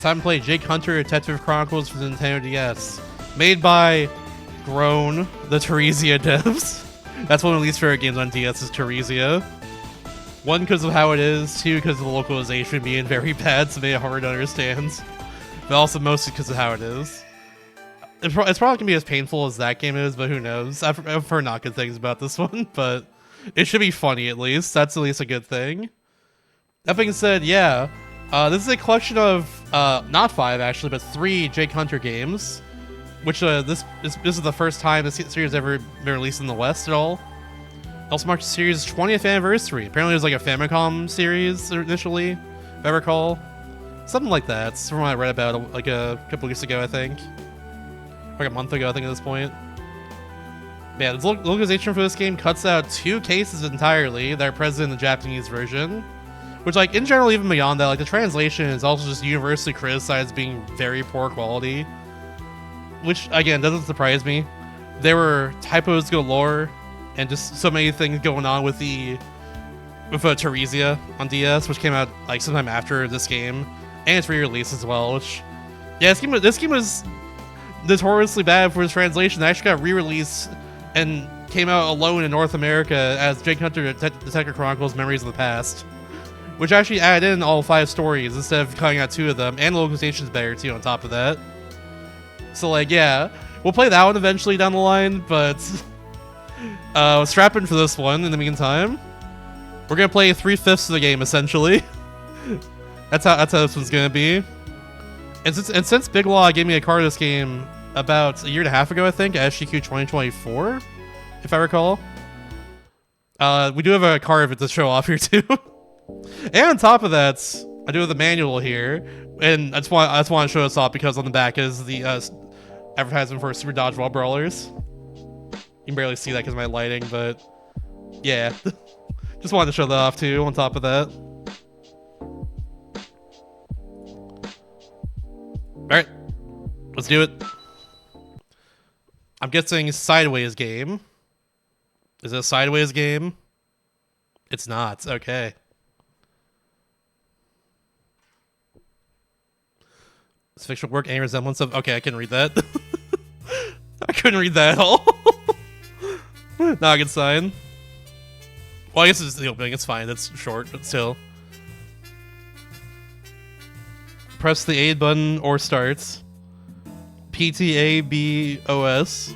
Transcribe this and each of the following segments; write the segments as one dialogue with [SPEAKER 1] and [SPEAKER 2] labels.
[SPEAKER 1] Time to play Jake Hunter Detective Chronicles for the Nintendo DS. Made by Grown, the Teresia devs. That's one of the least favorite games on DS is Teresia. One, because of how it is. Two, because of the localization being very bad, so made it hard to understand. But also mostly because of how it is. It's probably going to be as painful as that game is, but who knows. I've heard not good things about this one, but it should be funny at least. That's at least a good thing. That being said, yeah. This is a collection of, not 5 actually, but 3 Jake Hunter games. Which, this is the first time this series ever been released in the West at all. It also marks the series' 20th anniversary. Apparently it was like a Famicom series initially, if I recall. Something like that. It's from what I read about like a couple weeks ago, I think. Like a month ago, I think, at this point. Yeah, the localization for this game cuts out 2 cases entirely that are present in the Japanese version. Which, like, in general, even beyond that, like, the translation is also just universally criticized being very poor quality. Which, again, doesn't surprise me. There were typos galore, and just so many things going on with Teresia on DS, which came out, like, sometime after this game. And its re-release as well, which... Yeah, this game was notoriously bad for its translation. It actually got re-released and came out alone in North America as Jake Hunter Detective Chronicles Memories of the Past. Which actually added in all 5 stories instead of cutting out 2 of them, and the localization's better too on top of that. So like, yeah, we'll play that one eventually down the line, but strap in for this one in the meantime. We're gonna play 3/5 of the game essentially. that's how this one's gonna be. And since Big Law gave me a card of this game about a year and a half ago, I think, at SGQ 2024, if I recall. We do have a card of it to show off here too. And on top of that, I do have the manual here, and I just want to show this off because on the back is the advertisement for Super Dodgeball Brawlers. You can barely see that because of my lighting, but yeah, just wanted to show that off too. On top of that, all right, let's do it. I'm guessing Sideways game. Is it a Sideways game? It's not. Okay. Does fictional work any resemblance of... Okay, I can read that. I couldn't read that at all. Not a good sign. Well, I guess it's the opening. It's fine. It's short, but still. Press the A button or starts. PTABOS.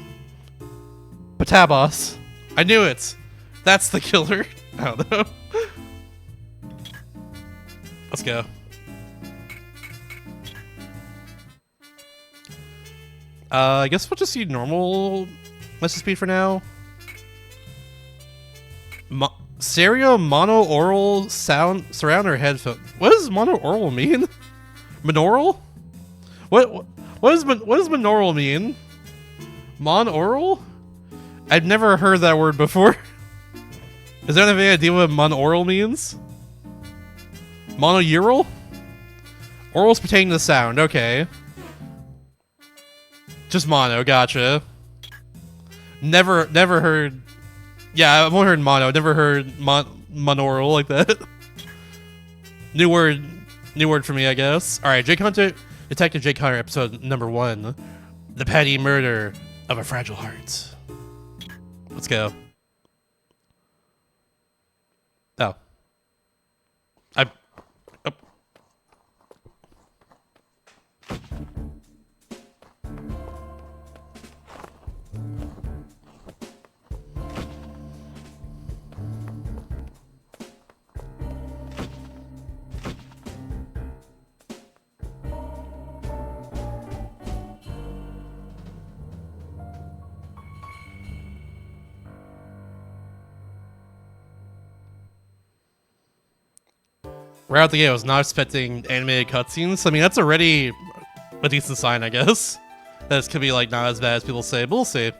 [SPEAKER 1] Patabos. I knew it. That's the killer. I don't know. Let's go. I guess we'll just see normal message speed for now. Stereo mono-aural sound surround or headphone. What does mono-aural mean? Monaural? What does monaural mean? Monaural? I've never heard that word before. Is there any idea what monaural means? Monaural? Orals pertaining to sound, okay. Just mono, gotcha. Never heard... Yeah, I've only heard mono, never heard monaural like that. New word for me, I guess. Alright, Detective Jake Hunter, episode number 1. The petty murder of a fragile heart. Let's go. Oh. Right out the gate, I was not expecting animated cutscenes. I mean, that's already a decent sign, I guess. That this could be like not as bad as people say, but we'll see.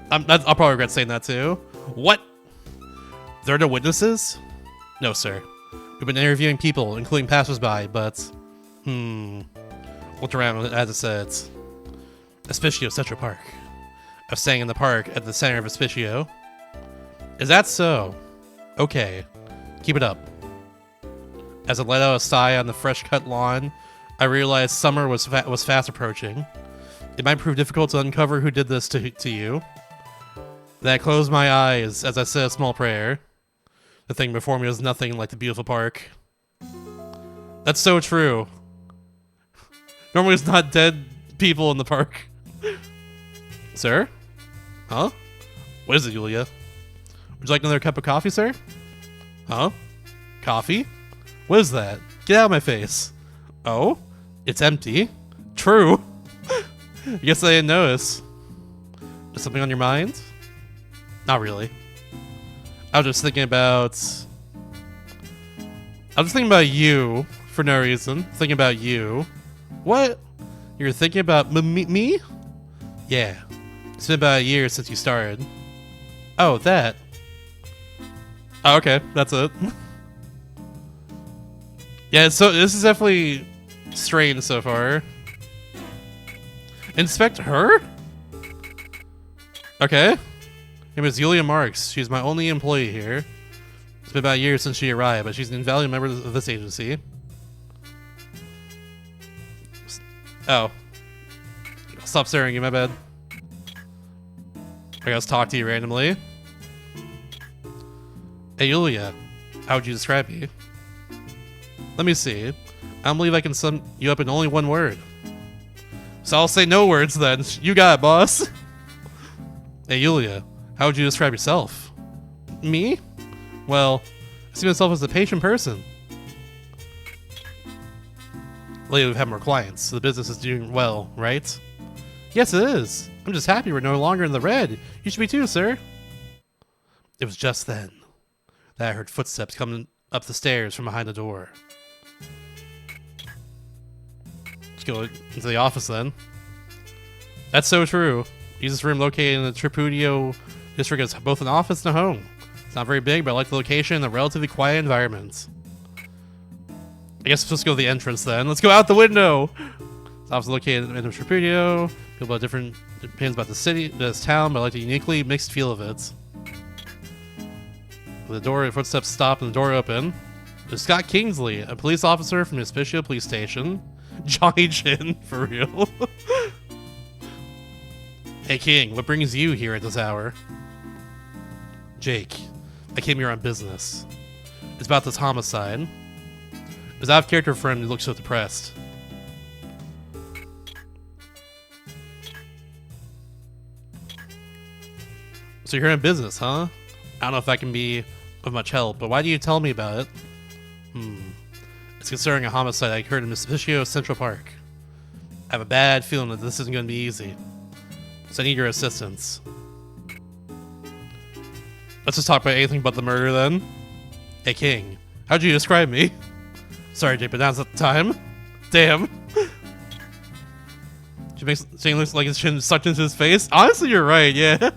[SPEAKER 1] I'll probably regret saying that too. What? There are no witnesses? No, sir. We've been interviewing people, including passersby, but... Looked around as it says. Espicio Central Park. I was staying in the park at the center of Espicio. Is that so? Okay. Keep it up. As I let out a sigh on the fresh-cut lawn I realized summer was fast approaching. It might prove difficult to uncover who did this to you. Then I closed my eyes as I said a small prayer. The thing before me was nothing like the beautiful park. That's so true. Normally it's not dead people in the park. Sir? Huh? What is it, Yulia? Would you like another cup of coffee, sir? Huh? Coffee? What is that? Get out of my face. Oh? It's empty. True. I guess I didn't notice. Is something on your mind? Not really. I was just thinking about you for no reason. Thinking about you. What? You're thinking about me? Yeah. It's been about a year since you started. Oh, that. Oh, okay. That's it. Yeah, so this is definitely strange so far. Inspect her? Okay. Her name is Yulia Marks. She's my only employee here. It's been about a year since she arrived, but she's an invaluable member of this agency. Oh. Stop staring at my bed. I guess talk to you randomly. Hey Yulia, how would you describe me? Let me see. I don't believe I can sum you up in only one word. So I'll say no words then. You got it, boss. Hey Yulia, how would you describe yourself? Me? Well, I see myself as a patient person. Lately we've had more clients, so the business is doing well, right? Yes, it is. I'm just happy we're no longer in the red. You should be too, sir. It was just then that I heard footsteps coming up the stairs from behind the door. Let's go into the office then. That's so true. Use this room located in the Tripudio district as both an office and a home. It's not very big, but I like the location and the relatively quiet environment. I guess we're supposed to go to the entrance then. Let's go out the window! It's office located in the Tripudio. People have different opinions about the city, this town, but I like the uniquely mixed feel of it. The door, footsteps stop and the door open. There's Scott Kingsley, a police officer from the Hospicio Police Station. Johnny Chin, for real. Hey King, what brings you here at this hour? Jake, I came here on business. It's about this homicide. His out-of-character friend who looks so depressed. So you're in business, huh? I don't know if that can be of much help, but why do you tell me about it? It's concerning a homicide that occurred in Hospicio Central Park. I have a bad feeling that this isn't going to be easy. So I need your assistance. Let's just talk about anything but the murder then. Hey King, how'd you describe me? Sorry Jake, but now's not the time. Damn. She makes Shane looks like his chin sucked into his face. Honestly, you're right, yeah.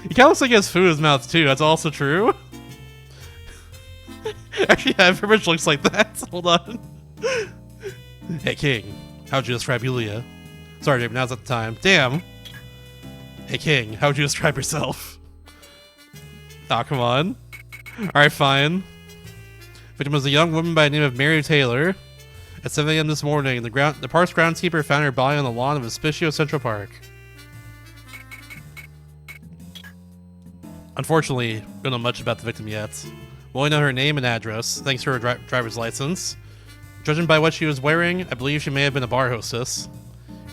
[SPEAKER 1] He kind of looks like he has food in his mouth too, that's also true. Actually, yeah, it pretty much looks like that. Hold on. Hey King, how'd you describe Yulia? Sorry Jake, but now's not the time. Damn. Hey King, how would you describe yourself? Aw, come on. Alright, fine. Victim was a young woman by the name of Mary Taylor. At 7 a.m. this morning, the park's groundskeeper found her body on the lawn of Hospicio Central Park. Unfortunately, we don't know much about the victim yet. We only know her name and address, thanks to her driver's license. Judging by what she was wearing, I believe she may have been a bar hostess.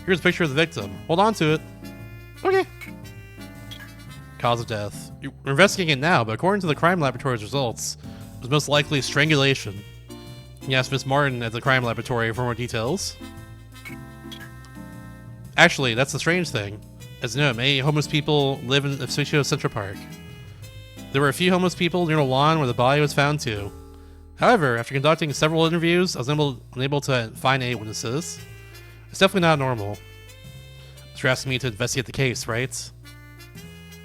[SPEAKER 1] Here's a picture of the victim. Hold on to it. Okay. Cause of death. We're investigating it now, but according to the crime laboratory's results, it was most likely strangulation. You can ask Miss Martin at the crime laboratory for more details. Actually, that's the strange thing. As you know, many homeless people live in Hospicio Central Park. There were a few homeless people near the lawn where the body was found too. However, after conducting several interviews, I was unable to find any witnesses. It's definitely not normal. So you're asking me to investigate the case, right?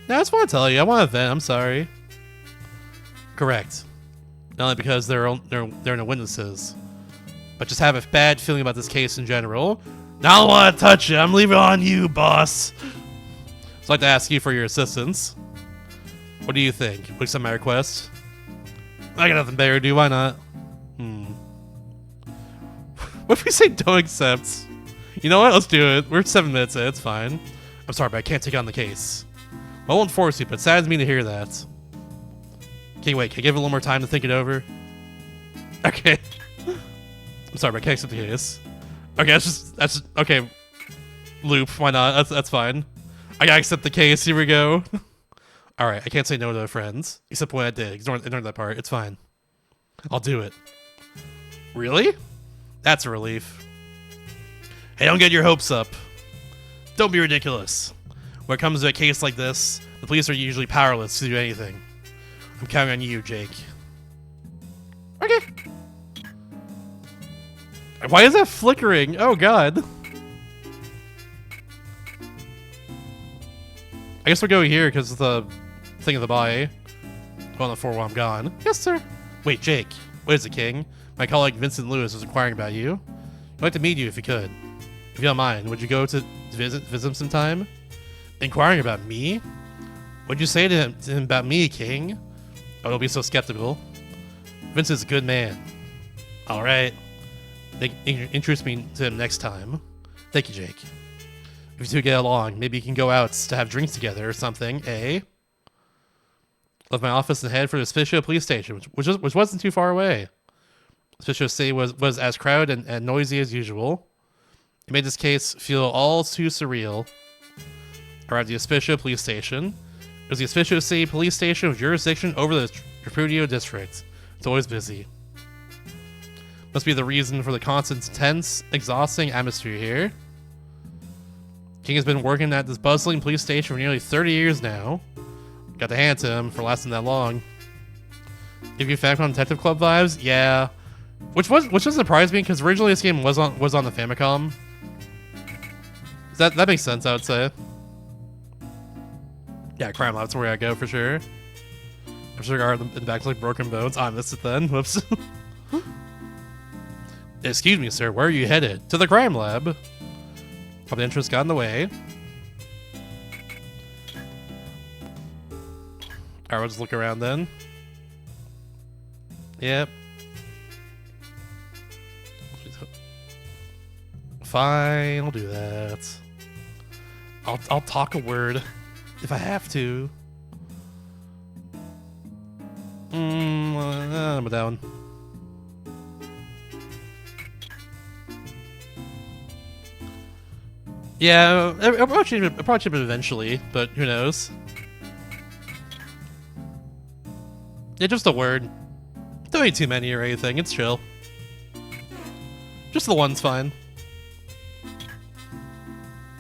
[SPEAKER 1] No, I just want to tell you, I want to vent, I'm sorry. Correct. Not only because there are no witnesses, but just have a bad feeling about this case in general. Now I don't want to touch it, I'm leaving it on you, boss. So I'd like to ask you for your assistance. What do you think? Would you accept my request? I got nothing better to do, why not? What What if we say don't accept? You know what? Let's do it. We're 7 minutes in. It's fine. I'm sorry, but I can't take on the case. Well, I won't force you, but it saddens me to hear that. Okay, wait. Can I give it a little more time to think it over? Okay. I'm sorry, but I can't accept the case. Okay, that's just okay. Loop. Why not? That's fine. I gotta accept the case. Here we go. All right. I can't say no to friends, except when I did. Ignore that part. It's fine. I'll do it. Really? That's a relief. Hey, don't get your hopes up. Don't be ridiculous. When it comes to a case like this, the police are usually powerless to do anything. I'm counting on you, Jake. Okay. Why is that flickering? Oh, God. I guess we'll go here because the thing of the buy. Go on the floor while I'm gone. Yes, sir. Wait, Jake. What is it, King? My colleague Vincent Lewis was inquiring about you. I'd like to meet you if you could. If you don't mind, would you go to visit him sometime? Inquiring about me? What'd you say to him about me, King? Oh, don't be so skeptical. Vincent's a good man. All right. Introduce me to him next time. Thank you, Jake. If you two get along, maybe you can go out to have drinks together or something, eh? Left my office and head for the Spisho police station, which wasn't too far away. Spisho City was as crowded and noisy as usual. It made this case feel all too surreal. Arrived at the Spisho police station. It was the Spisho City police station with jurisdiction over the Tripudio district. It's always busy. Must be the reason for the constant tense, exhausting atmosphere here. King has been working at this bustling police station for nearly 30 years now. Got to hand to him for lasting that long. Give you Famicom Detective Club vibes? Yeah. Which doesn't surprise me because originally this game was on the Famicom. That makes sense, I would say. Yeah, Crime Lab's where I go for sure. I'm sure in the back like broken bones. I missed it then. Whoops. Excuse me, sir. Where are you headed? To the crime lab. Probably interest got in the way. Alright, we'll just look around then. Yep. Fine, I'll do that. I'll talk a word if I have to. I'm down. Yeah, I'll probably chip it eventually, but who knows? Yeah, just a word. Don't need too many or anything. It's chill. Just the one's fine.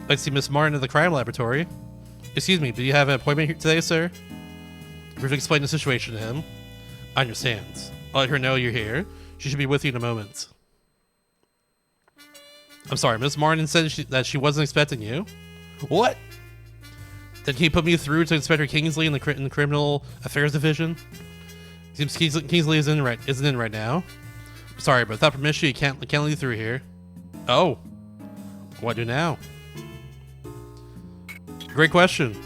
[SPEAKER 1] I see Miss Martin at the crime laboratory. Excuse me, do you have an appointment here today, sir? Briefly explain the situation to him. I understand. I'll let her know you're here. She should be with you in a moment. I'm sorry, Miss Martin said that she wasn't expecting you. What? Then can you put me through to Inspector Kingsley in the Criminal Affairs Division? Seems Kingsley isn't in right now. Sorry, but without permission, you can't lead you through here. Oh, what do now? Great question.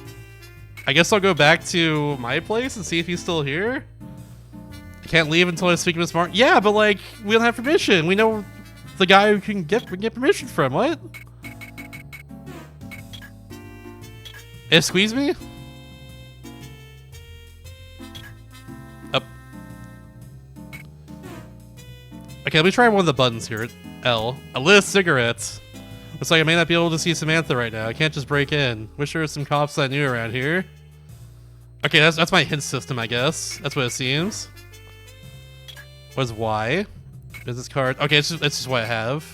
[SPEAKER 1] I guess I'll go back to my place and see if he's still here. I can't leave until I speak to Miss Martin. Yeah, but like we don't have permission. We know the guy who can get permission from. What? Squeeze me? Up. Okay, let me try one of the buttons here. L. A lit cigarettes. Looks like I may not be able to see Samantha right now. I can't just break in. Wish there were some cops I knew around here. Okay, that's my hint system, I guess. That's what it seems. What is Y? Business card. Okay, it's just what I have.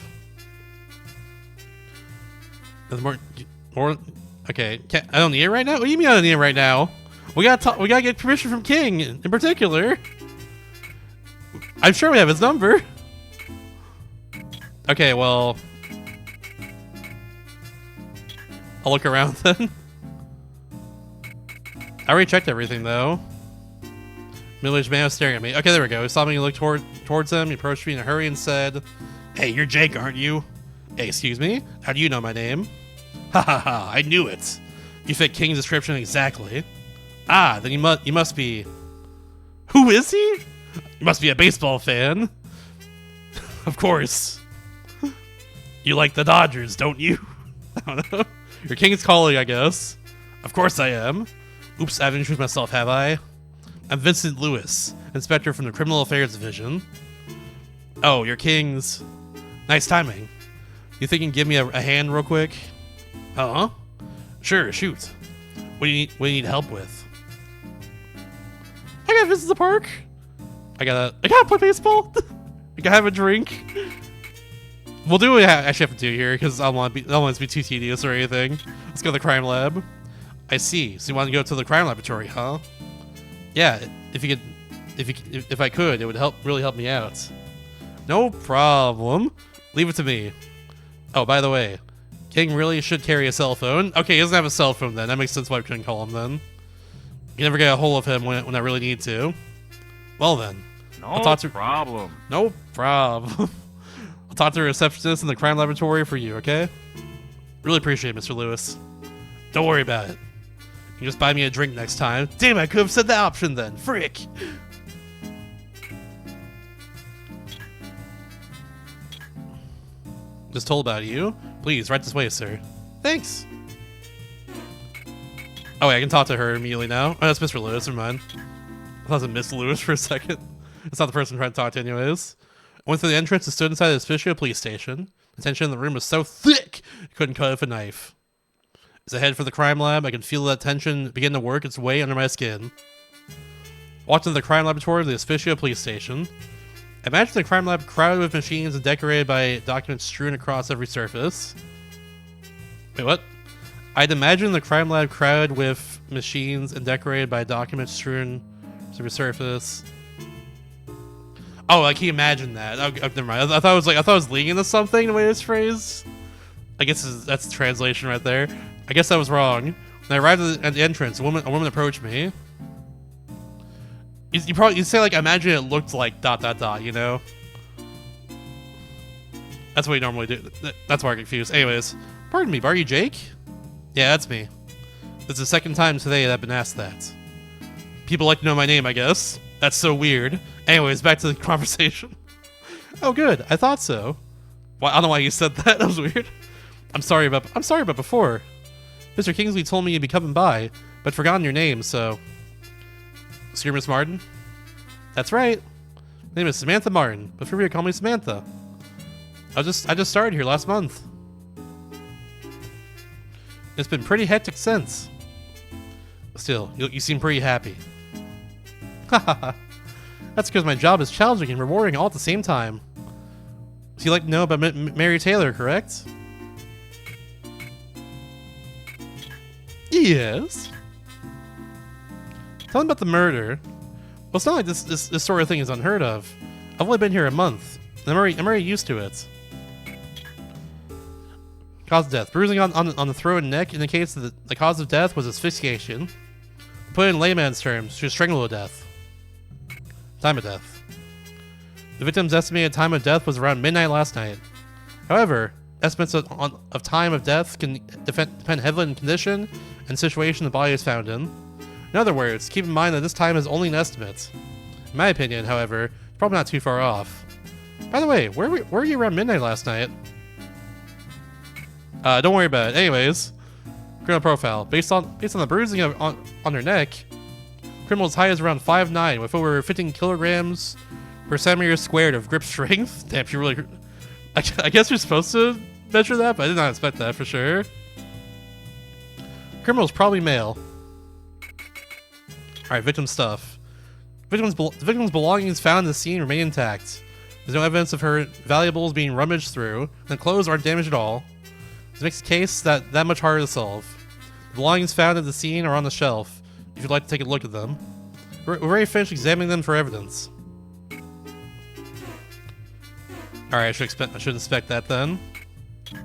[SPEAKER 1] There's more. Okay, I don't need it right now. What do you mean I don't need it right now? We gotta get permission from King in particular. I'm sure we have his number. Okay, well, I'll look around then. I already checked everything though. Middle-aged man was staring at me. Okay, there we go. He saw me look towards him. He approached me in a hurry and said, "Hey, you're Jake, aren't you?" Hey, excuse me? How do you know my name? Ha ha ha, I knew it. You fit King's description exactly. Ah, then you must be... Who is he? You must be a baseball fan. Of course. You like the Dodgers, don't you? I don't know. Your king's calling, I guess. Of course I am. Oops, I haven't introduced myself, have I? I'm Vincent Lewis, inspector from the Criminal Affairs Division. Oh, your king's... Nice timing. You think you can give me a hand real quick? Uh-huh. Sure, shoot. What do you need help with? I gotta visit the park. I gotta play baseball. I gotta have a drink. We'll do what I actually have to do here because I don't want it to be too tedious or anything. Let's go to the crime lab. I see. So you want to go to the crime laboratory, huh? Yeah. If I could, it would really help me out. No problem. Leave it to me. Oh, by the way, King really should carry a cell phone. Okay, he doesn't have a cell phone then. That makes sense why I couldn't call him then. You never get a hold of him when I really need to. Well then.
[SPEAKER 2] No problem.
[SPEAKER 1] No problem. I'll talk to the receptionist in the crime laboratory for you, okay? Really appreciate it, Mr. Lewis. Don't worry about it. You can just buy me a drink next time. Damn, I could have said the option then. Frick. Just told about you. Please, right this way, sir. Thanks. Oh, wait, I can talk to her immediately now. Oh, that's Mr. Lewis, never mind. I thought it was Miss Lewis for a second. It's not the person I'm trying to talk to anyways. I went through the entrance and stood inside the Suspicio police station. The tension in the room was so thick, you couldn't cut it with a knife. As I head for the crime lab, I could feel that tension begin to work its way under my skin. Walked into the crime laboratory of the Suspicio police station. Imagine the crime lab crowded with machines and decorated by documents strewn across every surface. Wait, what? I'd imagine the crime lab crowded with machines and decorated by documents strewn every surface. Oh, I can't imagine that. Oh, never mind. I thought it was leading into something the way it's phrased. I guess that's the translation right there. I guess I was wrong. When I arrived at the entrance, a woman approached me. You'd say like, imagine it looked like ... you know? That's what you normally do. That's why I'm confused. Anyways, pardon me, are you Jake? Yeah, that's me. This is the second time today that I've been asked that. People like to know my name, I guess. That's so weird. Anyways, back to the conversation. Oh, good. I thought so. Well, I don't know why you said that. That was weird. I'm sorry about before. Mr. Kingsley told me you'd be coming by, but forgotten your name, so... So you're Miss Martin? That's right. My name is Samantha Martin, but feel free to call me Samantha. I just started here last month. It's been pretty hectic since. Still, you seem pretty happy. Haha. That's because my job is challenging and rewarding all at the same time. So you'd like to know about Mary Taylor, correct? Yes. Tell me about the murder. Well, it's not like this sort of thing is unheard of. I've only been here a month. I'm already used to it. Cause of death. Bruising on the throat and neck indicates that the cause of death was asphyxiation. Put it in layman's terms, she was strangled to death. Time of death. The victim's estimated time of death was around midnight last night. However, estimates of time of death can depend heavily on condition and situation the body is found in. In other words, keep in mind that this time is only an estimate. In my opinion, however, it's probably not too far off. By the way, where were you around midnight last night? Don't worry about it. Anyways, criminal profile. Based on the bruising on her neck, criminal is high as around 5'9", with over 15 kilograms per centimeter squared of grip strength. Damn, she really... I guess you're supposed to measure that, but I did not expect that for sure. Criminal is probably male. Alright, victim stuff. The victim's belongings found in the scene remain intact. There's no evidence of her valuables being rummaged through, and the clothes aren't damaged at all. This makes the case that much harder to solve. The belongings found at the scene are on the shelf, if you'd like to take a look at them. We're already finished examining them for evidence. Alright, I should inspect that then. I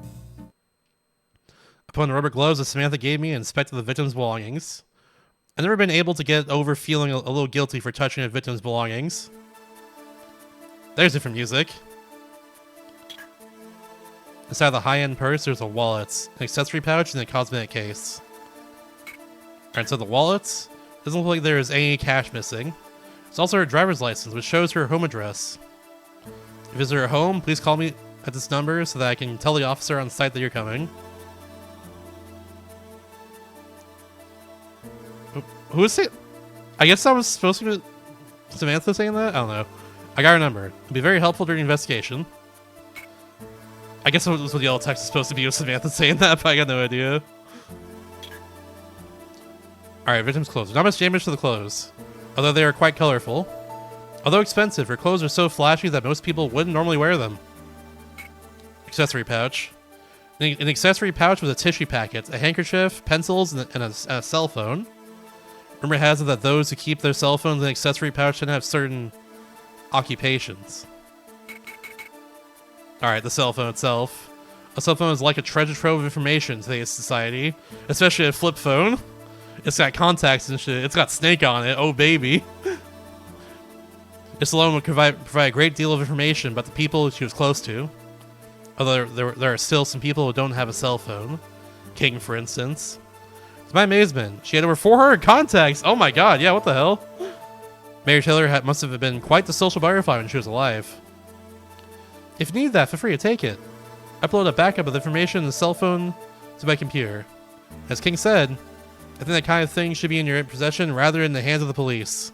[SPEAKER 1] put on the rubber gloves that Samantha gave me and inspected the victim's belongings. I've never been able to get over feeling a little guilty for touching a victim's belongings. There's different music. Inside the high-end purse, there's a wallet, an accessory pouch, and a cosmetic case. Alright, so the wallet doesn't look like there is any cash missing. There's also her driver's license, which shows her home address. If you visit her home, please call me at this number so that I can tell the officer on site that you're coming. Who is it? I guess I was supposed to be Samantha saying that? I don't know. I got her number. It'll be very helpful during the investigation. I guess that was what the yellow text is supposed to be with Samantha saying that, but I got no idea. Alright, victim's clothes. Not much damage to the clothes, although they are quite colorful. Although expensive, her clothes are so flashy that most people wouldn't normally wear them. Accessory pouch. An accessory pouch with a tissue packet, a handkerchief, pencils, and a cell phone. Rumor has it that those who keep their cell phones in an accessory pouch tend to have certain occupations. Alright, the cell phone itself. A cell phone is like a treasure trove of information in today's society, especially a flip phone. It's got contacts and shit. It's got Snake on it. Oh, baby. This alone would provide a great deal of information about the people she was close to. Although there are still some people who don't have a cell phone. King, for instance. To my amazement, she had over 400 contacts. Oh my god, yeah, what the hell? Mary Taylor must have been quite the social butterfly when she was alive. If you need that, feel free to take it. Upload a backup of the information in the cell phone to my computer. As King said, I think that kind of thing should be in your possession rather than the hands of the police.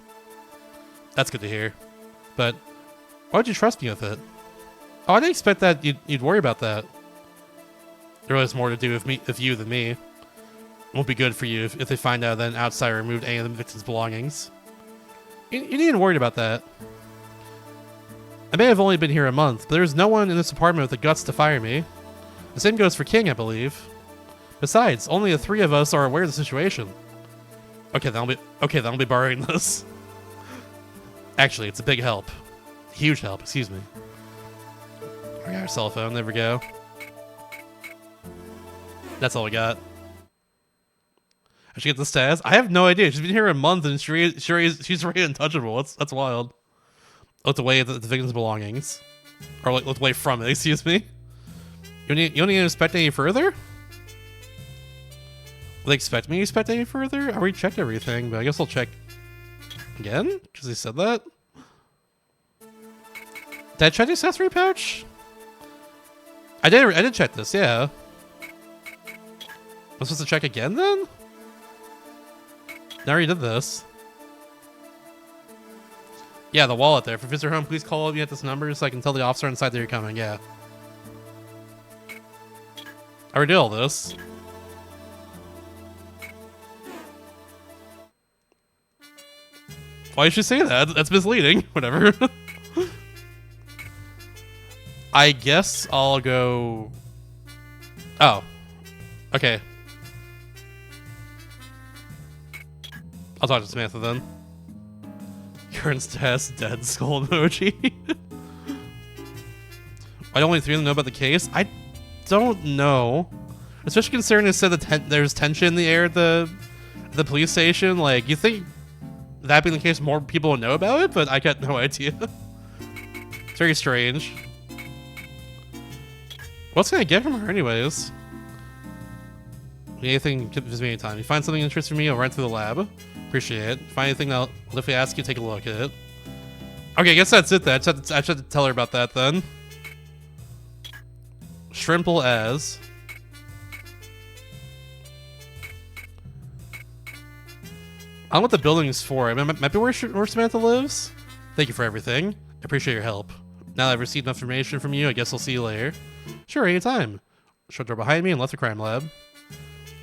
[SPEAKER 1] That's good to hear. But why would you trust me with it? Oh, I didn't expect that you'd worry about that. There was more to do with you than me. It won't be good for you if they find out that an outsider removed any of the victim's belongings. You needn't worry about that. I may have only been here a month, but there's no one in this apartment with the guts to fire me. The same goes for King, I believe. Besides, only the three of us are aware of the situation. Okay, then I'll be borrowing this. Actually, it's a big help. Huge help, excuse me. I got our cell phone, there we go. That's all we got. I should get the stats. I have no idea. She's been here a month and she's already untouchable. That's wild. Looked away at the victim's belongings. Or looked away from it, excuse me. You don't need to inspect any further? Will they expect me to inspect any further? I already checked everything, but I guess I'll check again? Because he said that? Did I check the accessory pouch? I did check this, yeah. I'm supposed to check again then? I already did this. Yeah, the wallet there. For visitor home, please call me at this number so I can tell the officer inside that you're coming, yeah. I already did all this. Why did you say that? That's misleading. Whatever. I guess I'll go... Oh. Okay. I'll talk to Samantha then. Current test, dead skull emoji. Why don't only three of them know about the case? I don't know. Especially considering it said that there's tension in the air at the police station. Like, you think that being the case, more people would know about it? But I got no idea. It's very strange. What's gonna get from her anyways? Anything, visit me anytime. You find something interesting for me, I'll run through the lab. Appreciate it. Find anything, I'll definitely ask you to take a look at it. Okay, I guess that's it then. I just have to tell her about that then. Shrimple as. I don't know what the building is for. I mean, might be where Samantha lives. Thank you for everything. I appreciate your help. Now that I've received enough information from you, I guess I'll see you later. Sure, anytime. Shut door behind me and left the crime lab.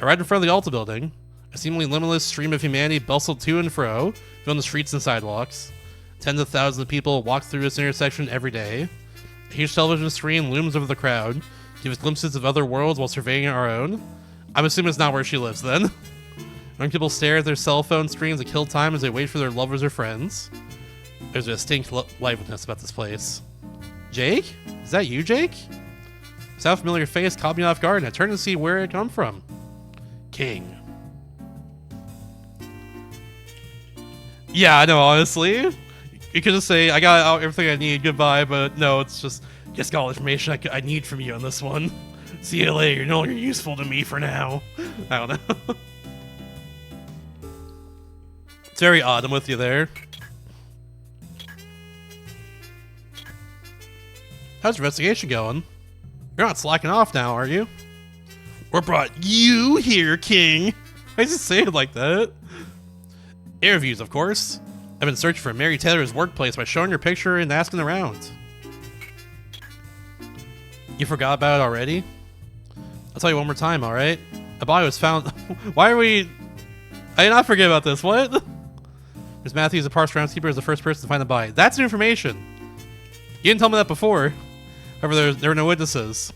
[SPEAKER 1] I arrived in front of the Alta building. A seemingly limitless stream of humanity bustled to and fro, filling the streets and sidewalks. Tens of thousands of people walk through this intersection every day. A huge television screen looms over the crowd, gives glimpses of other worlds while surveying our own. I'm assuming it's not where she lives then. Young people stare at their cell phone screens to kill time as they wait for their lovers or friends. There's a distinct liveliness about this place. Jake? Is that you, Jake? Sound familiar face caught me off guard and I turned to see where it come from. King. Yeah, I know, honestly. You could just say, I got everything I need, goodbye, but no, it's just, just got all the information I need from you on this one. See you later, you're no longer useful to me for now. I don't know. It's very odd, I'm with you there. How's the investigation going? You're not slacking off now, are you? What brought you here, King? Why does he say it like that? Interviews, of course. I've been searching for Mary Taylor's workplace by showing her picture and asking around. You forgot about it already? I'll tell you one more time, alright? A body was found... Why are we... I did not forget about this, what? Ms. Matthews, the park's groundskeeper, is the first person to find the body. That's new information. You didn't tell me that before. However, there were no witnesses.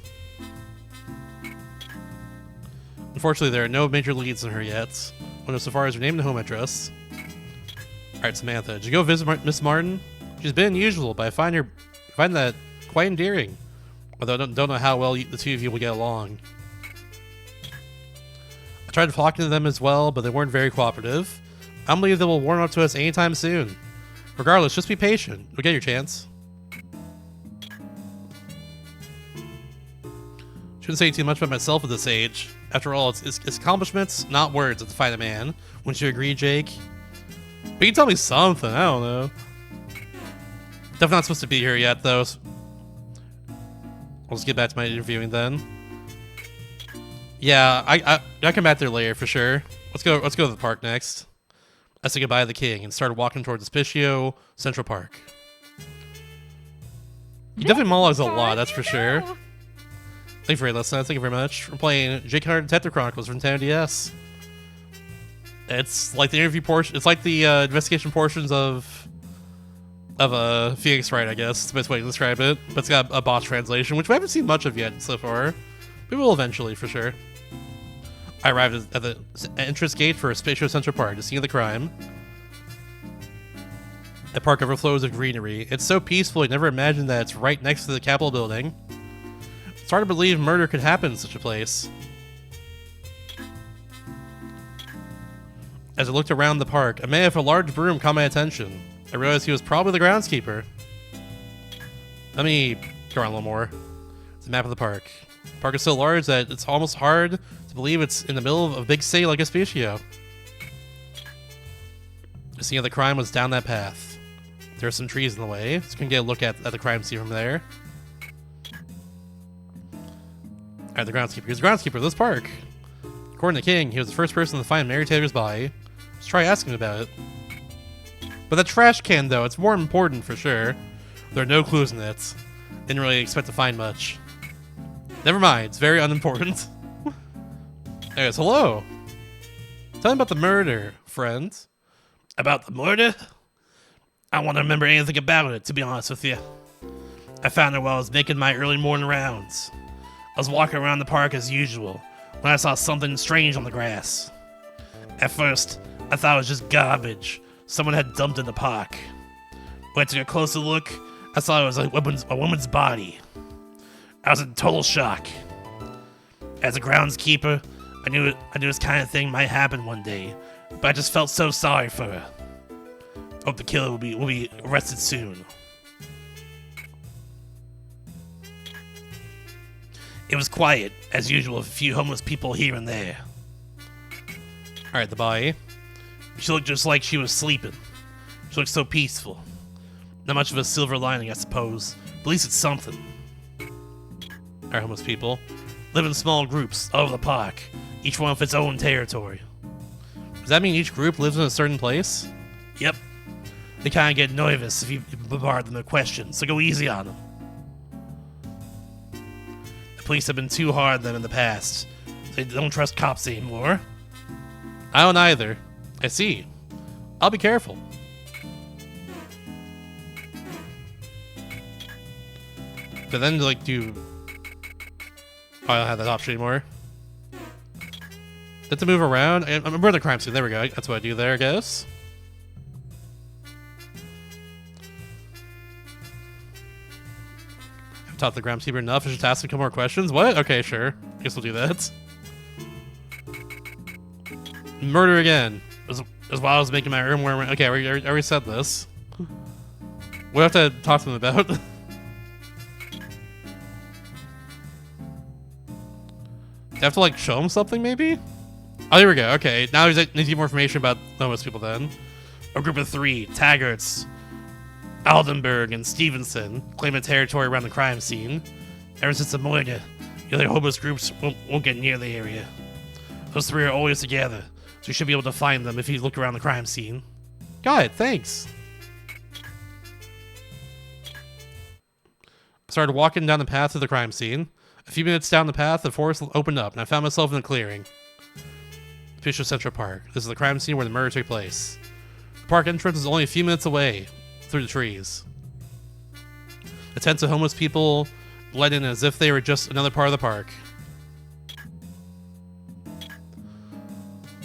[SPEAKER 1] Unfortunately, there are no major leads on her yet. Went so far as her name and home address. Alright, Samantha, did you go visit Miss Martin? She's been unusual, but I find that quite endearing. Although I don't know how well the two of you will get along. I tried talking to them as well, but they weren't very cooperative. I don't believe they will warm up to us anytime soon. Regardless, just be patient. You'll get your chance. Shouldn't say too much about myself at this age. After all, it's accomplishments, not words, that define a man. Wouldn't you agree, Jake? But you can tell me something, I don't know. Definitely not supposed to be here yet, though. So I'll just get back to my interviewing then. Yeah, I come back there later for sure. Let's go to the park next. I said goodbye to the king and started walking towards Hospicio Central Park. You definitely monologues a lot, that's for sure. Thank you for listening. Thank you very much. We're playing J.K. Detective Chronicles for Nintendo DS. It's like the interview portion. It's like the investigation portions of Phoenix Wright, I guess. It's the best way to describe it. But it's got a boss translation, which we haven't seen much of yet so far. We will eventually, for sure. I arrived at the entrance gate for Hospicio Central Park, the scene of the crime. The park overflows with greenery. It's so peaceful, you never imagined that it's right next to the Capitol building. It's hard to believe murder could happen in such a place. As I looked around the park, a man with a large broom caught my attention. I realized he was probably the groundskeeper. Let me go around a little more. It's a map of the park. The park is so large that it's almost hard to believe it's in the middle of a big city like Hospicio. The scene of the crime was down that path. There are some trees in the way, so you can get a look at the crime scene from there. Alright, the groundskeeper. He's the groundskeeper of this park. According to King, he was the first person to find Mary Taylor's body. Let's try asking about it. But the trash can, though, it's more important for sure. There are no clues in it. Didn't really expect to find much. Never mind, it's very unimportant. Anyways, hello. Tell me about the murder, friend. About the murder? I don't want to remember anything about it, to be honest with you. I found her while I was making my early morning rounds. I was walking around the park as usual when I saw something strange on the grass. At first, I thought it was just garbage someone had dumped in the park. When I took a closer look, I saw it was a woman's body. I was in total shock. As a groundskeeper, I knew this kind of thing might happen one day, but I just felt so sorry for her. Hope the killer will be arrested soon. It was quiet, as usual, with a few homeless people here and there. Alright, the body. She looked just like she was sleeping. She looked so peaceful. Not much of a silver lining, I suppose. But at least it's something. Alright, homeless people. Live in small groups all over the park, each one with its own territory. Does that mean each group lives in a certain place? Yep. They kind of get nervous if you bombard them with questions, so go easy on them. The police have been too hard on them in the past. They don't trust cops anymore. I don't either. I see. I'll be careful. But then, like, do... Oh, I don't have that option anymore. Did to move around? I'm a murder crime scene. There we go. That's what I do there, I guess. I've taught the groundskeeper enough. I should ask him more questions. What? Okay, sure. Guess we'll do that. Murder again. As while I was making my earworm. Okay, I already said this. We'll have to talk to them about. Do I have to, like, show him something, maybe? Oh, here we go. Okay, now he needs to get more information about homeless people then. A group of 3, Taggarts, Aldenberg, and Stevenson, claim a territory around the crime scene. Ever since the murder, the other homeless groups won't get near the area. Those three are always together, so you should be able to find them if you look around the crime scene. Got it, thanks. I started walking down the path to the crime scene. A few minutes down the path, the forest opened up, and I found myself in a clearing. Fisher Central Park. This is the crime scene where the murder took place. The park entrance is only a few minutes away, through the trees. The tents of homeless people blend in as if they were just another part of the park.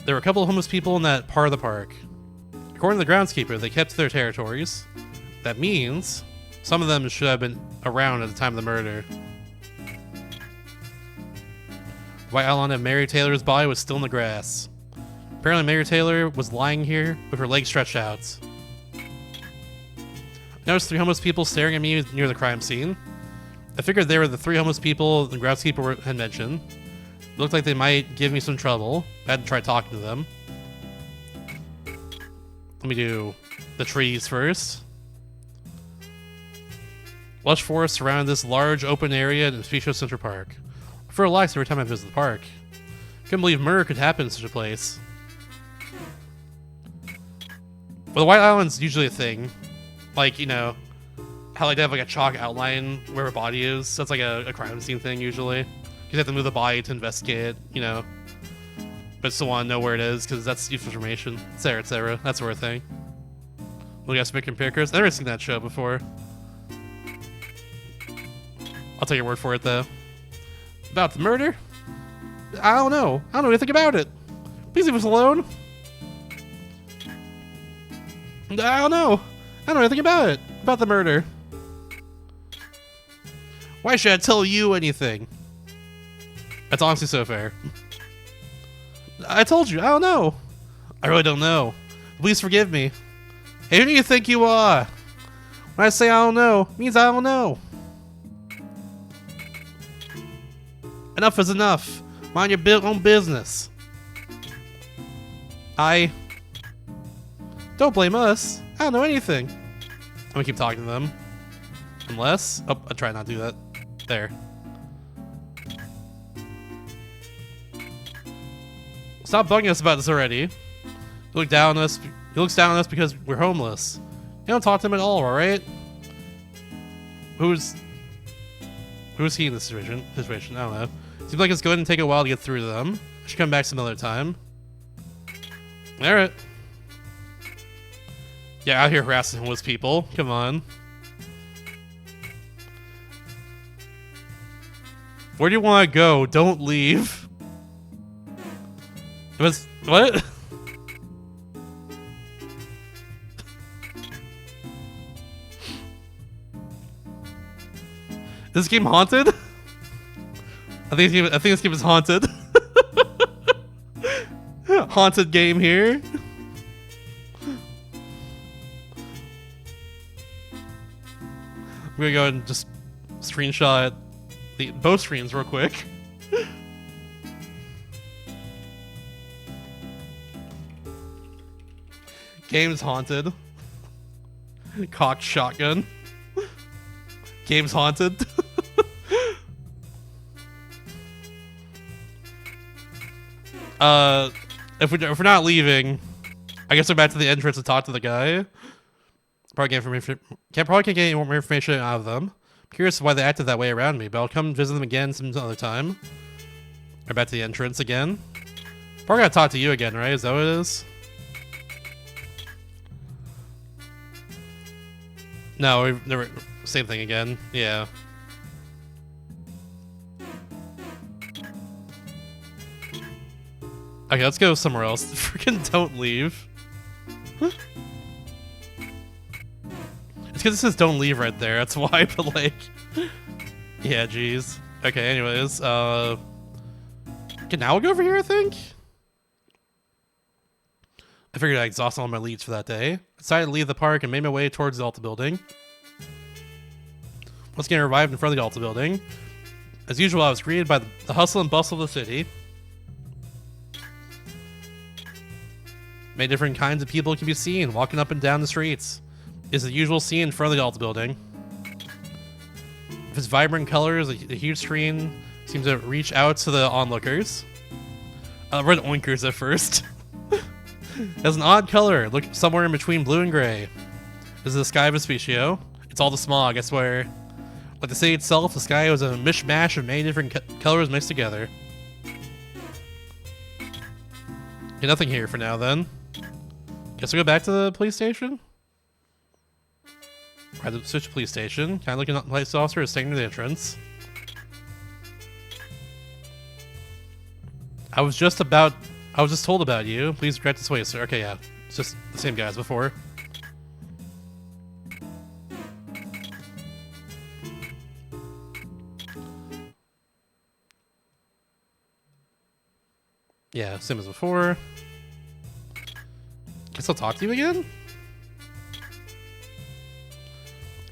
[SPEAKER 1] There were a couple of homeless people in that part of the park. According to the groundskeeper, they kept to their territories. That means some of them should have been around at the time of the murder. The white outline of Mary Taylor's body was still in the grass. Apparently Mary Taylor was lying here with her legs stretched out. I noticed 3 homeless people staring at me near the crime scene. I figured they were the 3 homeless people the groundskeeper had mentioned. It looked like they might give me some trouble. I had to try talking to them. Let me do the trees first. Lush forest surrounded this large open area in Speecho Central Park. I feel relaxed every time I visit the park. Couldn't believe murder could happen in such a place. Well, the White Island's usually a thing. Like, you know, how like they have like a chalk outline where a body is. That's like a crime scene thing usually. You have to move the body to investigate, you know. But still want to know where it is because that's useful information, etc., etc. That sort of thing. Look at Smith and Pickers. I've never seen that show before. I'll take your word for it though. About the murder? I don't know. I don't know anything about it. Please leave us alone. I don't know. I don't know anything about it. About the murder. Why should I tell you anything? That's honestly so fair. I told you, I don't know. I really don't know. Please forgive me. Hey, who do you think you are? When I say I don't know, it means I don't know. Enough is enough. Mind your own business. Don't blame us. I don't know anything. I'm gonna keep talking to them. Unless... Oh, I'll try not to do that. There. Stop bugging us about this already. He looks down on us because we're homeless. You don't talk to him at all, alright? Who's he in this situation? I don't know. Seems like it's going to take a while to get through to them. I should come back some other time. Alright. Yeah, out here harassing homeless people. Come on. Where do you want to go? Don't leave. What? Is this game haunted? I think this game is haunted. Haunted game here. I'm gonna go and just screenshot both screens real quick. Game's haunted. Cocked shotgun. Game's haunted. If we're not leaving, I guess we're back to the entrance to talk to the guy. Probably can't get any more information out of them. I'm curious why they acted that way around me, but I'll come visit them again some other time. We're back to the entrance again. Probably gotta talk to you again, right? Is that what it is? No, we've never... Same thing again. Yeah. Okay, let's go somewhere else. Freaking don't leave. It's because it says don't leave right there. That's why, but like... Yeah, jeez. Okay, anyways. Okay, now we'll go over here, I think? I figured I exhausted all my leads for that day. I decided to leave the park and made my way towards the Alta building. Once again, I arrived in front of the Alta building. As usual, I was greeted by the hustle and bustle of the city. Many different kinds of people can be seen walking up and down the streets. It's the usual scene in front of the Alta building. With its vibrant colors, the huge screen seems to reach out to the onlookers. I read oinkers at first. It has an odd color, look somewhere in between blue and gray. This is the sky of Vespuccio. It's all the smog, I swear. Like the city itself, the sky was a mishmash of many different colors mixed together. Okay, nothing here for now then. Guess we'll go back to the police station? Right, to switch to police station. Kind of looking at the police officer is staying near the entrance. I was just told about you. Please direct this way, sir. Okay, yeah. It's just the same guy as before. Yeah, same as before. Guess I'll talk to you again?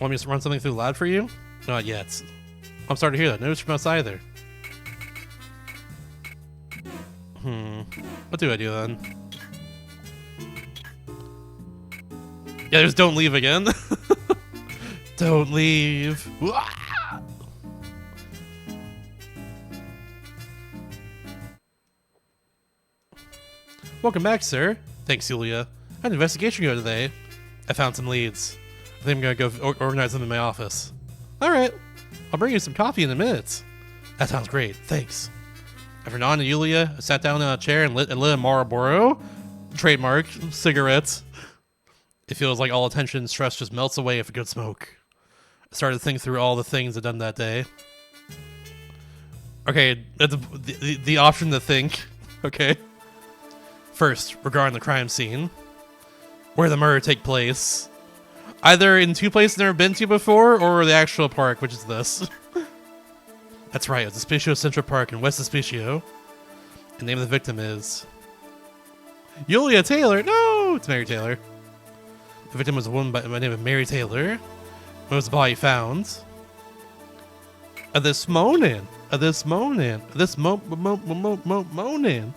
[SPEAKER 1] Want me to run something through loud for you? Not yet. I'm sorry to hear that. No news from us either. What do I do then? Yeah, there's don't leave again. Don't leave. Welcome back, sir. Thanks, Yulia. I had an investigation to go today. I found some leads. I think I'm gonna go organize them in my office. Alright. I'll bring you some coffee in a minute. That sounds great. Thanks. After Nan and Yulia, I sat down in a chair and lit a Marlboro. Trademark. Cigarettes. It feels like all attention and stress just melts away with a good smoke. I started to think through all the things I'd done that day. Okay, that's the option to think. Okay. First, regarding the crime scene. Where the murder take place. Either in two places I've never been to before, or the actual park, which is this. That's right, it's Vespuccio Central Park in West Vespuccio. The name of the victim is... Yulia Taylor! No! It's Mary Taylor. The victim was a woman by the name of Mary Taylor. When was the body found? This morning. This morning. Morning.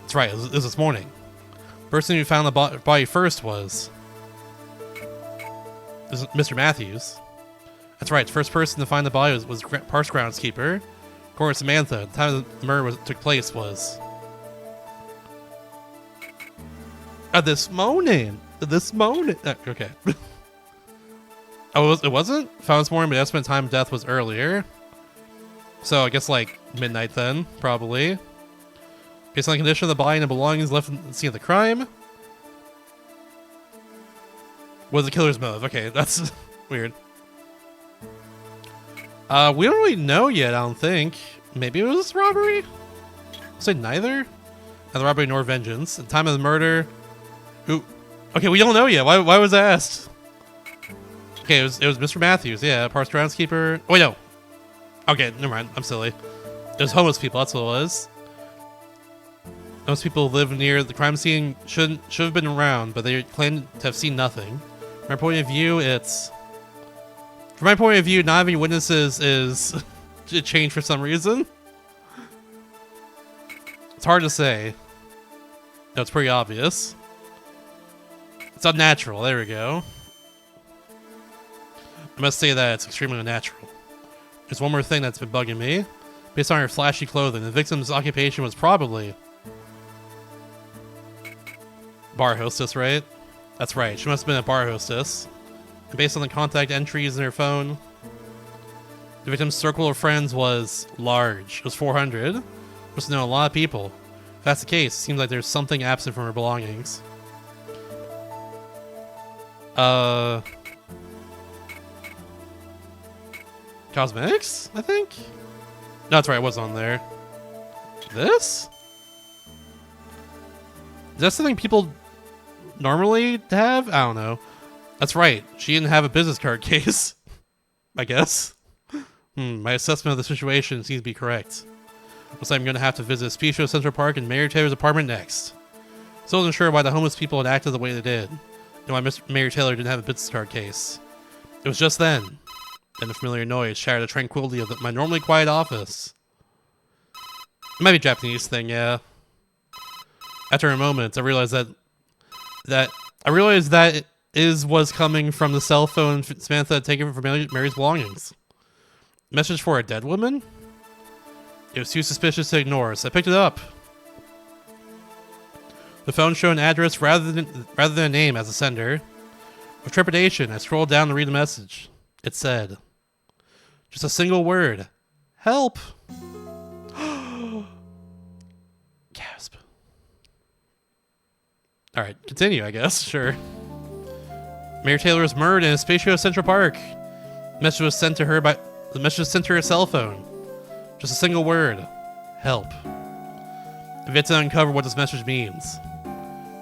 [SPEAKER 1] That's right, it was this morning. Person who found the body first was Mr. Matthews. That's right, the first person to find the body was Parks groundskeeper. According to Samantha, the time the murder took place was... this morning. This morning. Okay. Oh, it wasn't? Found this morning, but the estimated time of death was earlier. So I guess like midnight then, probably. Based on the condition of the body and the belongings left in the scene of the crime. Was the killer's motive? Okay, that's weird. We don't really know yet, I don't think. Maybe it was robbery? I'll say neither. Neither robbery nor vengeance. At the time of the murder... Ooh. Okay, we don't know yet. Why was that asked? Okay, it was Mr. Matthews, yeah. Parks groundskeeper... Oh, wait, no. Okay, never mind. I'm silly. It was homeless people, that's what it was. Most people who live near the crime scene should have been around, but they claim to have seen nothing. From my point of view, not having witnesses is a change for some reason. It's hard to say. No, it's pretty obvious. It's unnatural. There we go. I must say that it's extremely unnatural. There's one more thing that's been bugging me. Based on her flashy clothing, the victim's occupation was probably... bar hostess, right? That's right, she must have been a bar hostess. And based on the contact entries in her phone, the victim's circle of friends was large. It was 400. Must know a lot of people. If that's the case, it seems like there's something absent from her belongings. Cosmetics, I think? No, that's right, it was on there. This? Is that something people normally have? I don't know. That's right, she didn't have a business card case. I guess. My assessment of the situation seems to be correct. Looks like I'm going to have to visit Vespuccio Central Park and Mary Taylor's apartment next. Still wasn't sure why the homeless people had acted the way they did, and why Mary Taylor didn't have a business card case. It was just then a familiar noise shattered the tranquility of my normally quiet office. It might be a Japanese thing, yeah. After a moment, I realized that it was coming from the cell phone Samantha had taken from Mary's belongings. Message for a dead woman? It was too suspicious to ignore, so I picked it up. The phone showed an address rather than a name as a sender. With trepidation, I scrolled down to read the message. It said, just a single word. Help! Gasp. Alright, continue, I guess. Sure. Mary Taylor was murdered in a Spatio Central Park. The message was sent to her her cell phone. Just a single word. Help. I've yet to uncover what this message means.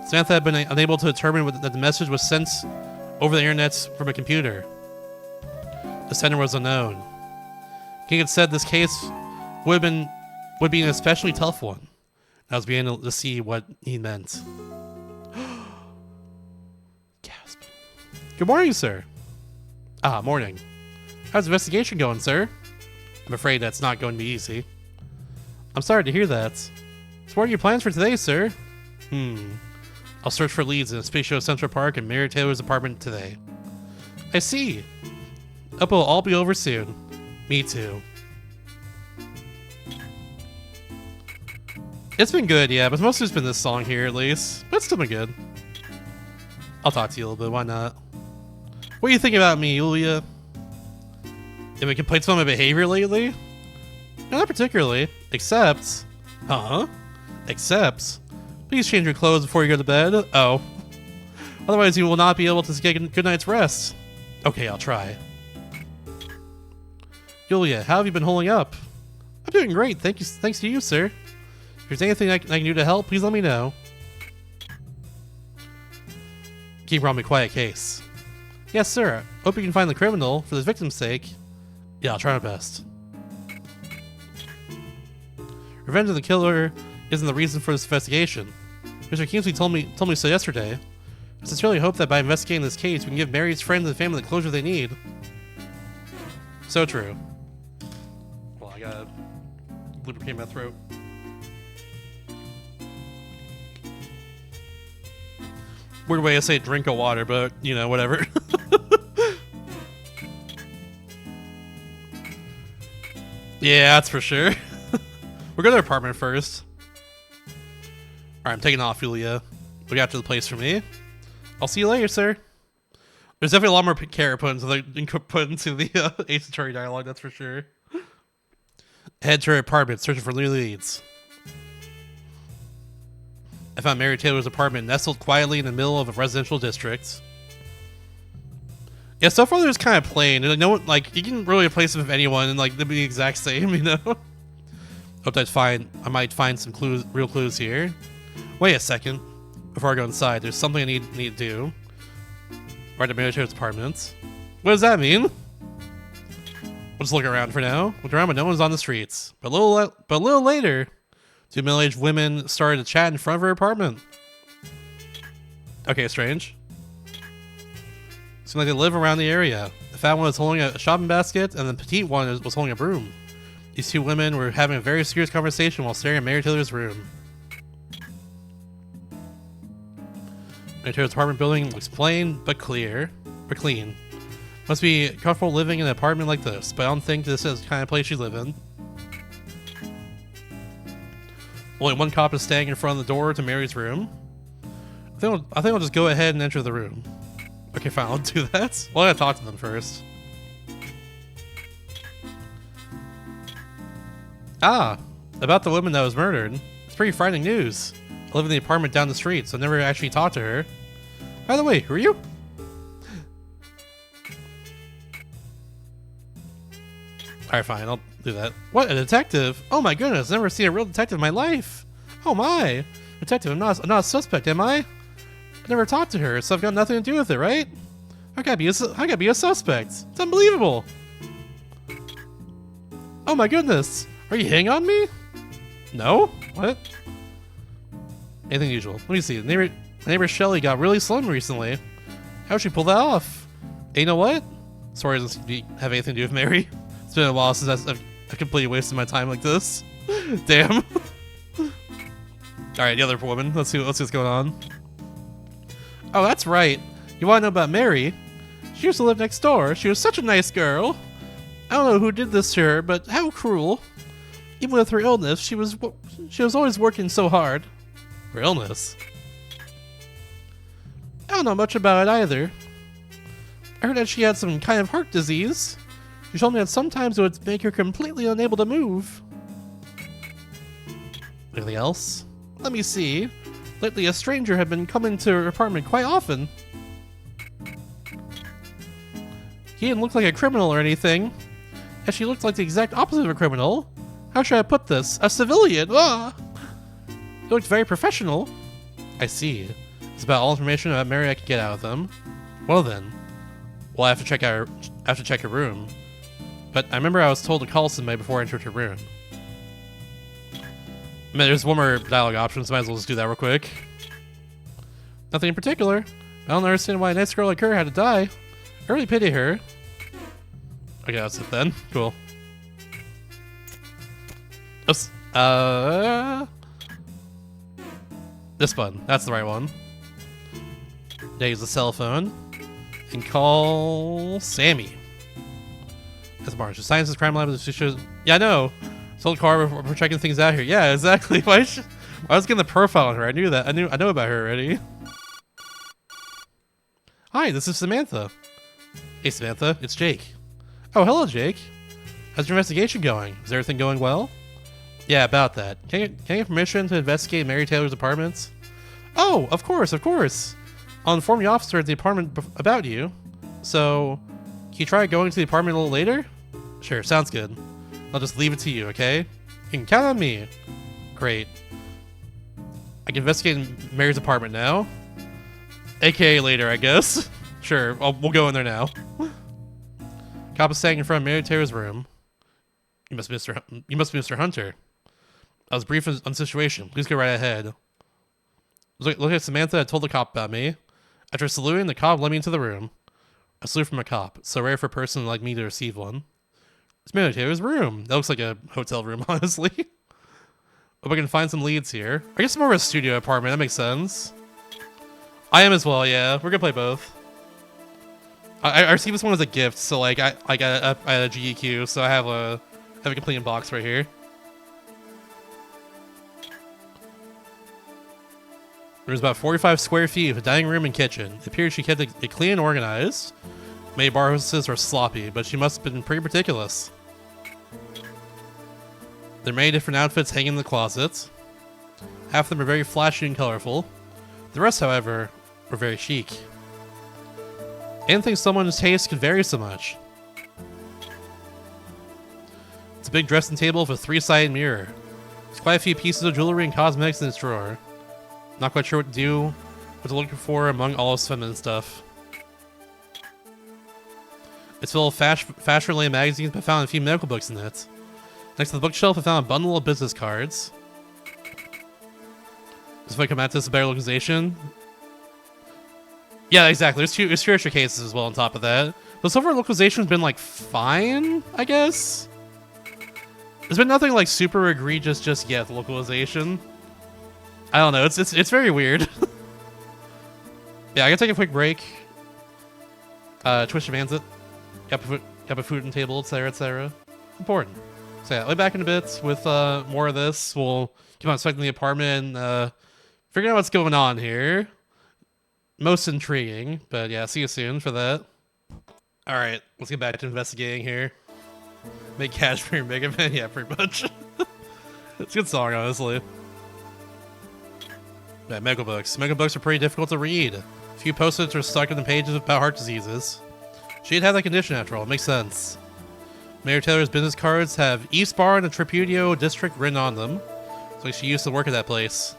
[SPEAKER 1] Samantha had been unable to determine that the message was sent over the internet from a computer. The sender was unknown. King had said this case would be an especially tough one. I was beginning to see what he meant. Gasp. Good morning, sir. Ah, morning. How's the investigation going, sir? I'm afraid that's not going to be easy. I'm sorry to hear that. So what are your plans for today, sir? I'll search for leads in Spatio Central Park and Mary Taylor's apartment today. I see. Hope it'll all be over soon. Me too. It's been good, yeah, but mostly it's been this song here at least. But it's still been good. I'll talk to you a little bit, why not? What do you think about me, Yulia? Any complaints about my behavior lately? No, not particularly. Except... Huh? Except... Please change your clothes before you go to bed. Oh. Otherwise you will not be able to get a good night's rest. Okay, I'll try. Yulia, how have you been holding up? I'm doing great, thanks to you, sir. If there's anything I can do to help, please let me know. Keep her on my quiet case. Yes, sir. Hope you can find the criminal for the victim's sake. Yeah, I'll try my best. Revenge of the killer isn't the reason for this investigation. Mr. Kingsley told me so yesterday. I sincerely hope that by investigating this case, we can give Mary's friends and family the closure they need. So true. Well, I gotta lubricate my throat. Weird way to say drink of water, but, you know, whatever. Yeah, that's for sure. We'll go to their apartment first. Alright, I'm taking off, Yulia. Look after the place for me. I'll see you later, sir. There's definitely a lot more care put into the Ace Attorney dialogue, that's for sure. Head to her apartment, searching for new leads. I found Mary Taylor's apartment nestled quietly in the middle of a residential district. Yeah, so far there's kind of plain. No one, like, you can really replace them with anyone and like they'll be the exact same, you know? Hope I might find some real clues here. Wait a second. Before I go inside, there's something I need to do. Right to Mary Taylor's apartment. What does that mean? We'll just look around for now. Look around, but no one's on the streets. But a little later, two middle-aged women started to chat in front of her apartment. Okay, strange. Seemed like they live around the area. The fat one was holding a shopping basket, and the petite one was holding a broom. These two women were having a very serious conversation while staring at Mary Taylor's room. Mary Taylor's apartment building looks plain, but clean. Must be comfortable living in an apartment like this, but I don't think this is the kind of place you live in. Only one cop is standing in front of the door to Mary's room. I think I'll just go ahead and enter the room. Okay, fine, I'll do that. Well, I gotta talk to them first. Ah, about the woman that was murdered. It's pretty frightening news. I live in the apartment down the street, so I never actually talked to her. By the way, who are you? Alright, fine, I'll do that. What, a detective? Oh my goodness, I've never seen a real detective in my life. Oh my. Detective, I'm not a suspect, am I? I never talked to her, so I've got nothing to do with it, right? I gotta be a suspect. It's unbelievable. Oh my goodness. Are you hitting on me? No? What? Anything usual. Let me see. My neighbor Shelly got really slim recently. How'd she pull that off? And you know what? Sorry, it doesn't have anything to do with Mary. It's been a while since I've completely wasted my time like this. Damn. Alright, the other woman. Let's see what's going on. Oh, that's right. You want to know about Mary? She used to live next door. She was such a nice girl. I don't know who did this to her, but how cruel. Even with her illness, she was always working so hard. Her illness? I don't know much about it either. I heard that she had some kind of heart disease. She told me that sometimes it would make her completely unable to move. Anything else? Let me see. Lately, a stranger had been coming to her apartment quite often. He didn't look like a criminal or anything. And she looked like the exact opposite of a criminal. How should I put this? A civilian! Ah! He looked very professional. I see. It's about all information about Mary I could get out of them. Well then. Well, I have to check her room. But I remember I was told to call somebody before I entered her room. I mean, there's one more dialogue option, so might as well just do that real quick. Nothing in particular. I don't understand why a nice girl like her had to die. I really pity her. Okay, that's it then. Cool. Oops. This button. That's the right one. Now use the cell phone and call Sammy. That's Marge. The Science is Crime Lab. Yeah, I know. Sold car. We're checking things out here. Yeah, exactly. Why I was getting the profile on her. I knew that. I know about her already. Hi, this is Samantha. Hey, Samantha. It's Jake. Oh, hello, Jake. How's your investigation going? Is everything going well? Yeah, about that. Can I get permission to investigate Mary Taylor's apartments? Oh, of course, of course. I'll inform the officer at the apartment about you. So, can you try going to the apartment a little later? Sure, sounds good. I'll just leave it to you, okay? You can count on me. Great. I can investigate Mary's apartment now. AKA later, I guess. Sure, we'll go in there now. Cop is standing in front of Mary Taylor's room. You must be Mr. Hunter. I was brief on the situation. Please go right ahead. Look at Samantha. I told the cop about me. After saluting, the cop led me into the room. A salute from a cop. So rare for a person like me to receive one. It's Mary Taylor's room. That looks like a hotel room, honestly. Hope I can find some leads here. I guess more of a studio apartment. That makes sense. I am as well, yeah. We're gonna play both. I received this one as a gift, so like I got a GEQ, so I have a complete box right here. There's about 45 square feet of a dining room and kitchen. It appears she kept it clean and organized. Many bar hostesses were sloppy, but she must have been pretty meticulous. There are many different outfits hanging in the closet. Half of them are very flashy and colorful. The rest, however, were very chic. I didn't think someone's taste could vary so much. It's a big dressing table with a 3-sided mirror. There's quite a few pieces of jewelry and cosmetics in its drawer. Not quite sure what to do, what to look for among all this feminine stuff. It's full of fashion-related magazines, but I found a few medical books in it. Next to the bookshelf, I found a bundle of business cards. If I come at this, a better localization. Yeah, exactly. There's two extra cases as well on top of that. But so far, localization's been like fine, I guess. There's been nothing like super egregious just yet. The localization. I don't know. It's very weird. Yeah, I gotta take a quick break. Twitch demands it. Got a food and table, etc., etc. Important. So yeah, I'll be back in a bit with more of this. We'll keep on inspecting the apartment and figuring out what's going on here. Most intriguing, but yeah, see you soon for that. Alright, let's get back to investigating here. Make cash for your Mega Man? Yeah, pretty much. It's a good song, honestly. Yeah, Mega Books. Mega Books are pretty difficult to read. A few post-its are stuck in the pages about heart diseases. She'd had that condition after all, it makes sense. Mayor Taylor's business cards have East Bar and the Tripudio District written on them. It's like she used to work at that place.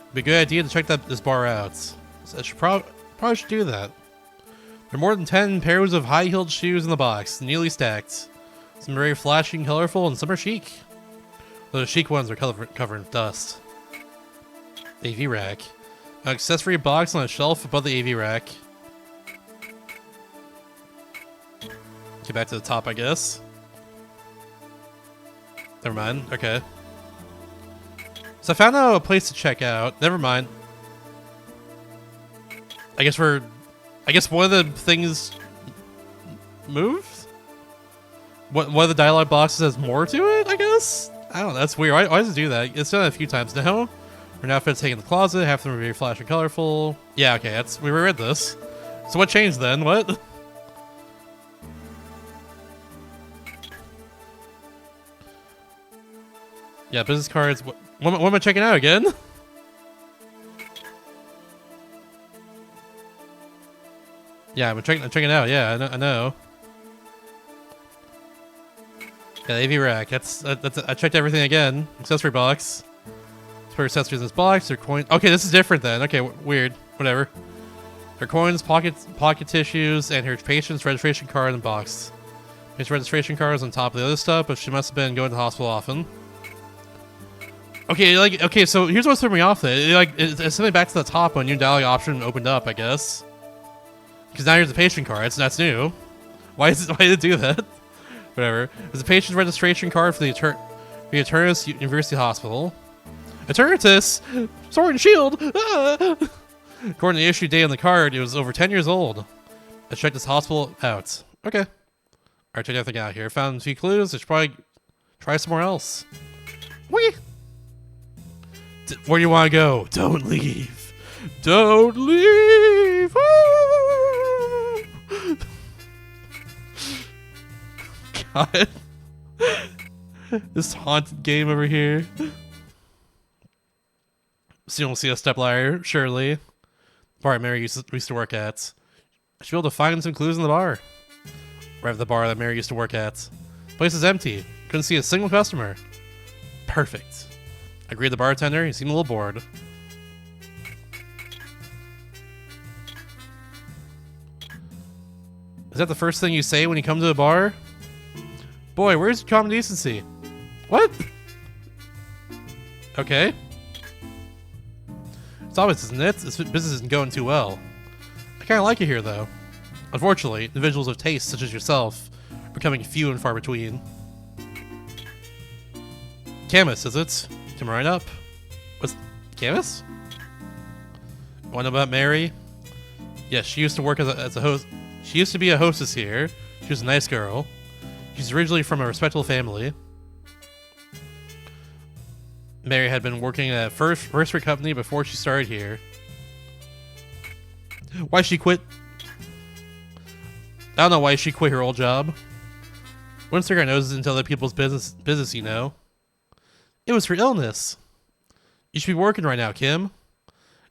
[SPEAKER 1] It'd be a good idea to check this bar out. So I should probably should do that. There are more than 10 pairs of high-heeled shoes in the box, neatly stacked. Some are very flashy and colorful, and some are chic. Though the chic ones are covered in dust. The AV rack. An accessory box on a shelf above the AV rack. Get back to the top, I guess. Never mind. Okay. So I found out a place to check out. Never mind. I guess one of the things moved? One of the dialogue boxes has more to it, I guess? I don't know, that's weird. Why does it do that? It's done it a few times now. Her outfits taken in the closet, half of them are very flash and colorful. Yeah, okay, we read this. So what changed then? What? Yeah, business cards. What am I checking out again? Yeah, I'm checking it out. Yeah, I know. Yeah, the AV rack. I checked everything again. Accessory box. Let's put accessories in this box. Their coins. Okay, this is different then. Okay, weird. Whatever. Her coins, pocket tissues, and her patient's registration card in the box. Patient's registration card is on top of the other stuff, but she must have been going to the hospital often. Okay, so here's what threw me off. It's something back to the top when new dialogue option opened up, I guess. Because now here's the patient card. That's new. Why did it do that? Whatever. There's a patient's registration card for the Eternus University Hospital. Eternatus! Sword and shield! Ah! According to the issue date on the card, it was over 10 years old. I checked this hospital out. Okay. Alright, check everything out here. Found a few clues. I should probably try somewhere else. Whee! Where do you want to go? Don't leave. Don't leave! God. This haunted game over here. So you don't see a stepladder, surely. Bar Mary used to work at. I should be able to find some clues in the bar. Right at the bar that Mary used to work at. Place is empty. Couldn't see a single customer. Perfect. I agreed the bartender. He seemed a little bored. Is that the first thing you say when you come to a bar? Boy, where's your common decency? What? Okay. It's obvious, isn't it? This business isn't going too well. I kind of like it here, though. Unfortunately, individuals of taste such as yourself are becoming few and far between. Camus, is it? Come right up. What's Camus? Want to know about Mary? Yes, she used to work as a host. She used to be a hostess here. She was a nice girl. She's originally from a respectable family. Mary had been working at a first company before she started here. Why she quit? I don't know why she quit her old job. Wouldn't stick our noses into other people's business, you know. It was for illness. You should be working right now, Kim.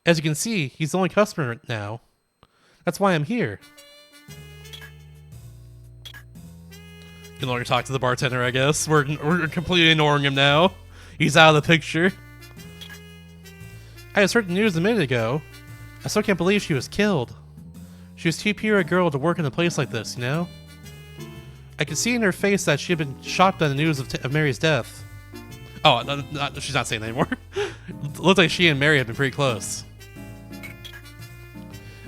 [SPEAKER 1] As you can see, he's the only customer now. That's why I'm here. Can no longer talk to the bartender, I guess. We're completely ignoring him now. He's out of the picture. I just heard the news a minute ago. I still can't believe she was killed. She was too pure a girl to work in a place like this, you know? I could see in her face that she had been shocked by the news of Mary's death. Oh, she's not saying that anymore. It looked like she and Mary had been pretty close.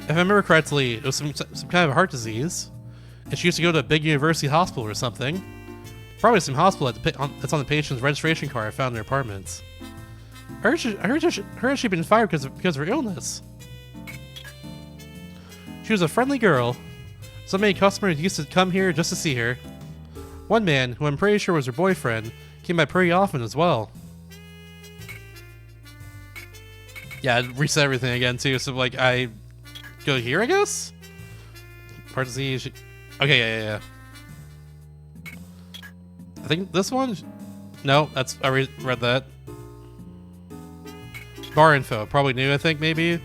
[SPEAKER 1] If I remember correctly, it was some kind of heart disease. And she used to go to a big university hospital or something. Probably some hospital that's on the patient's registration card I found in their apartments. I heard she'd been fired because of her illness. She was a friendly girl. So many customers used to come here just to see her. One man, who I'm pretty sure was her boyfriend, came by pretty often as well. Yeah, I'd reset everything again too, so like I go here, I guess? Part Z. Okay, yeah. I think this one? No, I read that. Bar info, probably new, I think, maybe.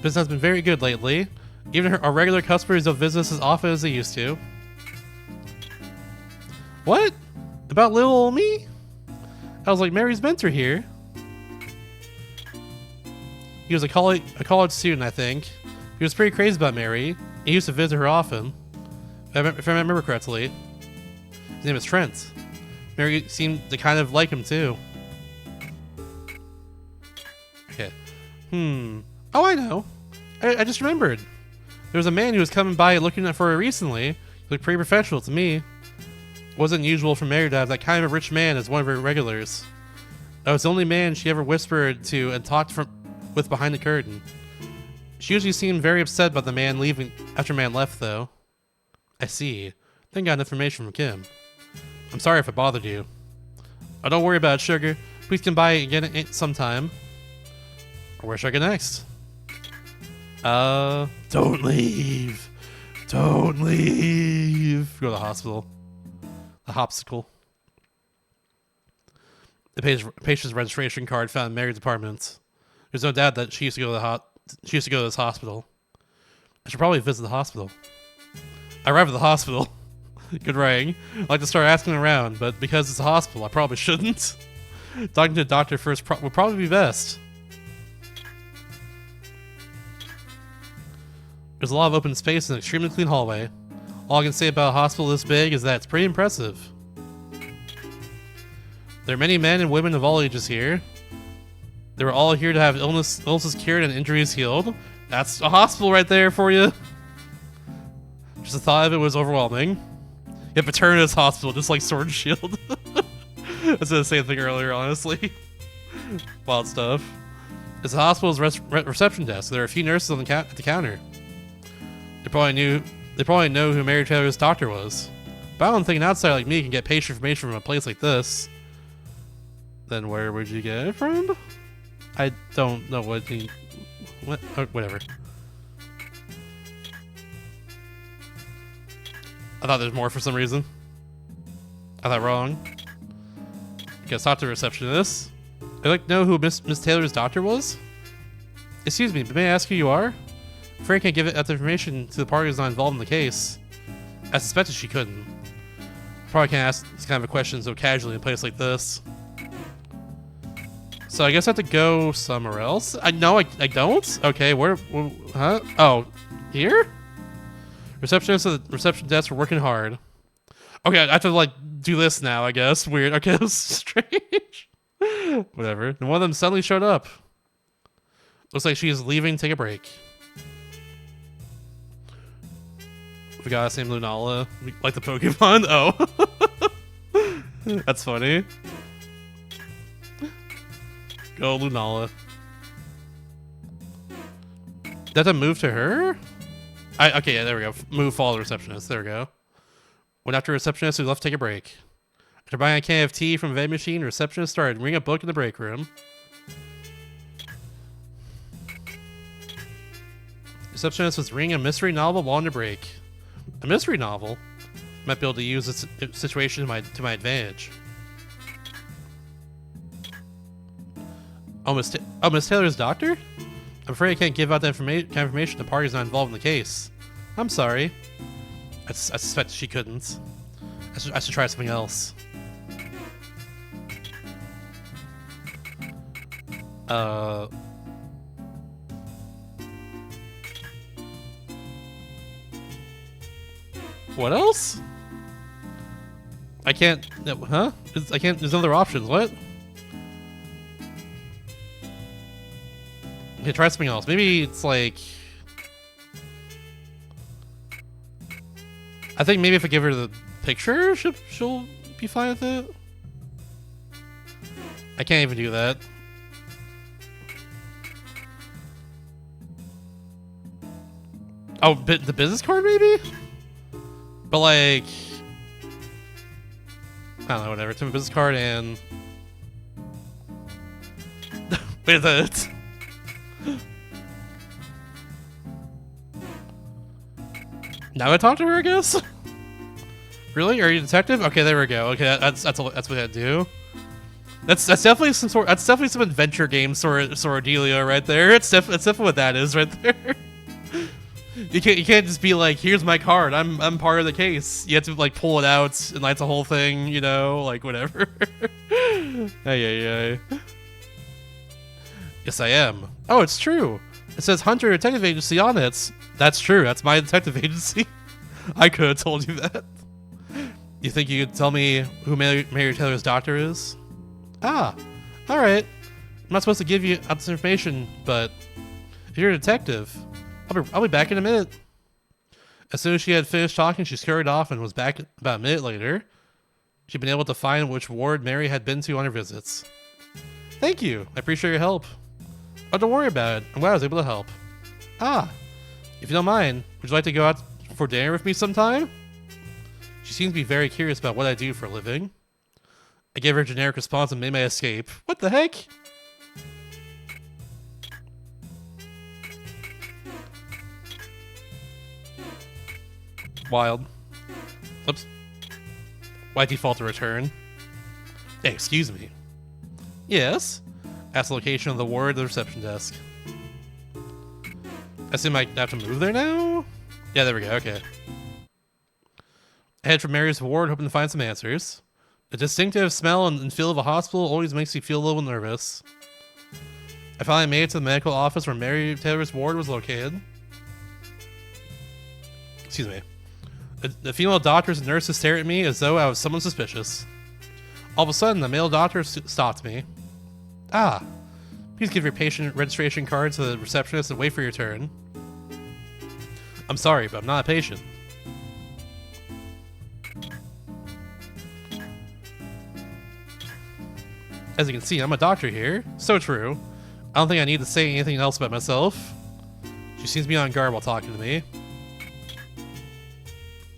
[SPEAKER 1] Business has been very good lately. Even our regular customers don't visit us as often as they used to. What? About little old me? I was like Mary's mentor here. He was a college student, I think. He was pretty crazy about Mary. He used to visit her often. If I remember correctly. His name is Trent. Mary seemed to kind of like him too. Okay. Oh, I know. I just remembered. There was a man who was coming by looking for her recently. He looked pretty professional to me. It wasn't usual for Mary to have that kind of a rich man as one of her regulars. I was the only man she ever whispered to and talked with behind the curtain. She usually seemed very upset about the man leaving after man left, though. I see. Then got information from Kim. I'm sorry if I bothered you. Oh, don't worry about it, sugar. Please come by again sometime. Or where should I go next? Don't leave. Don't leave. Go to the hospital. The hopsicle. The patient's registration card found in Mary's apartment. There's no doubt that she used to go to this hospital. I should probably visit the hospital. I arrived at the hospital. Good writing. I'd like to start asking around, but because it's a hospital, I probably shouldn't. Talking to a doctor first would probably be best. There's a lot of open space and an extremely clean hallway. All I can say about a hospital this big is that it's pretty impressive. There are many men and women of all ages here. They were all here to have illnesses cured and injuries healed. That's a hospital right there for you. Just the thought of it was overwhelming. Yeah, Paterna's hospital, just like Sword and Shield. I said the same thing earlier, honestly. Wild stuff. It's the hospital's reception desk. There are a few nurses on at the counter. They probably know who Mary Taylor's doctor was. But I don't think an outsider like me can get patient information from a place like this. Then where would you get it from? I don't know what he... whatever. I thought there's more for some reason. I thought wrong. Guess talk to the receptionist. I'd like to know who Miss Taylor's doctor was? Excuse me, but may I ask who you are? Frank can't give that information to the parties not involved in the case. I suspected she couldn't. Probably can't ask this kind of a question so casually in a place like this. So I guess I have to go somewhere else? I don't? Okay, where huh? Oh, here? Receptionists at the reception desk were working hard. Okay, I have to like do this now, I guess. Weird. Okay, that's strange. Whatever. And one of them suddenly showed up. Looks like she's leaving to take a break. We got the same Lunala. Like the Pokemon? Oh. That's funny. Go Lunala. Did I have to move to her? Okay, yeah, there we go. Move, follow the receptionist. There we go. Went after a receptionist who left to take a break. After buying a can of tea from a vending machine, the receptionist started reading a book in the break room. The receptionist was reading a mystery novel while on the break. A mystery novel? Might be able to use this situation to my advantage. Oh, Miss Taylor's doctor? I'm afraid I can't give out that information to parties not involved in the case. I'm sorry. I suspect she couldn't. I should try something else. What else? I can't... Huh? I can't... There's other options. What? Okay, try something else. Maybe it's like... I think maybe if I give her the picture, she'll be fine with it. I can't even do that. Oh, the business card maybe? But like... I don't know, whatever. It's a business card and... Wait a minute. Now I talk to her, I guess? Really? Are you a detective? Okay, there we go. Okay, that's what I do. That's definitely some adventure game sort of dealio right there. It's definitely what that is right there. You can't just be like, here's my card. I'm part of the case. You have to like pull it out and that's a whole thing, you know, like whatever. Hey. Yes, I am. Oh, it's true. It says Hunter Detective Agency on it. That's true. That's my detective agency. I could have told you that. You think you could tell me who Mary Taylor's doctor is? Ah, all right. I'm not supposed to give you out this information, but if you're a detective, I'll be back in a minute. As soon as she had finished talking, she scurried off and was back about a minute later. She'd been able to find which ward Mary had been to on her visits. Thank you. I appreciate your help. Oh, don't worry about it. I'm glad I was able to help. Ah, if you don't mind, would you like to go out for dinner with me sometime? She seems to be very curious about what I do for a living. I gave her a generic response and made my escape. What the heck? Wild. Oops. Why default to return? Hey, excuse me. Yes? Ask the location of the ward at the reception desk. I assume I have to move there now? Yeah, there we go, okay. I head for Mary's ward, hoping to find some answers. The distinctive smell and feel of a hospital always makes me feel a little nervous. I finally made it to the medical office where Mary Taylor's ward was located. Excuse me. The female doctors and nurses stare at me as though I was someone suspicious. All of a sudden, the male doctor stopped me. Ah, please give your patient registration card to the receptionist and wait for your turn. I'm sorry, but I'm not a patient. As you can see, I'm a doctor here. So true. I don't think I need to say anything else about myself. She seems to be on guard while talking to me.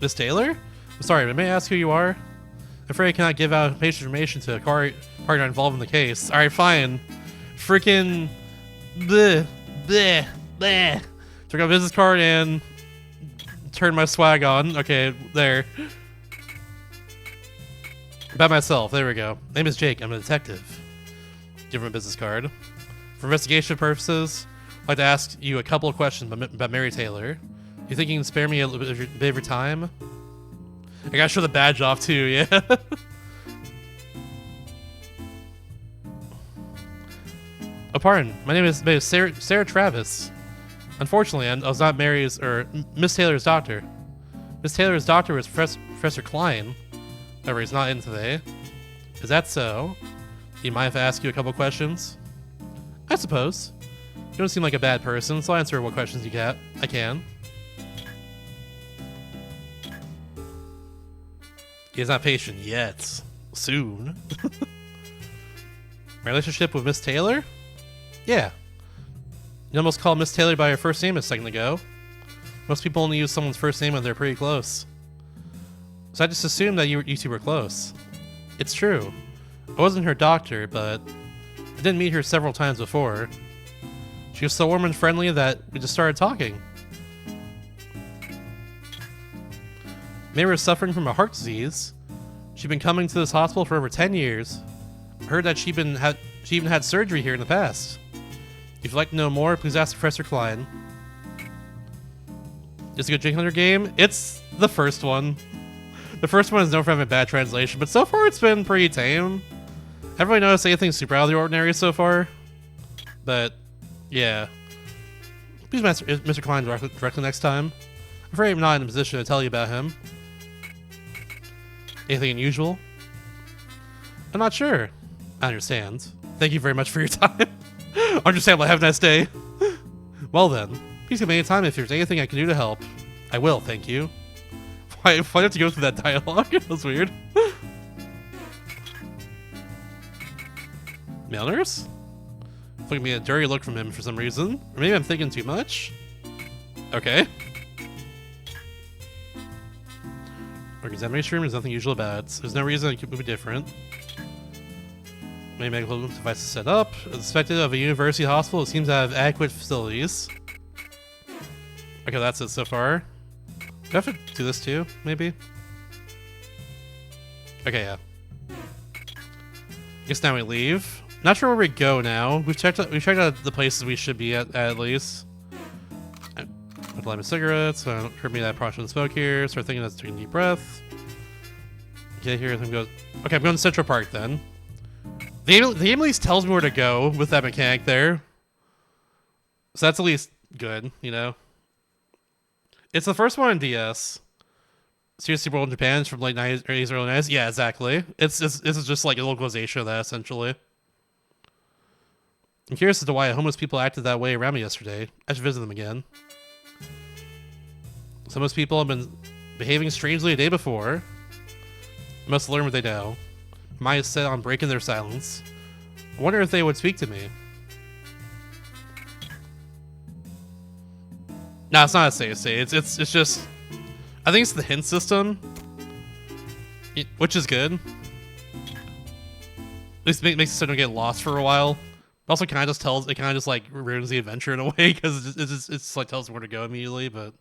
[SPEAKER 1] Miss Taylor? I'm sorry, but may I ask who you are? I'm afraid I cannot give out patient information to a partner involved in the case. Alright, fine. Freaking... bleh, bleh, bleh. Took out a business card and... turned my swag on. Okay, there. About myself, there we go. Name is Jake, I'm a detective. Give him a business card. For investigation purposes, I'd like to ask you a couple of questions about Mary Taylor. You think you can spare me a little bit of your time? I gotta show the badge off too, yeah. Oh, pardon. My name is Sarah Travis. Unfortunately, I was not Mary's or Miss Taylor's doctor. Miss Taylor's doctor was Professor Klein. However, he's not in today. Is that so? Do you mind if I ask you a couple questions? I suppose. You don't seem like a bad person, so I'll answer what questions I can. He's not patient yet. Soon. My relationship with Miss Taylor? Yeah. You almost called Miss Taylor by her first name a second ago. Most people only use someone's first name when they're pretty close. So I just assumed that you two were close. It's true. I wasn't her doctor, but I did meet her several times before. She was so warm and friendly that we just started talking. Mary was suffering from a heart disease. She'd been coming to this hospital for over 10 years. I heard that she even had surgery here in the past. If you'd like to know more, please ask Professor Klein. Is it a good Jake Hunter game? It's the first one. The first one is known for having a bad translation, but so far it's been pretty tame. I haven't really noticed anything super out of the ordinary so far. But, yeah. Please ask Mr. Klein directly next time. I'm afraid I'm not in a position to tell you about him. Anything unusual? I'm not sure. I understand. Thank you very much for your time. Understandable. Have a nice day. Well then, please come anytime if there's anything I can do to help. I will, thank you. Why do I have to go through that dialogue? That was weird. Male nurse? Looking at me a dirty look from him for some reason. Or maybe I'm thinking too much? Okay. Examination room, there's nothing usual about it. There's no reason it would be different. Many medical devices set up. As expected of a university hospital, it seems to have adequate facilities. Okay, that's it so far. Do I have to do this too, maybe? Okay, yeah. Guess now we leave. Not sure where we go now. We've checked out the places we should be at least. I'd light my cigarettes, so I don't hurt me that I shouldn't smoke here. Start thinking that's taking a deep breath. Get here, I'm going. Okay, I'm going to Central Park then. The game at least tells me where to go with that mechanic there. So that's at least good, you know? It's the first one on DS. Seriously World in Japan is from late 90s, early 90s. Yeah, exactly. It's just like a localization of that, essentially. I'm curious as to why homeless people acted that way around me yesterday. I should visit them again. Some of those people have been behaving strangely the day before. I must learn what they know. Maya is set on breaking their silence. I wonder if they would speak to me. No, it's not a save state. It's just... I think it's the hint system. Which is good. At least makes it so don't get lost for a while. It also kind of just like ruins the adventure in a way because it's like tells where to go immediately. But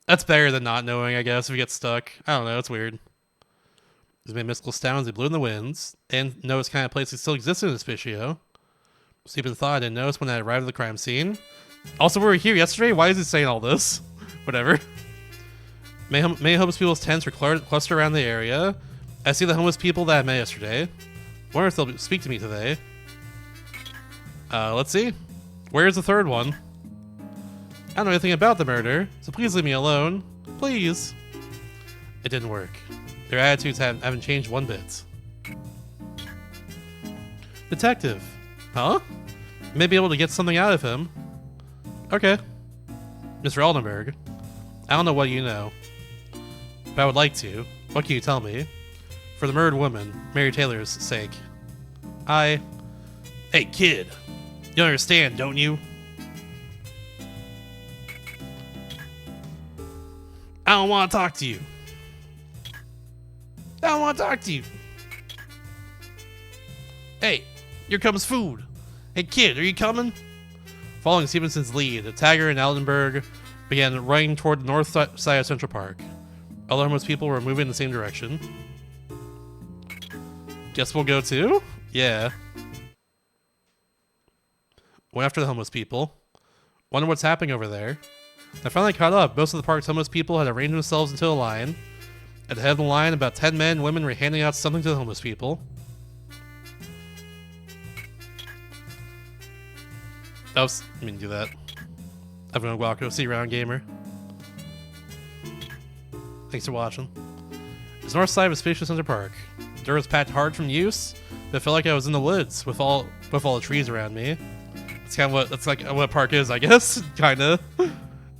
[SPEAKER 1] that's better than not knowing, I guess. If you get stuck, I don't know. It's weird. These made mystical sounds. They blew in the winds, and know it's kind of place that still existed in this Spitio. Sleep in thought. I didn't notice when I arrived at the crime scene. Also, we were here yesterday. Why is it saying all this? Whatever. Many homeless people's tents were clustered around the area. I see the homeless people that I met yesterday. Wonder if they'll speak to me today. Let's see. Where's the third one? I don't know anything about the murder, so please leave me alone. Please. It didn't work. Their attitudes haven't changed one bit. Detective. Huh? May be able to get something out of him. Okay. Mr. Aldenberg. I don't know what you know, but I would like to. What can you tell me? For the murdered woman, Mary Taylor's sake. Hey kid. You understand, don't you? I don't want to talk to you. I don't want to talk to you. Hey, here comes food. Hey kid, are you coming? Following Stevenson's lead, Tagger and Aldenberg began running toward the north side of Central Park. Other homeless people were moving in the same direction. Guess we'll go too? Yeah. Went after the homeless people. Wonder what's happening over there. I finally caught up. Most of the park's homeless people had arranged themselves into a line. At the head of the line, about 10 men and women were handing out something to the homeless people. I didn't do that. Everyone walk. Go see you around, gamer. Thanks for watching. It's north side of a spacious Central Park. The dirt was packed hard from use, but it felt like I was in the woods with all the trees around me. That's like what a park is, I guess. Kinda.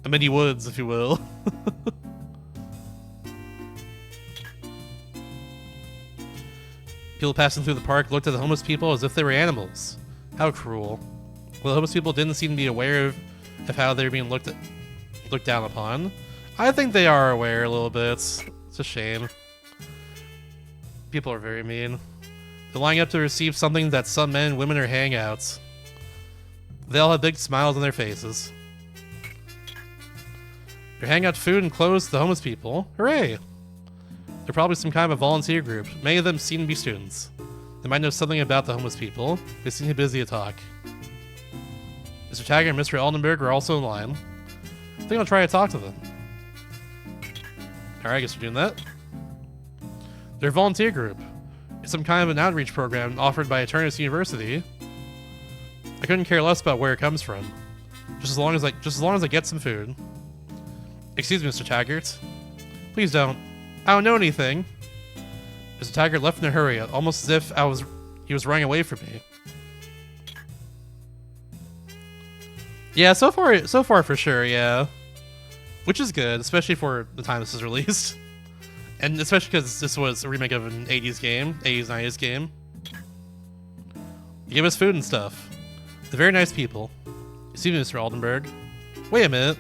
[SPEAKER 1] A mini woods, if you will. People passing through the park looked at the homeless people as if they were animals. How cruel. Well, the homeless people didn't seem to be aware of how they were being looked down upon. I think they are aware a little bit. It's a shame. People are very mean. They're lining up to receive something that some men and women are handing out. They all have big smiles on their faces. They're handing out food and clothes to the homeless people. Hooray! They're probably some kind of a volunteer group. Many of them seem to be students. They might know something about the homeless people. They seem too busy to talk. Mr. Tagger and Mr. Aldenberg are also in line. I think I'll try to talk to them. Alright, I guess we're doing that. They're a volunteer group. It's some kind of an outreach program offered by Eternus University. I couldn't care less about where it comes from. Just as long as I get some food. Excuse me, Mr. Taggart. Please don't. I don't know anything. Mr. Taggart left in a hurry, almost as if he was running away from me. Yeah, so far for sure, yeah. Which is good, especially for the time this is released. And especially because this was a remake of an 80s game, 80s, 90s game. They give us food and stuff. They're very nice people. Excuse me, Mr. Aldenberg. Wait a minute.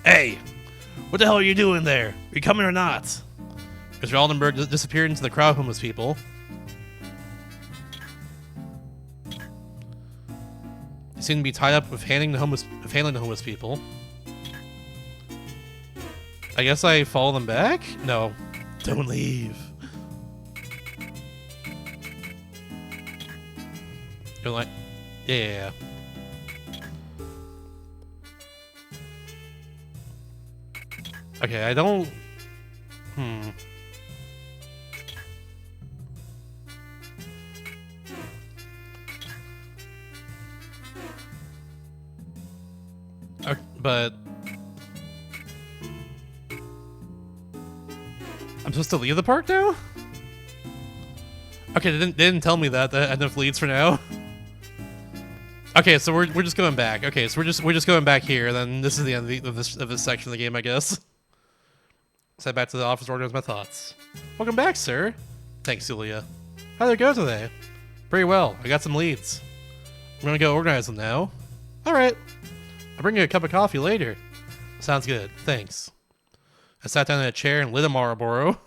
[SPEAKER 1] Hey! What the hell are you doing there? Are you coming or not? Mr. Aldenberg disappeared into the crowd of homeless people. They seem to be tied up with handling the homeless people. I guess I follow them back? No. Don't leave. They're like, yeah. Okay, I don't... Okay, but... I'm supposed to leave the park now? Okay, they didn't tell me that. That had enough leads for now. Okay, so we're just going back. Okay, so we're just going back here. Then this is the end of this section of the game, I guess. Let's head back to the office to organize my thoughts. Welcome back, sir. Thanks, Julia. How did it go today? Pretty well. I got some leads. I'm gonna go organize them now. All right. I'll bring you a cup of coffee later. Sounds good. Thanks. I sat down in a chair and lit a Marlboro.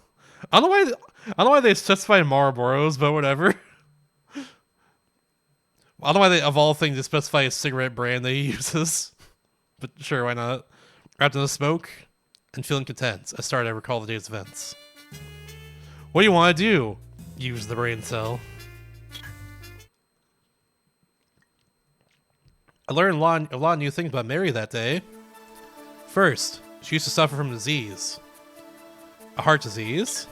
[SPEAKER 1] I don't know why. I don't know why they specify Marlboros, but whatever. I don't know why they, of all things, they specify a cigarette brand that he uses. But sure, why not? Wrapped in the smoke and feeling content, I started to recall the day's events. What do you want to do? Use the brain cell. I learned a lot of new things about Mary that day. First, she used to suffer from disease. A heart disease.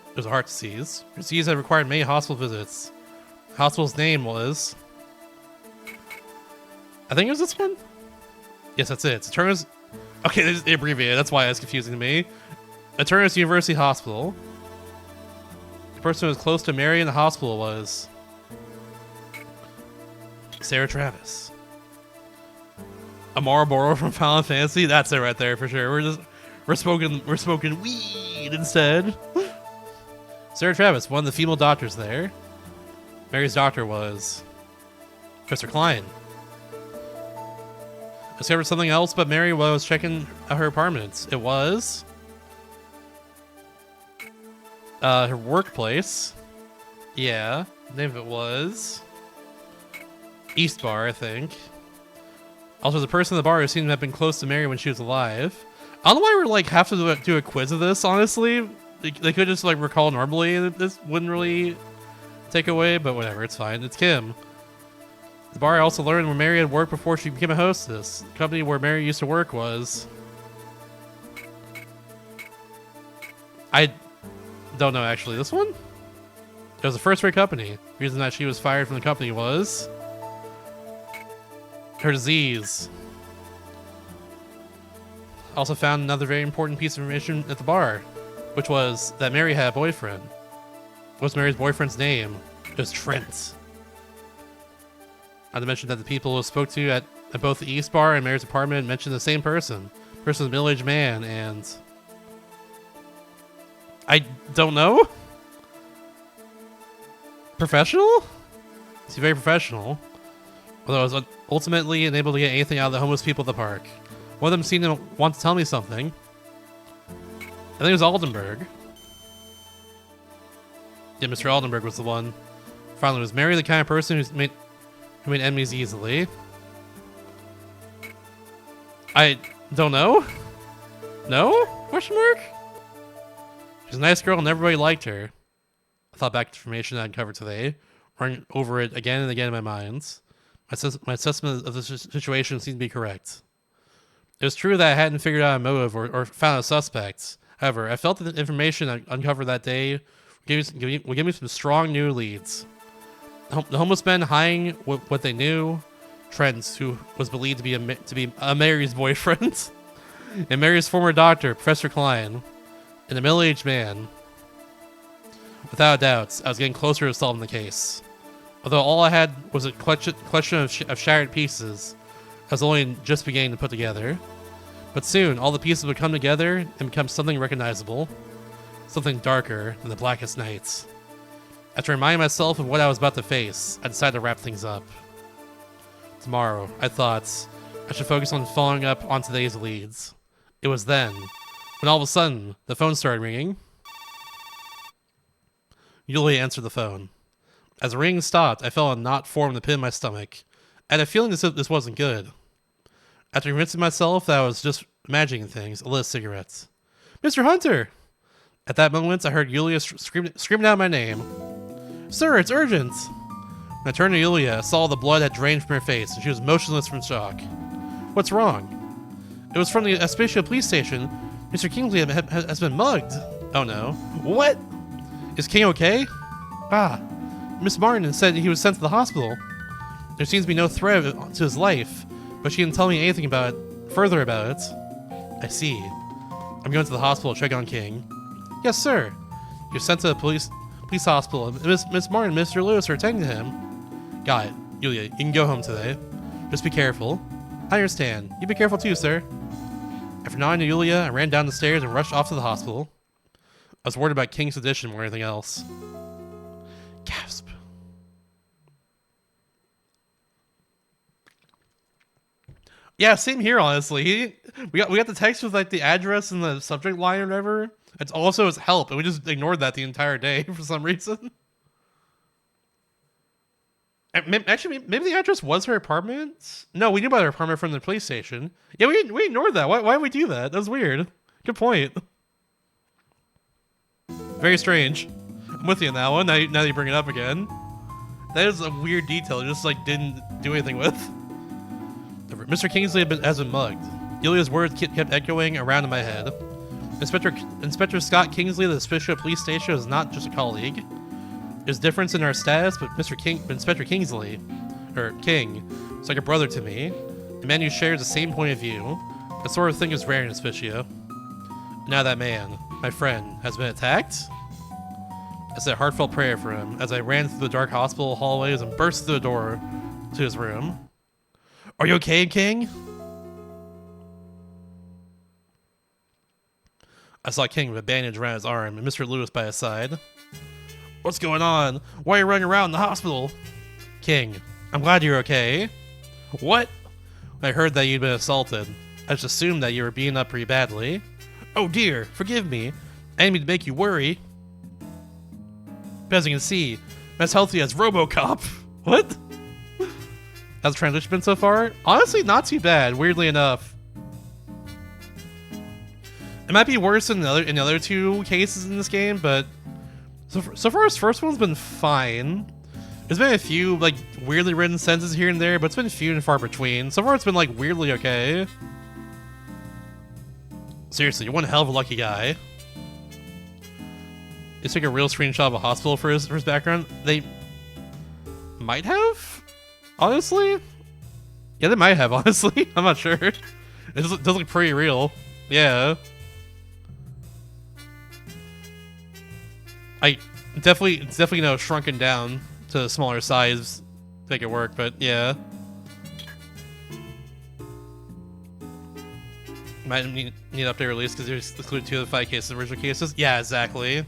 [SPEAKER 1] It was a heart disease. Her disease had required many hospital visits. The hospital's name was... I think it was this one? Yes, that's it. It's Eternus... Okay, it's abbreviated. That's why it's confusing to me. Eternus University Hospital. The person who was close to Mary in the hospital was... Sarah Travis. A Marlboro from Final Fantasy? That's it right there for sure. We're smoking weed instead. Sarah Travis, one of the female doctors there. Mary's doctor was Professor Klein. Discovered something else but Mary while I was checking out her apartment. It was her workplace. Yeah, the name of it was East Bar, I think. Also, the person in the bar who seemed to have been close to Mary when she was alive. I don't know why we're like have to do a quiz of this. Honestly, they could just like recall normally, and this wouldn't really take away. But whatever, it's fine. It's Kim. The bar I also learned where Mary had worked before she became a hostess. The company where Mary used to work was... I don't know, actually. This one? It was a first-rate company. The reason that she was fired from the company was... her disease. I also found another very important piece of information at the bar, which was that Mary had a boyfriend. What's Mary's boyfriend's name? It was Trent. Not to mention that the people who spoke to at both the East Bar and Mary's apartment mentioned the same person. The person was a middle-aged man, and... I don't know? Professional? He's very professional. Although I was ultimately unable to get anything out of the homeless people at the park. One of them seemed to want to tell me something. I think it was Aldenberg. Yeah, Mr. Aldenberg was the one. Finally, was Mary the kind of person who made enemies easily? I don't know. No? Question mark? She's a nice girl and everybody liked her. I thought back to information I uncovered today, running over it again and again in my mind. My assessment of the situation seemed to be correct. It was true that I hadn't figured out a motive or found a suspect. However, I felt that the information I uncovered that day would give me some strong new leads. The homeless men hiding what they knew, Trent, who was believed to be Mary's boyfriend, and Mary's former doctor, Professor Klein, and a middle-aged man. Without a doubt, I was getting closer to solving the case. Although all I had was a collection of shattered pieces, I was only just beginning to put together. But soon, all the pieces would come together and become something recognizable, something darker than the blackest nights. After reminding myself of what I was about to face, I decided to wrap things up. Tomorrow, I thought, I should focus on following up on today's leads. It was then, when all of a sudden, the phone started ringing. Yulia answered the phone. As the ring stopped, I felt a knot form in the pit of my stomach. I had a feeling this wasn't good. After convincing myself that I was just imagining things, I lit a cigarette. Mr. Hunter! At that moment, I heard Yulia screaming out my name. Sir, it's urgent! When I turned to Yulia, I saw the blood had drained from her face, and she was motionless from shock. What's wrong? It was from the Aspatia police station. Mr. Kingsley has been mugged. Oh no. What? Is King okay? Ah. Miss Martin said he was sent to the hospital. There seems to be no threat to his life, but she didn't tell me anything further about it. I see. I'm going to the hospital to check on King. Yes, sir. You're sent to the police hospital, and Miss Martin and Mr. Lewis are attending to him. Got it. Yulia, you can go home today. Just be careful. I understand. You be careful too, sir. After nodding to Yulia, I ran down the stairs and rushed off to the hospital. I was worried about King's condition more than anything else. Gasp. Yeah, same here, honestly. We got the text with like the address and the subject line or whatever. It's also his help, and we just ignored that the entire day for some reason. Actually, maybe the address was her apartment? No, we knew about her apartment from the police station. Yeah, we ignored that. Why did we do that? That was weird. Good point. Very strange. I'm with you on that one, now that you bring it up again. That is a weird detail you just like didn't do anything with. Mr. Kingsley has been mugged. Julia's words kept echoing around in my head. Inspector Scott Kingsley, the Spishua Police Station, is not just a colleague. There's difference in our status, but Inspector Kingsley, or King, is like a brother to me. A man who shares the same point of view. That sort of thing is rare in Spishua. Now that man, my friend, has been attacked. I said a heartfelt prayer for him as I ran through the dark hospital hallways and burst through the door to his room. Are you okay, King? I saw King with a bandage around his arm and Mr. Lewis by his side. What's going on? Why are you running around the hospital? King, I'm glad you're okay. What? I heard that you'd been assaulted. I just assumed that you were beaten up pretty badly. Oh dear, forgive me. I didn't mean to make you worry. But as you can see, I'm as healthy as RoboCop. What? How's the transition been so far? Honestly, not too bad, weirdly enough. It might be worse in the other two cases in this game, but so far his first one's been fine. There's been a few like weirdly written sentences here and there, but it's been few and far between. So far it's been like weirdly okay. Seriously, you're one hell of a lucky guy. They took a real screenshot of a hospital for his background. They might have, honestly. Yeah, they might have, honestly. I'm not sure. It does look pretty real. Yeah. It's definitely, you know, shrunken down to a smaller size to make it work, but yeah. Might need update release because there's included 2 of the 5 cases, original cases. Yeah, exactly.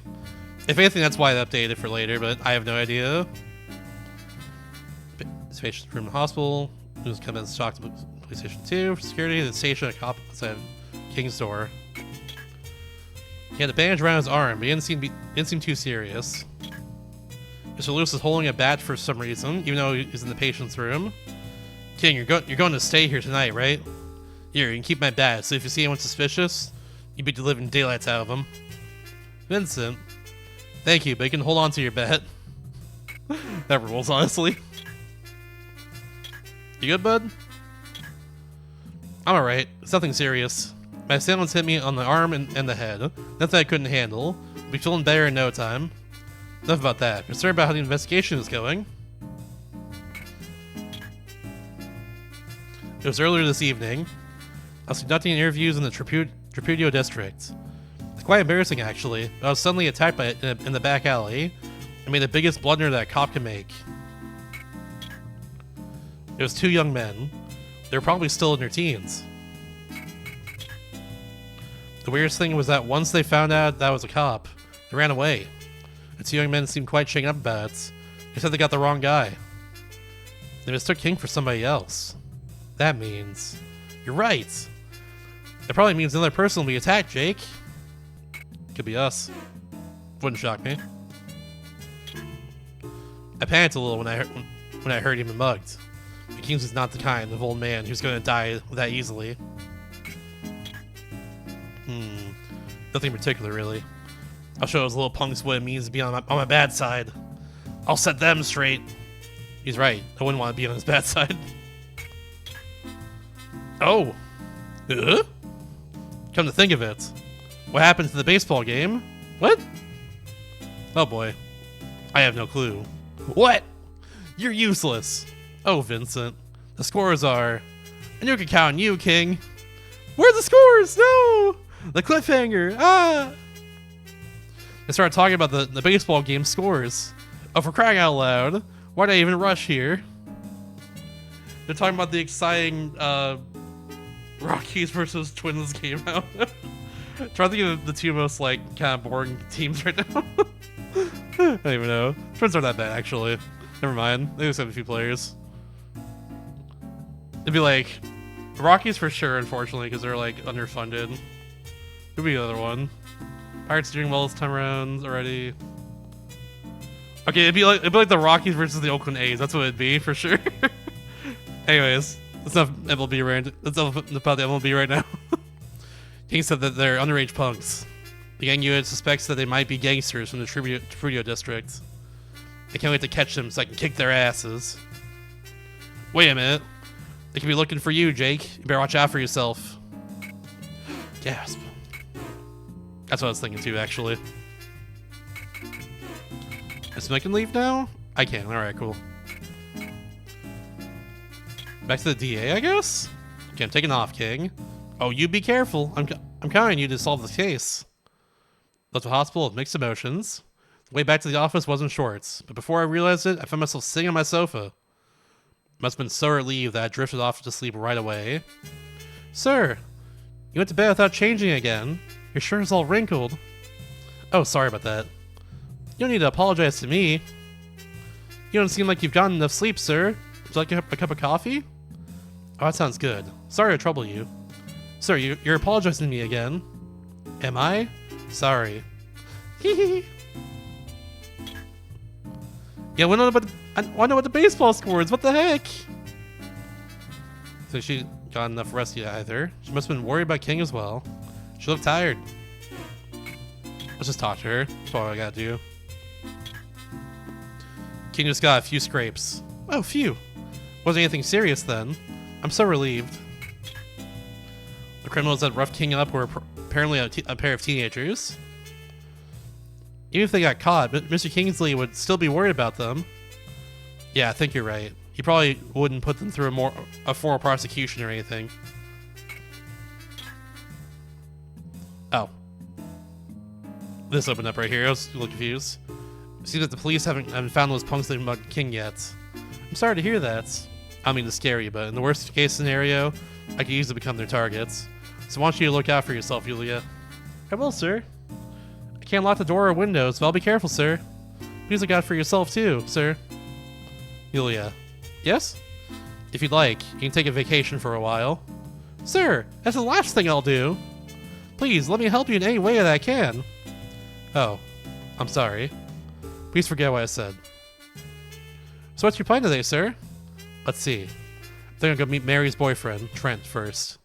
[SPEAKER 1] If anything, that's why they updated it for later, but I have no idea. This patient's room in the hospital. Who's come in to talk to police station 2 for security. The station, a cop outside King's door. He had a bandage around his arm, but he didn't seem too serious. Mr. Lewis is holding a bat for some reason, even though he's in the patient's room. King, you're going to stay here tonight, right? Here, you can keep my bat, so if you see anyone suspicious, you'd be delivering daylights out of them. Vincent. Thank you, but you can hold on to your bat. That rules, honestly. You good, bud? I'm alright. It's nothing serious. My assailants hit me on the arm and the head. Nothing I couldn't handle. I'll be feeling better in no time. Enough about that. I'm concerned about how the investigation is going. It was earlier this evening. I was conducting interviews in the Tripudio district. It's quite embarrassing, actually. I was suddenly attacked by it in the back alley. I made the biggest blunder that a cop can make. It was 2 young men. They were probably still in their teens. The weirdest thing was that once they found out that I was a cop, they ran away. The 2 young men seemed quite shaken up about it. They said they got the wrong guy. They mistook King for somebody else. That means... You're right. That probably means another person will be attacked, Jake. Could be us. Wouldn't shock me. I panicked a little when I heard him mugged. But Kingsley's not the kind of old man who's going to die that easily. Nothing in particular, really. I'll show those little punks what it means to be on my bad side. I'll set them straight. He's right. I wouldn't want to be on his bad side. Oh. Come to think of it. What happened to the baseball game? What? Oh boy. I have no clue. What? You're useless. Oh, Vincent. The scores are... I knew I could count on you, King. Where are the scores? No! The cliffhanger! Ah! They started talking about the baseball game scores. Oh, for crying out loud. Why'd I even rush here? They're talking about the exciting Rockies versus Twins game out. Trying to think of the 2 most, like, kind of boring teams right now. I don't even know. Twins aren't that bad, actually. Never mind. They just have a few players. It'd be like... Rockies for sure, unfortunately, because they're, like, underfunded. Who'd be the other one? Pirates doing well this time around already. Okay, it'd be like the Rockies versus the Oakland A's. That's what it'd be for sure. Anyways, that's enough MLB right. That's enough about the MLB right now. King said that they're underage punks. The gang unit suspects that they might be gangsters from the Tributio district. I can't wait to catch them so I can kick their asses. Wait a minute. They could be looking for you, Jake. You better watch out for yourself. Gasp. That's what I was thinking too, actually. So I can leave now? I can. Alright, cool. Back to the DA, I guess? Okay, I'm taking off, King. Oh, you be careful. I'm counting on you to solve this case. Left the hospital with mixed emotions. The way back to the office wasn't short, but before I realized it, I found myself sitting on my sofa. Must have been so relieved that I drifted off to sleep right away. Sir, you went to bed without changing again. Your shirt is all wrinkled. Oh, sorry about that. You don't need to apologize to me. You don't seem like you've gotten enough sleep, sir. Would you like a cup of coffee? Oh, that sounds good. Sorry to trouble you. Sir, you're apologizing to me again. Am I? Sorry. Hee. Yeah, I want to know what the baseball score is. What the heck? So she got enough rest yet either. She must have been worried about King as well. She looked tired. Let's just talk to her. That's all I gotta do. King just got a few scrapes. Oh, phew. Wasn't anything serious then. I'm so relieved. The criminals that roughed King up were apparently a pair of teenagers. Even if they got caught, Mr. Kingsley would still be worried about them. Yeah, I think you're right. He probably wouldn't put them through a formal prosecution or anything. Oh. This opened up right here. I was a little confused. It seems that the police haven't found those punks that mugged King yet. I'm sorry to hear that. I don't mean to scare you, but in the worst case scenario, I could easily become their targets. So I want you to look out for yourself, Yulia. I will, sir. I can't lock the door or windows, but I'll be careful, sir. Please look out for yourself too, sir. Yulia. Yes? If you'd like, you can take a vacation for a while. Sir, that's the last thing I'll do. Please, let me help you in any way that I can. Oh, I'm sorry. Please forget what I said. So what's your plan today, sir? Let's see. I think I'm gonna meet Mary's boyfriend, Trent, first.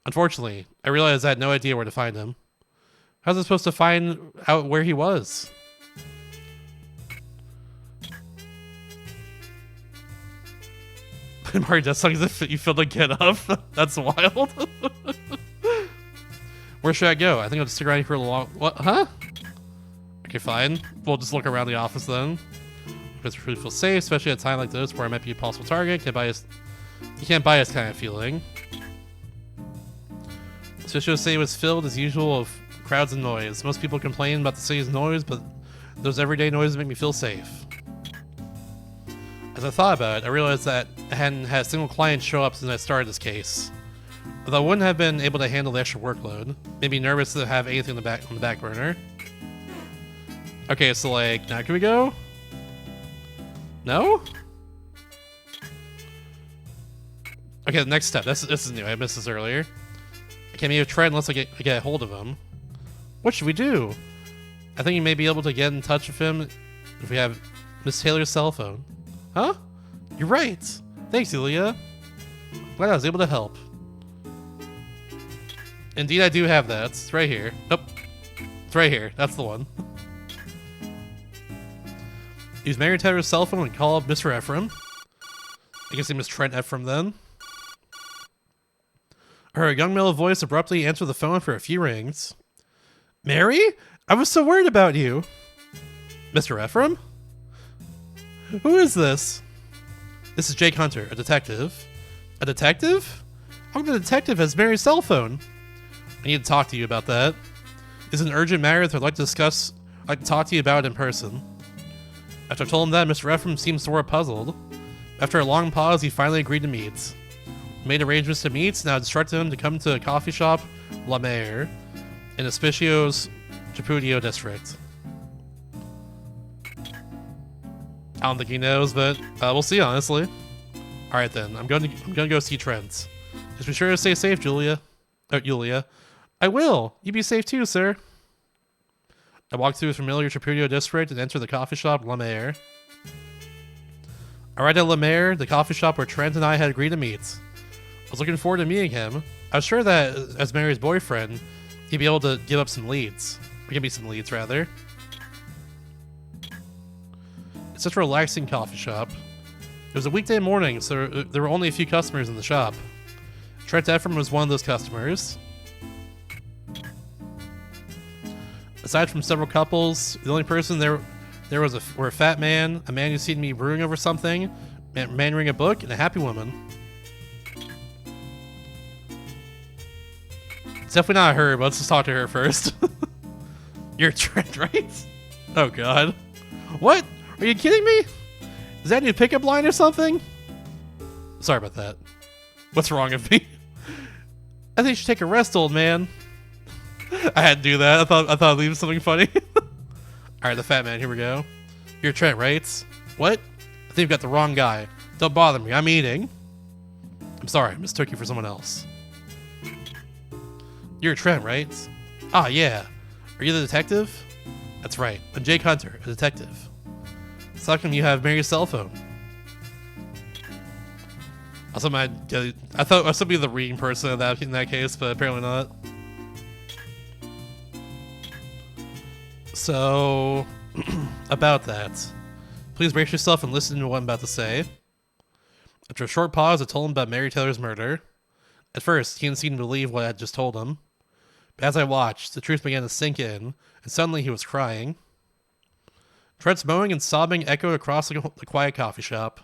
[SPEAKER 1] Unfortunately, I realized I had no idea where to find him. How was I supposed to find out where he was? Mario does something as if you feel to get up. That's wild. Where should I go? I think I'll just stick around here for a long... What? Huh? Okay, fine. We'll just look around the office then. Because we really feel safe, especially at a time like this where I might be a possible target. You can't buy this kind of feeling. Especially the city was filled as usual of crowds and noise. Most people complain about the city's noise, but those everyday noises make me feel safe. As I thought about it, I realized that I hadn't had a single client show up since I started this case. Although I wouldn't have been able to handle the extra workload, made me nervous to have anything on the back burner. Okay, so like, now can we go? No? Okay, the next step. This is new. I missed this earlier. I can't even try unless I get a hold of him. What should we do? I think you may be able to get in touch with him if we have Miss Taylor's cell phone. Huh? You're right. Thanks, Yulia. Glad I was able to help. Indeed, I do have that. It's right here. Nope. It's right here. That's the one. Use Mary Taylor's cell phone and call up Mr. Ephraim. I guess he was Trent Ephraim then. Her young male voice abruptly answered the phone for a few rings. Mary? I was so worried about you. Mr. Ephraim? Who is this? This is Jake Hunter, a detective. A detective? How come the detective has Mary's cell phone? I need to talk to you about that. It's an urgent matter that I'd like to talk to you about in person. After I told him that, Mr. Ephraim seemed sort of puzzled. After a long pause, he finally agreed to meet. We made arrangements to meet, and I instructed him to come to a coffee shop, La Mer, in Espicio's Chapudio district. I don't think he knows, but we'll see, honestly. Alright then, I'm gonna go see Trent. Just be sure to stay safe, Yulia. I will. You be safe too, sir. I walked through a familiar Traperio district and entered the coffee shop La Mer. I arrived at La Mer, the coffee shop where Trent and I had agreed to meet. I was looking forward to meeting him. I was sure that, as Mary's boyfriend, he'd be able to give up some leads. Or give me some leads, rather. It's such a relaxing coffee shop. It was a weekday morning, so there were only a few customers in the shop. Trent Ephraim was one of those customers. Aside from several couples, the only person there were a fat man, a man who seen me brewing over something, a man reading a book, and a happy woman. It's definitely not her, but let's just talk to her first. You're Trent, right? Oh god. What? Are you kidding me? Is that a new pickup line or something? Sorry about that. What's wrong with me? I think you should take a rest, old man. I had to do that. I thought I'd leave something funny. Alright, the fat man, here we go. You're Trent, right? What? I think you've got the wrong guy. Don't bother me, I'm eating. I'm sorry, I mistook you for someone else. You're Trent, right? Ah, yeah. Are you the detective? That's right. I'm Jake Hunter, a detective. So how come you have Mary's cell phone? I thought I was be the reading person in that case, but apparently not. So, about that. Please brace yourself and listen to what I'm about to say. After a short pause, I told him about Mary Taylor's murder. At first, he didn't seem to believe what I had just told him. But as I watched, the truth began to sink in, and suddenly he was crying. Trent's moaning and sobbing echoed across the quiet coffee shop.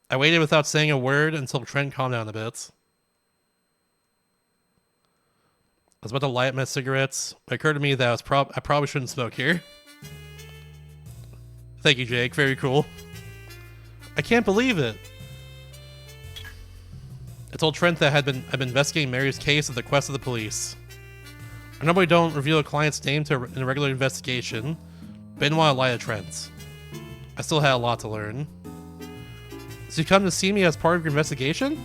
[SPEAKER 1] I waited without saying a word until Trent calmed down a bit. I was about to light my cigarettes. It occurred to me that I probably shouldn't smoke here. Thank you, Jake. Very cool. I can't believe it. I told Trent that I'd been investigating Mary's case at the request of the police. I normally don't reveal a client's name in a regular investigation, but I didn't want to lie to Trent. I still had a lot to learn. So you come to see me as part of your investigation?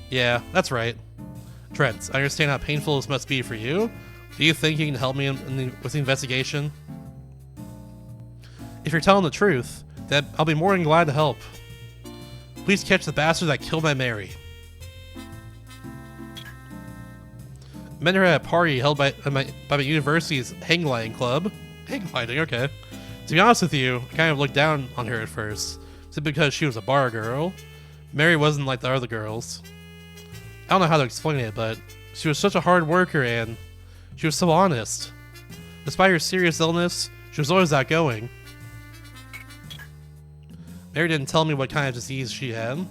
[SPEAKER 1] Yeah, that's right. Trent, I understand how painful this must be for you. Do you think you can help me with the investigation? If you're telling the truth, then I'll be more than glad to help. Please catch the bastard that killed my Mary. I met her at a party held by my university's hang gliding club. Hang gliding, okay. To be honest with you, I kind of looked down on her at first, simply because she was a bar girl. Mary wasn't like the other girls. I don't know how to explain it, but she was such a hard worker and she was so honest. Despite her serious illness, she was always outgoing. Mary didn't tell me what kind of disease she had.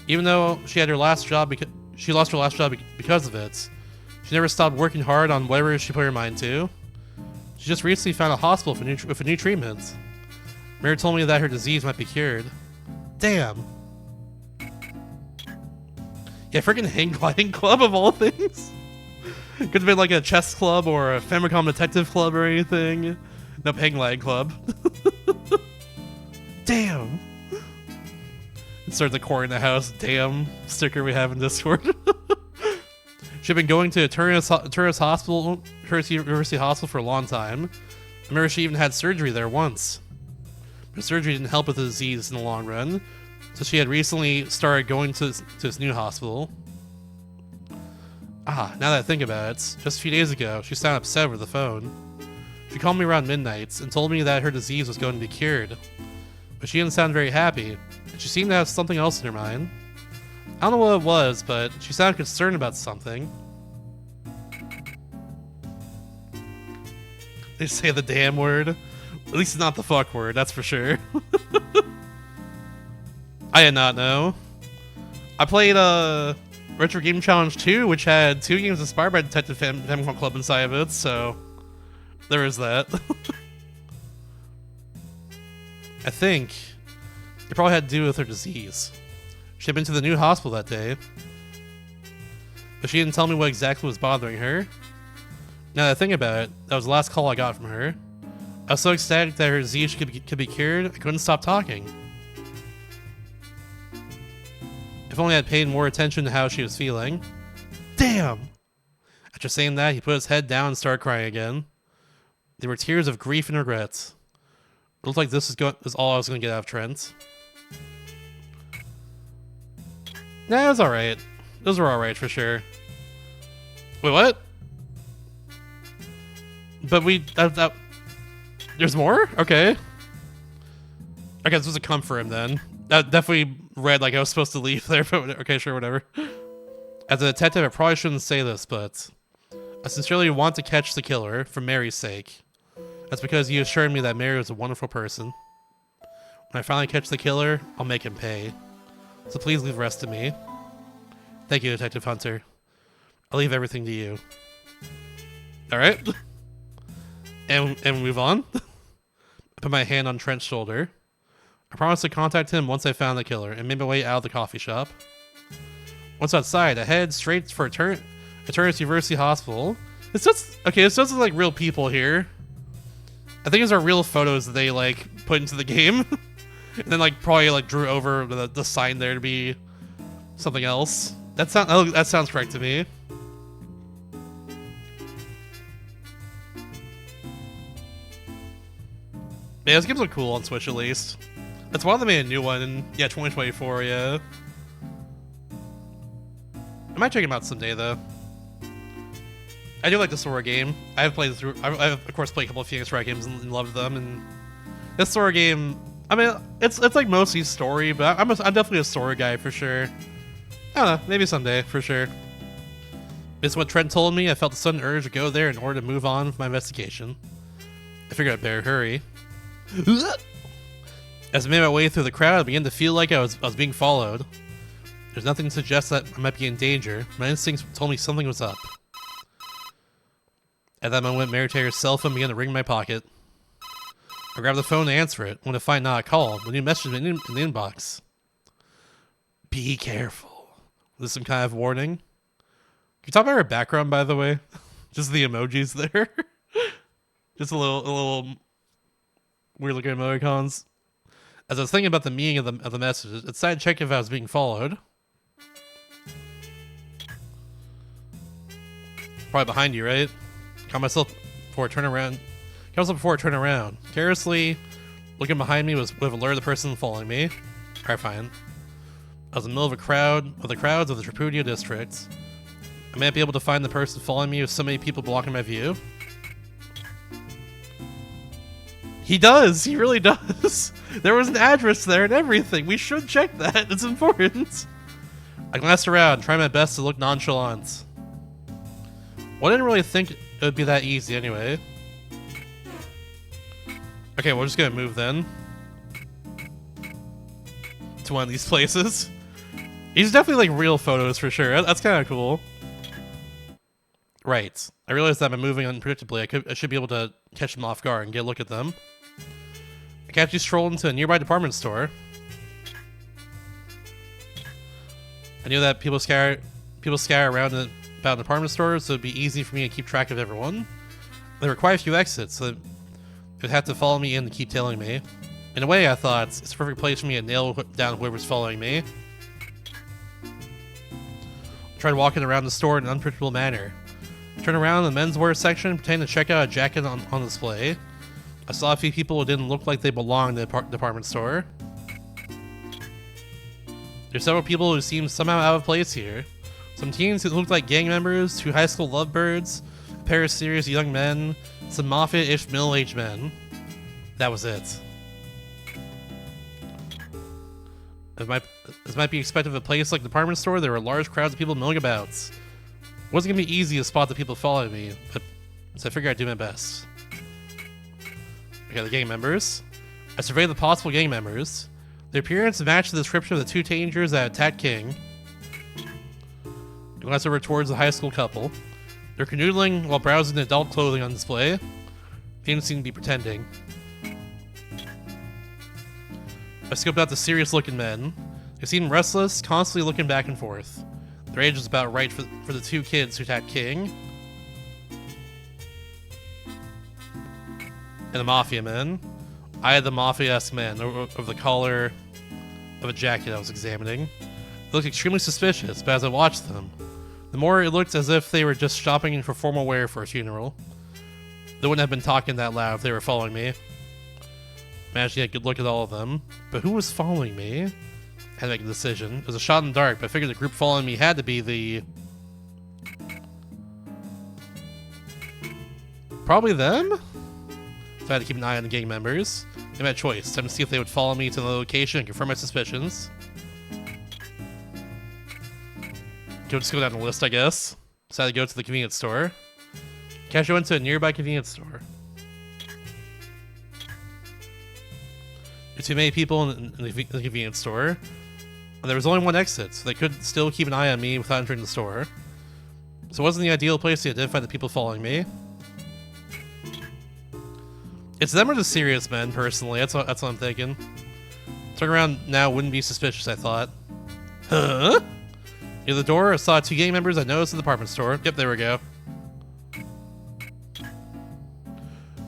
[SPEAKER 1] Even though she had her last job she lost her last job because of it, she never stopped working hard on whatever she put her mind to. She just recently found a hospital with a new treatment. Mary told me that her disease might be cured. Damn. Yeah, freaking hang gliding club of all things. Could have been like a chess club or a Famicom detective club or anything. Nope, hang gliding club. Damn. Insert the core in the house. Damn sticker we have in Discord. She'd been going to Turner's University Hospital for a long time. I remember she even had surgery there once. But surgery didn't help with the disease in the long run, so she had recently started going to this new hospital. Now that I think about it, just a few days ago, she sounded upset over the phone. She called me around midnight and told me that her disease was going to be cured. But she didn't sound very happy, and she seemed to have something else in her mind. I don't know what it was, but she sounded concerned about something. They say the damn word. At least it's not the fuck word, that's for sure. I did not know. I played Retro Game Challenge 2, which had 2 games inspired by Detective Famicom Club inside of it, so there is that. I think it probably had to do with her disease. She had been to the new hospital that day, but she didn't tell me what exactly was bothering her. Now that I think about it, that was the last call I got from her. I was so ecstatic that her disease could be cured, I couldn't stop talking. If only I'd paid more attention to how she was feeling. Damn! After saying that, he put his head down and started crying again. They were tears of grief and regret. It looked like this is all I was going to get out of Trent. Nah, it was alright. Those were alright for sure. Wait, what? But there's more? Okay. Okay, this was a come for him then. That definitely read like I was supposed to leave there, but okay, sure, whatever. As a detective, I probably shouldn't say this, but I sincerely want to catch the killer for Mary's sake. That's because you assured me that Mary was a wonderful person. When I finally catch the killer, I'll make him pay. So please leave the rest to me. Thank you, Detective Hunter. I'll leave everything to you. Alright. And we move on. I put my hand on Trent's shoulder. I promised to contact him once I found the killer and made my way out of the coffee shop. Once outside, I head straight for Eternity University Hospital. It's just like real people here. I think these are real photos that they like put into the game. And then like probably like drew over the sign there to be something else. That sounds correct to me. Yeah, those games look cool on Switch at least. That's why they made a new one in 2024, yeah. I might check them out someday though. I do like the Sora game. I have played through. I've of course played a couple of Phoenix Wright games and loved them. And this Sora game, I mean, it's like mostly story, but I'm definitely a Sora guy for sure. I don't know, maybe someday for sure. Based on what Trent told me, I felt a sudden urge to go there in order to move on with my investigation. I figured I'd better hurry. As I made my way through the crowd, I began to feel like I was being followed. There's nothing to suggest that I might be in danger. My instincts told me something was up. At that moment, Mary Taylor's cell phone began to ring in my pocket. I grabbed the phone to answer it, only to find not a call, but a new message in the inbox. Be careful. Was this some kind of warning? Can you talk about her background, by the way? Just the emojis there. Just a little weird looking emoticons. As I was thinking about the meaning of the message, I decided to check if I was being followed. Probably behind you, right? Caught myself before I turn around. Carelessly looking behind me would have alerted the person following me. Alright, fine. I was in the middle of the crowds of the Tripudio district. I might be able to find the person following me with so many people blocking my view. He does! He really does! There was an address there and everything. We should check that. It's important. I glanced around, trying my best to look nonchalant. Well, I didn't really think it would be that easy anyway. Okay, we're just gonna move then. To one of these places. These are definitely like real photos for sure. That's kind of cool. Right. I realized that by moving unpredictably, I should be able to catch them off guard and get a look at them. I casually strolled into a nearby department store. I knew that people scatter around about department stores, so it'd be easy for me to keep track of everyone. There were quite a few exits, so they'd have to follow me in to keep tailing me. In a way, I thought, it's the perfect place for me to nail down whoever's following me. I tried walking around the store in an unpredictable manner. I turned around in the menswear section, pretending to check out a jacket on display. I saw a few people who didn't look like they belonged in the department store. There's several people who seemed somehow out of place here. Some teens who looked like gang members, 2 high school lovebirds, a pair of serious young men, some mafia-ish middle-aged men. That was it. As might be expected of a place like a department store, there were large crowds of people milling about. It wasn't going to be easy to spot the people following me, so I figured I'd do my best. Okay, the gang members. I surveyed the possible gang members. Their appearance matched the description of the 2 teenagers that attacked King. I glanced over towards the high school couple. They're canoodling while browsing adult clothing on display. They didn't seem to be pretending. I scoped out the serious-looking men. They seemed restless, constantly looking back and forth. Their age was about right for the 2 kids who attacked King. And the mafia men. I had the mafia-esque men over the collar of a jacket I was examining. They looked extremely suspicious, but as I watched them, the more it looked as if they were just shopping for formal wear for a funeral. They wouldn't have been talking that loud if they were following me. Managed to get a good look at all of them. But who was following me? I had to make a decision. It was a shot in the dark, but I figured the group following me had to be the... Probably them? So I had to keep an eye on the gang members. I made a choice. Time to see if they would follow me to the location and confirm my suspicions. Just go down the list, I guess. Decided to go to the convenience store. Casually went to a nearby convenience store. There's too many people in the convenience store. And there was only one exit, so they could still keep an eye on me without entering the store. So it wasn't the ideal place to identify the people following me. It's them or the serious men, personally. That's what I'm thinking. Turning around now wouldn't be suspicious, I thought. Huh? Near the door, I saw 2 gang members I noticed in the department store. Yep, there we go.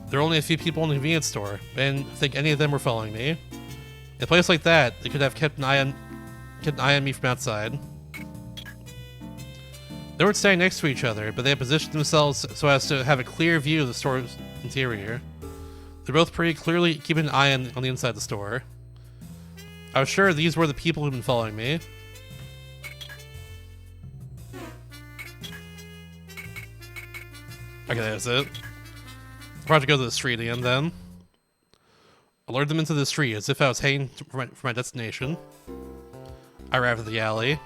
[SPEAKER 1] There were only a few people in the convenience store. I didn't think any of them were following me. In a place like that, they could have kept an eye on me from outside. They weren't standing next to each other, but they had positioned themselves so as to have a clear view of the store's interior. They're both pretty clearly keeping an eye on the inside of the store. I was sure these were the people who'd been following me. Okay, that's it. I'll probably go to the street again then. I lured them into the street as if I was heading for my destination. I arrived at the alley.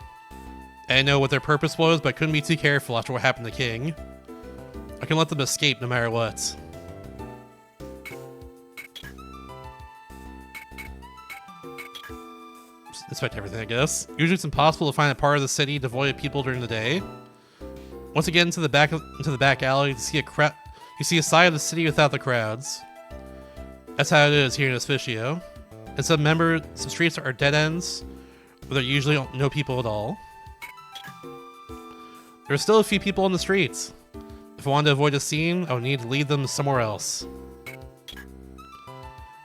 [SPEAKER 1] I didn't know what their purpose was, but I couldn't be too careful after what happened to King. I couldn't let them escape no matter what. Just inspect everything, I guess. Usually it's impossible to find a part of the city devoid of people during the day. Once again, into the back alley, you see a side of the city without the crowds. That's how it is here in Hospicio. And some streets are dead ends, where there are usually no people at all. There are still a few people on the streets. If I wanted to avoid a scene, I would need to lead them somewhere else.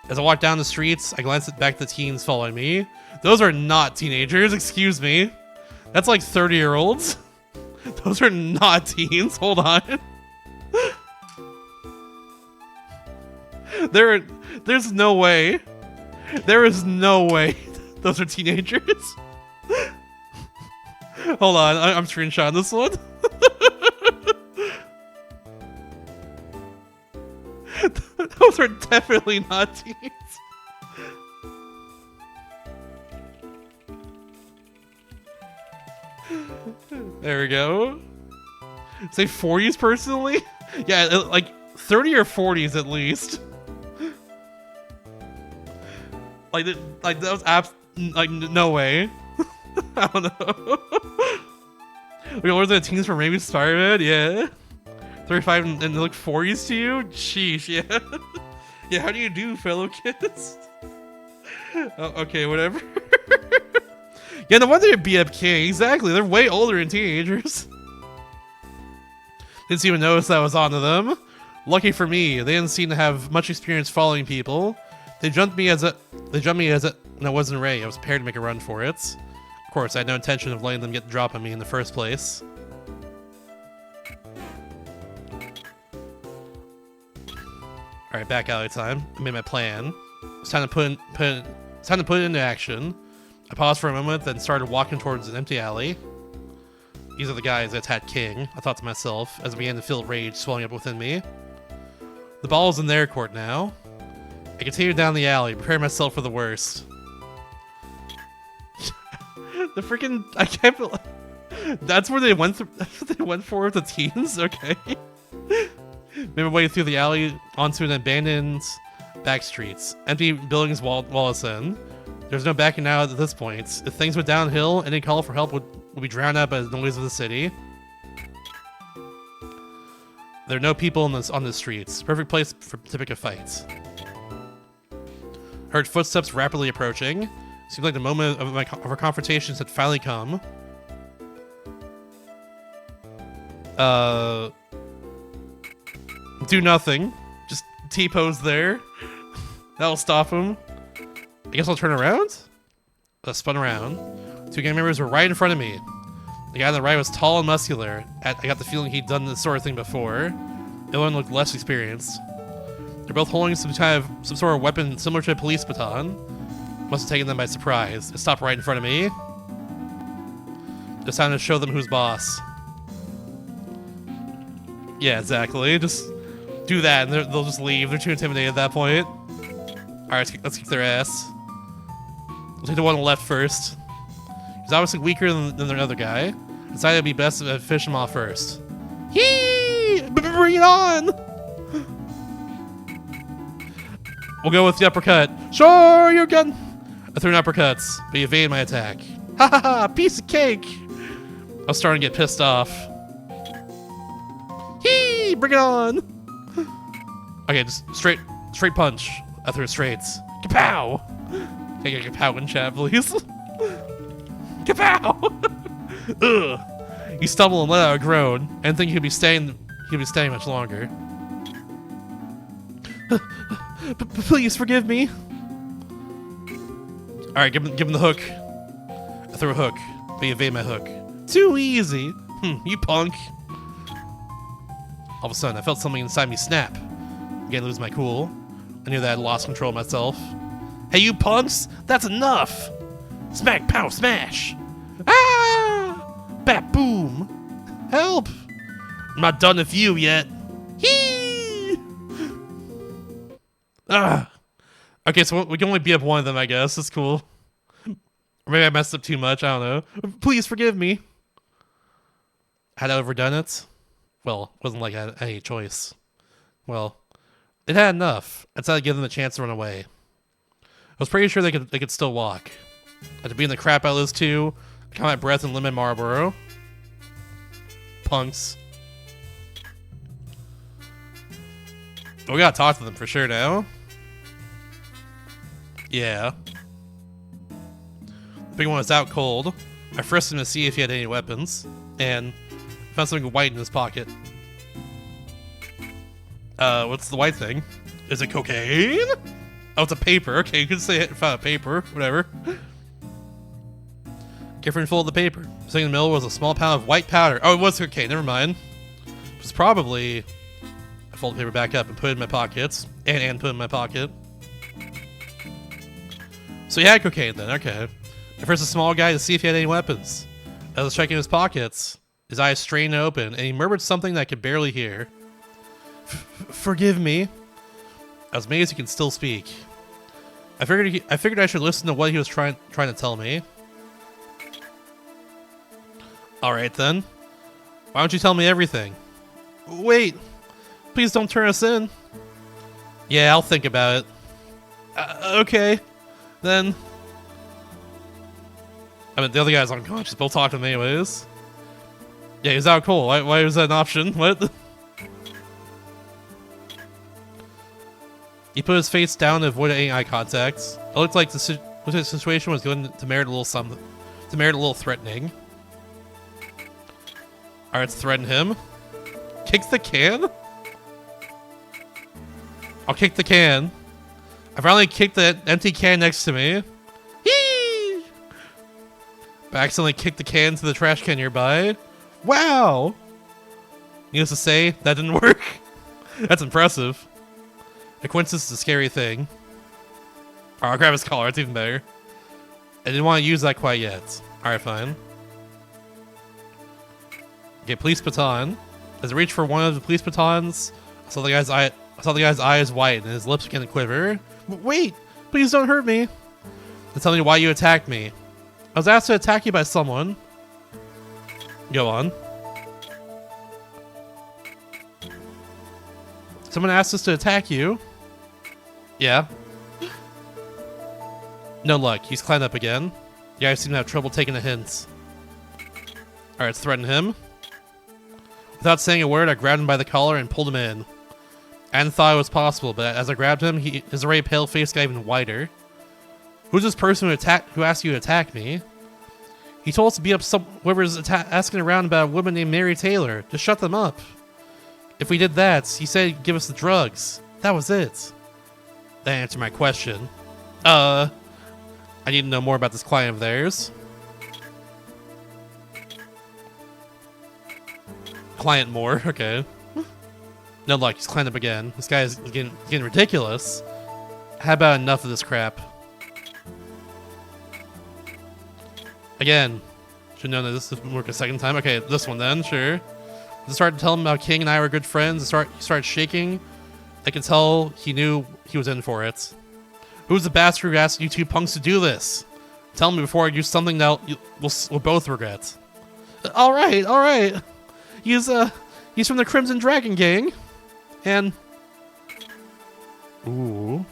[SPEAKER 1] As I walked down the streets, I glanced back at the teens following me. Those are not teenagers, excuse me. That's like 30-year-olds. Those are not teens. Hold on. There's no way. There is no way those are teenagers. Hold on, I'm screenshotting this one. Those are definitely not teens. There we go. Say 40s personally? Yeah, like 30 or 40s at least. Like that was like no way. I don't know. We were the teens from maybe Spider-Man, yeah. 35 and they look 40s to you? Sheesh, yeah. Yeah, how do you do, fellow kids? Oh, okay, whatever. Yeah, no wonder you beat up King. Exactly, they're way older than teenagers. Didn't even notice that I was onto them. Lucky for me, they didn't seem to have much experience following people. They jumped me when I wasn't ready. I was prepared to make a run for it. Of course, I had no intention of letting them get the drop on me in the first place. Alright, back alley time. I made my plan. It's time to put it into action. I paused for a moment, then started walking towards an empty alley. These are the guys that attacked King, I thought to myself, as I began to feel rage swelling up within me. The ball is in their court now. I continued down the alley, preparing myself for the worst. The freaking... I can't believe... That's where they went for with the teens? Okay. Made my way through the alley onto an abandoned back streets. Empty buildings wall us in. There's no backing out at this point. If things went downhill, any call for help would be drowned out by the noise of the city. There are no people on the streets. Perfect place to pick a fight. Heard footsteps rapidly approaching. Seemed like the moment of our confrontations had finally come. Do nothing. Just T-pose there. That'll stop him. I guess I'll turn around? I spun around. 2 gang members were right in front of me. The guy on the right was tall and muscular. I got the feeling he'd done this sort of thing before. The one looked less experienced. They're both holding some sort of weapon similar to a police baton. Must have taken them by surprise. It stopped right in front of me. Just time to show them who's boss. Yeah, exactly. Just do that and they'll just leave. They're too intimidated at that point. Alright, let's kick their ass. We'll take the one on the left first. He's obviously weaker than the other guy. Decided it'd be best to fish him off first. Hee! Bring it on! We'll go with the uppercut. Sure, you're good. I threw an uppercuts, but he evaded my attack. Ha ha ha! Piece of cake! I was starting to get pissed off. Hee! Bring it on! Okay, just straight punch. I threw it straight. Kapow! Can I get kapow in chat, please? Kapow! Ugh. He stumbled and let out a groan. I didn't think he'd be staying much longer. Please forgive me. Alright, give him the hook. I threw a hook, but he evaded my hook. Too easy. You punk. All of a sudden, I felt something inside me snap. I'm getting to lose my cool. I knew that I had lost control of myself. Hey, you punks! That's enough! Smack, pow, smash! Ah! Bat, boom! Help! I'm not done with you yet. Hee! Ah! Okay, so we can only beat up one of them, I guess. That's cool. Or maybe I messed up too much, I don't know. Please forgive me. Had I overdone it? Well, wasn't like I had any choice. Well, it had enough. I decided to give them a chance to run away. I was pretty sure they could still walk. After beating the crap out of those two, I caught my breath and limit Marlboro. Punks. We gotta talk to them for sure now. Yeah. The big one was out cold. I frisked him to see if he had any weapons, and found something white in his pocket. What's the white thing? Is it cocaine? Oh, it's a paper. Okay, you could say it found a paper. Whatever. Carefully folded the paper. Sitting in the middle was a small pound of white powder. Oh, it was cocaine. Never mind. It was probably... I folded the paper back up and put it in my pockets. And put it in my pocket. So he had cocaine then. Okay. I first a small guy to see if he had any weapons. As I was checking his pockets, his eyes strained open, and he murmured something that I could barely hear. Forgive me. As amazed he can still speak. I figured I should listen to what he was trying to tell me. Alright then. Why don't you tell me everything? Wait. Please don't turn us in. Yeah, I'll think about it. Okay. Then. I mean, the other guy's unconscious, but we'll talk to him anyways. Yeah, he's out cold. Why was that an option? What? He put his face down to avoid any eye contact. It looked like the situation was going to merit a little something. To merit a little threatening. Alright, let's threaten him. Kick the can? I'll kick the can. I finally kicked the empty can next to me. Hee! But I accidentally kicked the can to the trash can nearby. Wow! Needless to say, that didn't work. That's impressive. A coincidence is a scary thing. Oh, I'll grab his collar, it's even better. I didn't want to use that quite yet. Alright, fine. Okay, police baton. As I reached for one of the police batons, I saw the guy's eyes whiten and his lips began to quiver. Wait! Please don't hurt me! Then tell me why you attacked me. I was asked to attack you by someone. Go on. Someone asked us to attack you. Yeah. No luck. He's climbed up again. You guys seem to have trouble taking the hints. Alright, let's threaten him. Without saying a word, I grabbed him by the collar and pulled him in. I hadn't thought it was possible, but as I grabbed him, his already pale face got even whiter. Who's this person who asked you to attack me? He told us to beat up whoever's asking around about a woman named Mary Taylor. Just shut them up. If we did that, he said he'd give us the drugs. That was it. That answered my question. I need to know more about this client of theirs. Client more, okay. No luck, he's climbed up again. This guy is getting ridiculous. How about enough of this crap? Again. Should know that this would work a second time. Okay, this one then, sure. I started to tell him how King and I were good friends. He started shaking. I could tell he knew he was in for it. Who's the bastard who asked you two punks to do this? Tell me before I do something that we'll both regret. All right. He's from the Crimson Dragon Gang, and ooh,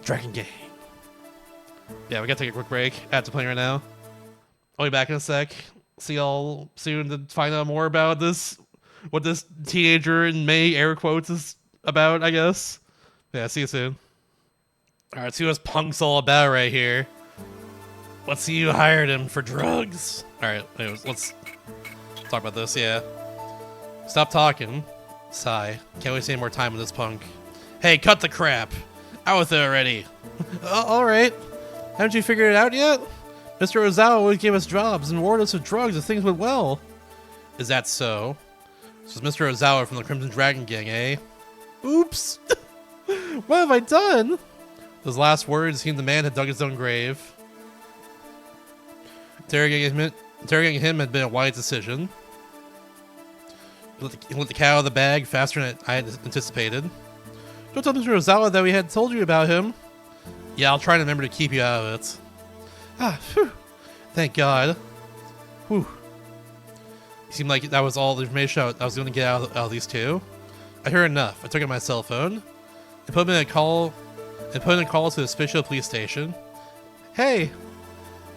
[SPEAKER 1] Dragon Gang. Yeah, we gotta take a quick break. I have to play right now. I'll be back in a sec. See y'all soon to find out more about this. What this teenager in May air quotes is about, I guess. Yeah, see you soon. Alright, let's see what this punk's all about right here. Let's see you hired him for drugs. Alright, anyways, let's talk about this, yeah. Stop talking. Sigh. Can't waste any more time with this punk. Hey, cut the crap. Out with it already. Alright. Haven't you figured it out yet? Mr. Ozawa always gave us jobs and rewarded us with drugs if things went well. Is that so? This is Mr. Ozawa from the Crimson Dragon Gang, eh? Oops! What have I done? Those last words seemed the man had dug his own grave. Interrogating him had been a wise decision. He let the cat out of the bag faster than I had anticipated. Don't tell Mr. Ozawa that we had told you about him. Yeah, I'll try to remember to keep you out of it. Ah, phew. Thank God. Whew. It seemed like that was all the information I was going to get out of these two. I heard enough. I took out my cell phone and put in a call to the official police station. Hey,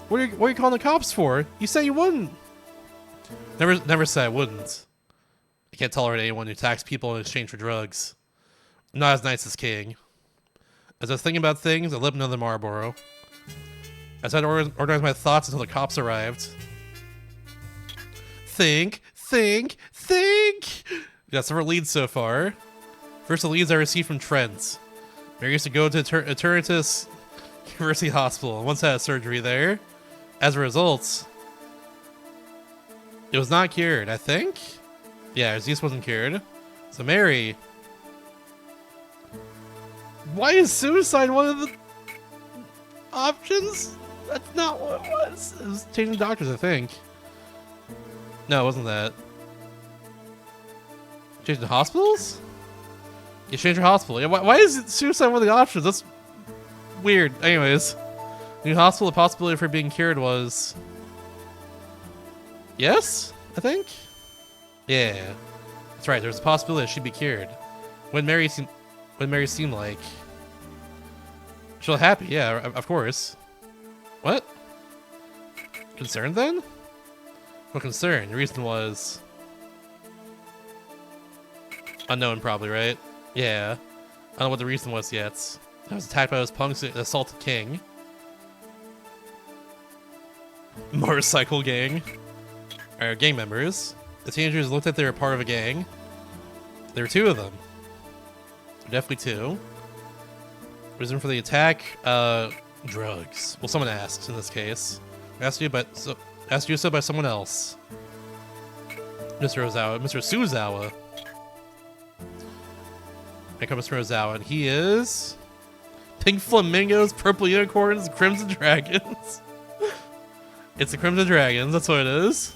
[SPEAKER 1] what are you calling the cops for? You said you wouldn't. Never said I wouldn't. I can't tolerate anyone who attacks people in exchange for drugs. I'm not as nice as King. As I was thinking about things, I lit another Marlboro. I tried to organize my thoughts until the cops arrived. Think. Got several leads so far. First, the leads I received from Trent. Mary used to go to Eternatus University Hospital and once had surgery there. As a result, it was not cured, I think? Yeah, her disease wasn't cured. So Mary... Why is suicide one of the options? That's not what it was. It was changing doctors, I think. No, it wasn't that. Changing hospitals? You change your hospital. Yeah, why is suicide one of the options? That's weird. Anyways. New hospital, the possibility for being cured was... Yes? I think? Yeah. That's right, there's a possibility she'd be cured. When Mary seemed like... She'll happy, yeah, of course. What? Concerned then? What concern? The reason was... unknown probably, right? Yeah. I don't know what the reason was yet. I was attacked by those punks that assaulted King. Motorcycle gang. Our gang members. The teenagers looked like they were part of a gang. There were two of them. Definitely two. Reason for the attack? Drugs. Well, someone asked in this case. Asked you so by someone else. Mr. Suzawa. Here comes Mr. Ozawa, and he is... Pink Flamingos, Purple Unicorns, Crimson Dragons. It's the Crimson Dragons, that's what it is.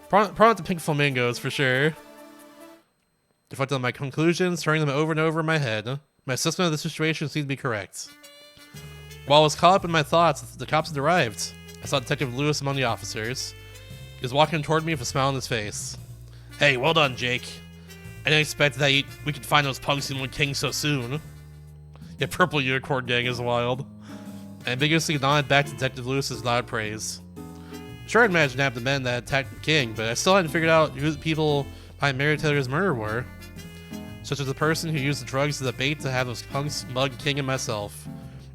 [SPEAKER 1] Probably not the Pink Flamingos, for sure. Reflected on my conclusions, turning them over and over in my head. My assessment of the situation seemed to be correct. While I was caught up in my thoughts, the cops had arrived. I saw Detective Lewis among the officers. He was walking toward me with a smile on his face. Hey, well done, Jake. I didn't expect that we could find those punks in one King so soon. Yeah, Purple Unicorn Gang is wild. I ambiguously nodded back to Detective Lewis's loud praise. Sure, I'd managed to nab the men that attacked King, but I still hadn't figured out who the people behind Mary Taylor's murder were. Such as the person who used the drugs as a bait to have those punks mug King and myself,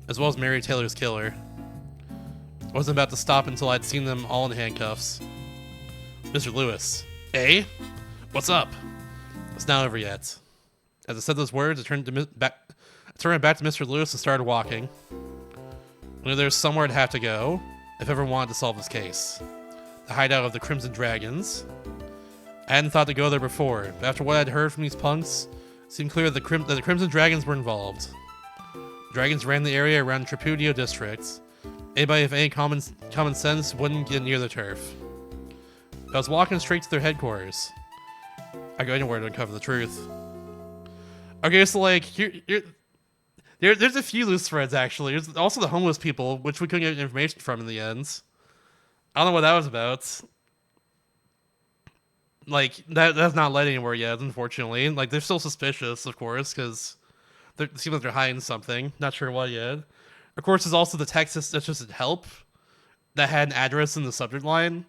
[SPEAKER 1] as well as Mary Taylor's killer. I wasn't about to stop until I'd seen them all in handcuffs. Mr. Lewis. Eh? What's up? It's not over yet. As I said those words, I turned back to Mr. Lewis and started walking. I knew there was somewhere I'd have to go, if I ever wanted to solve this case. The hideout of the Crimson Dragons. I hadn't thought to go there before, but after what I'd heard from these punks, it seemed clear that the Crimson Dragons were involved. Dragons ran the area around Tripudio districts. Anybody with any common sense wouldn't get near the turf. I was walking straight to their headquarters. I go anywhere to uncover the truth. Okay, so like there's a few loose threads actually. There's also the homeless people, which we couldn't get information from in the end. I don't know what that was about. Like that's not led anywhere yet, unfortunately. Like they're still suspicious, of course, because it seems like they're hiding something. Not sure what yet. Of course, there's also the text that just said help that had an address in the subject line.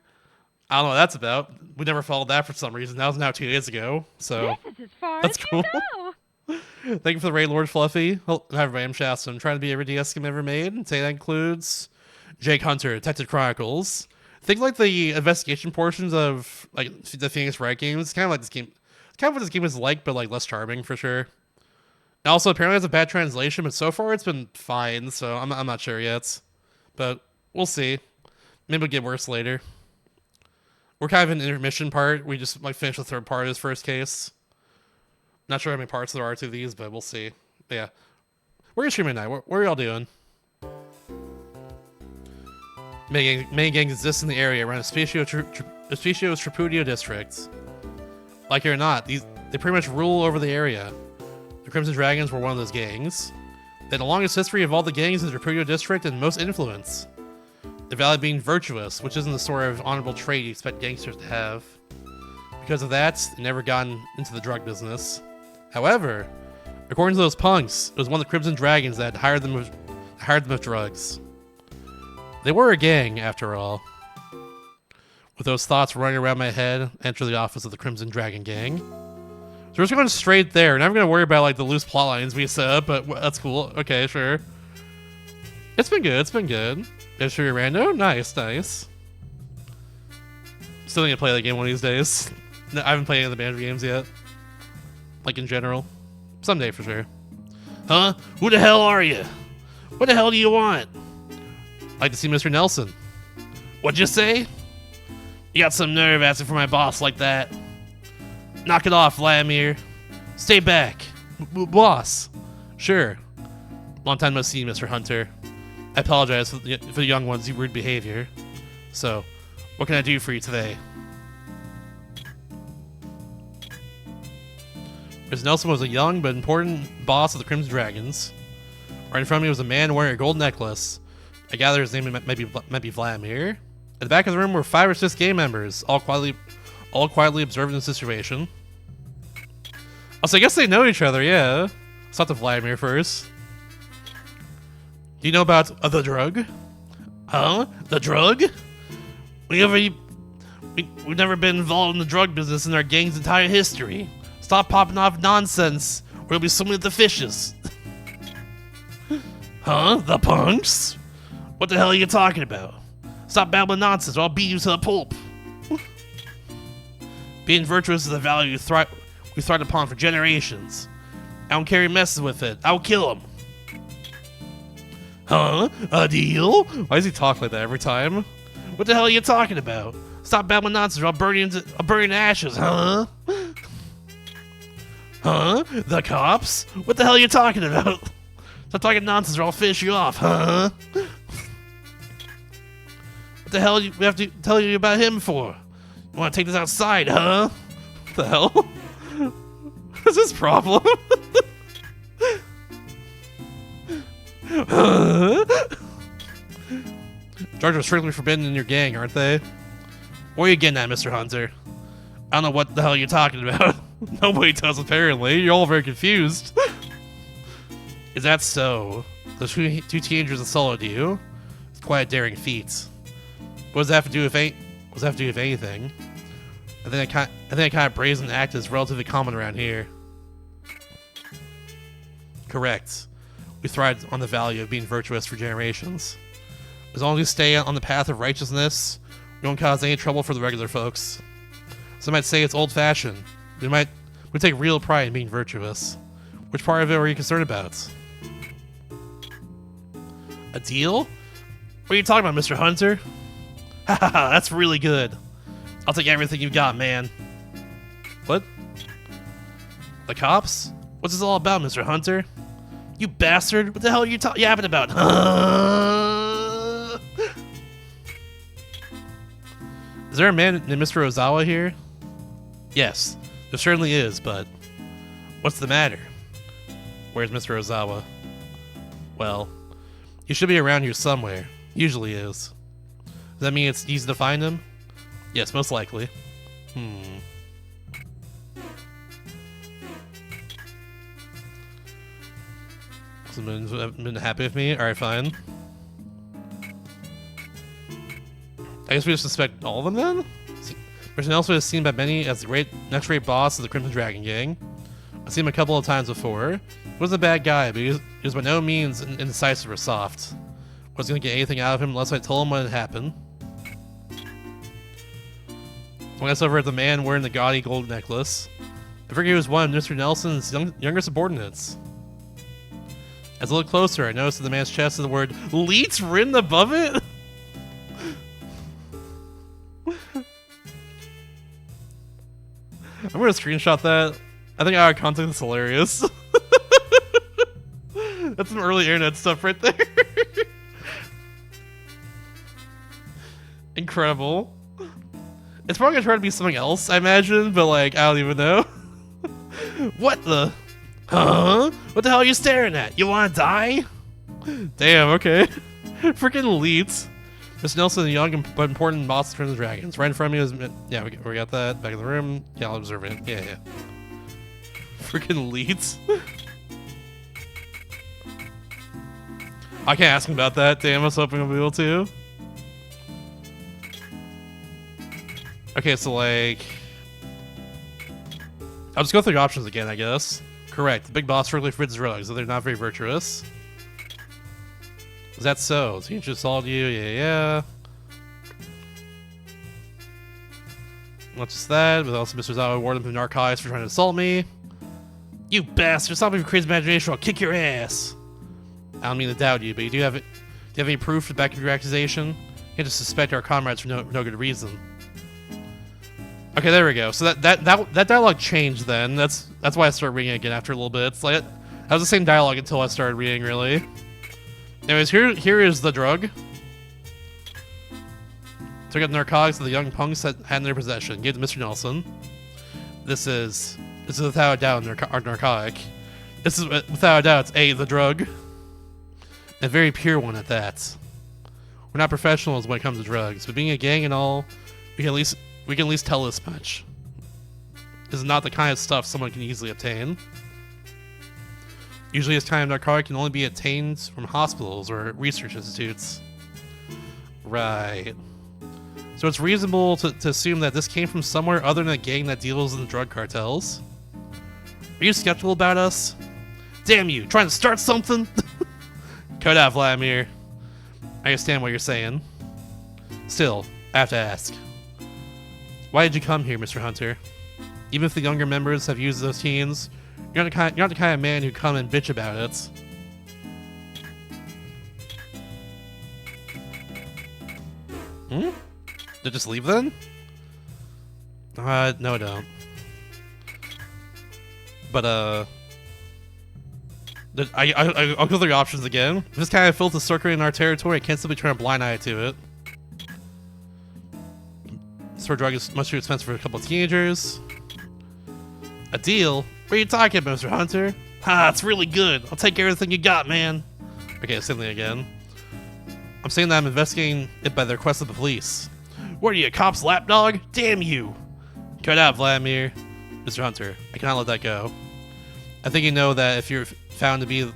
[SPEAKER 1] I don't know what that's about. We never followed that for some reason. That was now 2 days ago, so
[SPEAKER 3] This is as far
[SPEAKER 1] that's
[SPEAKER 3] as
[SPEAKER 1] cool.
[SPEAKER 3] you go.
[SPEAKER 1] Thank you for the raid, Lord Fluffy. Hi, everybody. I'm Shasta. I'm trying to be every DS game ever made. Today that includes Jake Hunter, Detective Chronicles. Think like the investigation portions of like the Phoenix Wright games. Kind of like this game. Kind of what this game is like, but like less charming for sure. And also, apparently, it's a bad translation, but so far it's been fine. So I'm not sure yet, but we'll see. Maybe it'll get worse later. We're kind of in an intermission part. We just like finished the third part of this first case. Not sure how many parts there are to these, but we'll see. But yeah, we're streaming tonight. What are y'all doing? Many gangs exist in the area around Espicio's Tripudio district. Like it or not, they pretty much rule over the area. The Crimson Dragons were one of those gangs. They had the longest history of all the gangs in the Tripudio district and most influence. They valued being virtuous, which isn't the sort of honorable trait you expect gangsters to have. Because of that, they never gotten into the drug business. However, according to those punks, it was one of the Crimson Dragons that hired them with drugs. They were a gang, after all. With those thoughts running around my head, I enter the office of the Crimson Dragon Gang. So we're just going straight there. Never going to worry about like the loose plot lines we set up, but that's cool. Okay, sure. It's been good. It's been good. There's your rando. Nice, nice. Still need to play that game one of these days. No, I haven't played any of the Banjo games yet. Like in general. Someday for sure. Huh? Who the hell are you? What the hell do you want? I'd like to see Mr. Nelson. What'd you say? You got some nerve asking for my boss like that. Knock it off, Vladimir. Stay back. Boss. Sure. Long time no see, Mr. Hunter. I apologize for the young one's rude behavior. So, what can I do for you today? Mr. Nelson was a young but important boss of the Crimson Dragons. Right in front of me was a man wearing a gold necklace. I gather his name might be Vladimir. At the back of the room were 5 or 6 gang members, all quietly observing the situation. Oh, so I guess they know each other, yeah. Let's talk to Vladimir first. Do you know about the drug? Huh? The drug? We've never been involved in the drug business in our gang's entire history. Stop popping off nonsense, or you'll be swimming with the fishes. Huh? The punks? What the hell are you talking about? Stop babbling nonsense, or I'll beat you to the pulp. Being virtuous is a value we thrived upon for generations. I don't care who messes with it. I'll kill him. Huh? A deal? Why does he talk like that every time? What the hell are you talking about? Stop babbling nonsense or I'll burn you to ashes, huh? Huh? The cops? What the hell are you talking about? Stop talking nonsense or I'll fish you off, huh? What the hell do we have to tell you about him for? You want to take this outside, huh? What the hell? What's his problem? Drugs are strictly forbidden in your gang, aren't they? What are you getting at, Mr. Hunter? I don't know what the hell you're talking about. Nobody does, apparently. You're all very confused. Is that so? The two teenagers assaulted you? It's quite a daring feat. What does that have to do with anything? I think that kind of brazen act is relatively common around here. Correct. We thrived on the value of being virtuous for generations. As long as we stay on the path of righteousness, we don't cause any trouble for the regular folks. Some might say it's old-fashioned. We take real pride in being virtuous. Which part of it are you concerned about? A deal? What are you talking about, Mr. Hunter? Haha, that's really good. I'll take everything you've got, man. What? The cops? What's this all about, Mr. Hunter? You bastard! What the hell are you yapping about? Is there a man named Mr. Ozawa here? Yes, there certainly is, but what's the matter? Where's Mr. Ozawa? Well, he should be around here somewhere. Usually is. Does that mean it's easy to find him? Yes, most likely. Someone's been happy with me? Alright, fine. I guess we just suspect all of them then? Person else was seen by many as the next great boss of the Crimson Dragon Gang. I've seen him a couple of times before. He wasn't a bad guy, but he was by no means indecisive or soft. Wasn't gonna get anything out of him unless I told him what had happened. When I saw over at the man wearing the gaudy gold necklace, I figured he was one of Mr. Nelson's younger subordinates. As I looked closer, I noticed that the man's chest had the word "Leets" written above it. I'm gonna screenshot that. I think out of context it's hilarious. That's some early internet stuff right there. Incredible. It's probably gonna try to be something else, I imagine, but like, I don't even know. What the? Huh? What the hell are you staring at? You wanna die? Damn, okay. Freaking elites. Mr. Nelson, the young but important boss of Crimson Dragons. Right in front of me was... Yeah, we got that. Back in the room. Yeah, I'll observe it. Yeah. Freaking elites. I can't ask him about that. Damn, I was hoping I'll be able to. Okay, so like... I'll just go through the options again, I guess. Correct. The big boss frequently forbids drugs, so they're not very virtuous. Is that so? So he just assaulted you? Yeah. Not just that, but also Mr. Zawa awarded him for narcotics for trying to assault me. You bastard! Stop with your crazy imagination, I'll kick your ass! I don't mean to doubt you, but do you have any proof to back up your accusation? You can't just suspect our comrades for no good reason. Okay, there we go. So that dialogue changed then. That's why I started reading it again after a little bit. It's like that was the same dialogue until I started reading, really. Anyways, here is the drug. Took out the narcotics that the young punks had in their possession. Gave to Mr. Nelson. This is without a doubt our narcotic. This is without a doubt the drug. A very pure one at that. We're not professionals when it comes to drugs, but being a gang and all, we can at least tell this much. This is not the kind of stuff someone can easily obtain. Usually this kind of narcotic can only be obtained from hospitals or research institutes. Right. So it's reasonable to assume that this came from somewhere other than a gang that deals in the drug cartels. Are you skeptical about us? Damn you, trying to start something? Cut out, Vladimir. I understand what you're saying. Still, I have to ask. Why did you come here, Mr. Hunter? Even if the younger members have used those teens, you're not the kind of man who come and bitch about it. Did it just leave then? No, don't. But I'll go through the options again. If this kind of filth is circulating our territory, I can't simply turn a blind eye to it. This sort of drug is much too expensive for a couple of teenagers. A deal? What are you talking about, Mr. Hunter? Ha, it's really good. I'll take everything you got, man. Okay, same thing again. I'm saying that I'm investigating it by the request of the police. What are you, a cop's lapdog? Damn you! Cut out, Vladimir. Mr. Hunter, I cannot let that go. I think you know that if you're found to be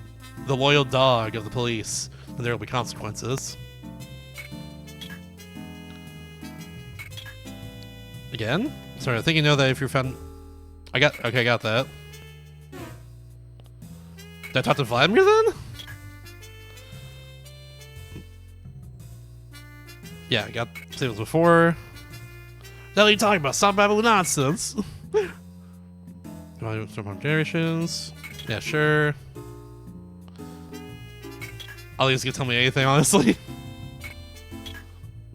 [SPEAKER 1] the loyal dog of the police, then there will be consequences. Again? Sorry, I think you know that if you're found... I got that. Did I talk to Vladimir then? Yeah, I got things before. What are you talking about? Stop babbling nonsense. Some generations. Yeah, sure. I'll just tell me anything, honestly.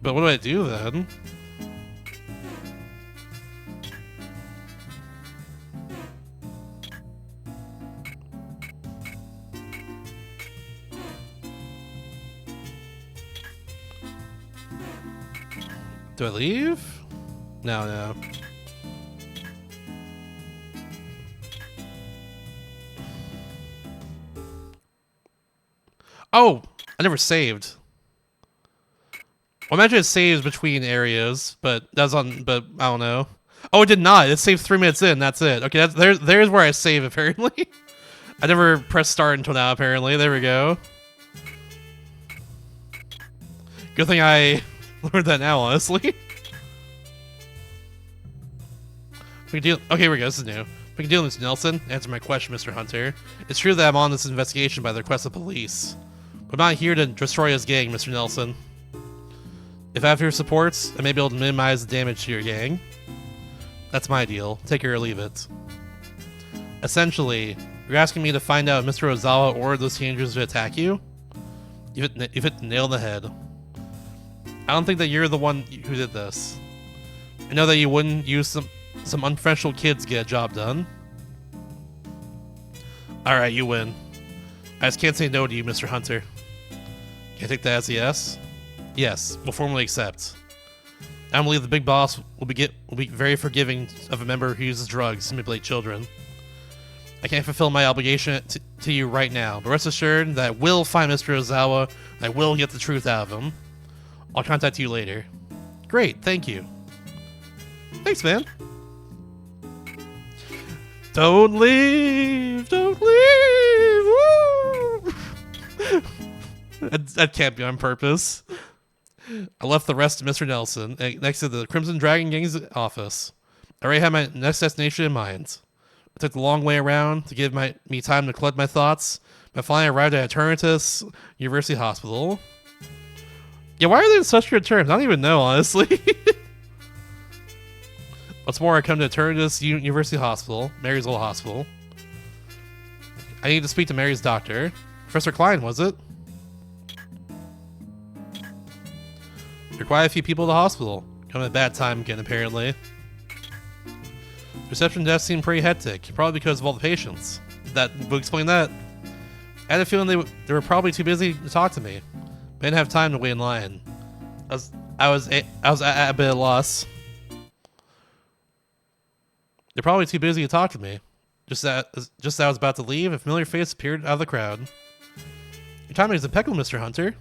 [SPEAKER 1] But what do I do then? Do I leave? No, no. Oh, I never saved. Well, imagine it saves between areas, but that's on. But I don't know. Oh, it did not. It saved 3 minutes in. That's it. Okay, there's where I save. Apparently, I never pressed start until now. Apparently, there we go. Good thing I learned that now. Honestly. Okay, here we go. This is new. We can deal with this, Nelson. Answer my question, Mr. Hunter. It's true that I'm on this investigation by the request of police. But I'm not here to destroy his gang, Mr. Nelson. If I have your supports, I may be able to minimize the damage to your gang. That's my deal. Take it or leave it. Essentially, you're asking me to find out if Mr. Ozawa ordered those teenagers to attack you? You've hit the nail on the head. I don't think that you're the one who did this. I know that you wouldn't use some unprofessional kids to get a job done. Alright, you win. I just can't say no to you, Mr. Hunter. Can I take that as a yes? Yes, we'll formally accept. I believe the big boss will be very forgiving of a member who uses drugs to manipulate children. I can't fulfill my obligation to you right now, but rest assured that I will find Mr. Ozawa and I will get the truth out of him. I'll contact you later. Great, thank you. Thanks, man. Don't leave! Don't leave! Woo! That can't be on purpose. I left the rest to Mr. Nelson, next to the Crimson Dragon Gang's office. I already had my next destination in mind. I took the long way around to give me time to collect my thoughts, but finally arrived at Eternatus University Hospital. Yeah, why are they in such good terms? I don't even know, honestly. What's more, I come to Eternatus University Hospital, Mary's old hospital. I need to speak to Mary's doctor. Professor Klein, was it? There are quite a few people at the hospital. Coming at a bad time again, apparently. The reception desk seemed pretty hectic, probably because of all the patients. That would explain that. I had a feeling they were probably too busy to talk to me. I didn't have time to wait in line. I was at a bit of loss. They're probably too busy to talk to me. Just as I was about to leave, a familiar face appeared out of the crowd. Your timing is impeccable, Mr. Hunter.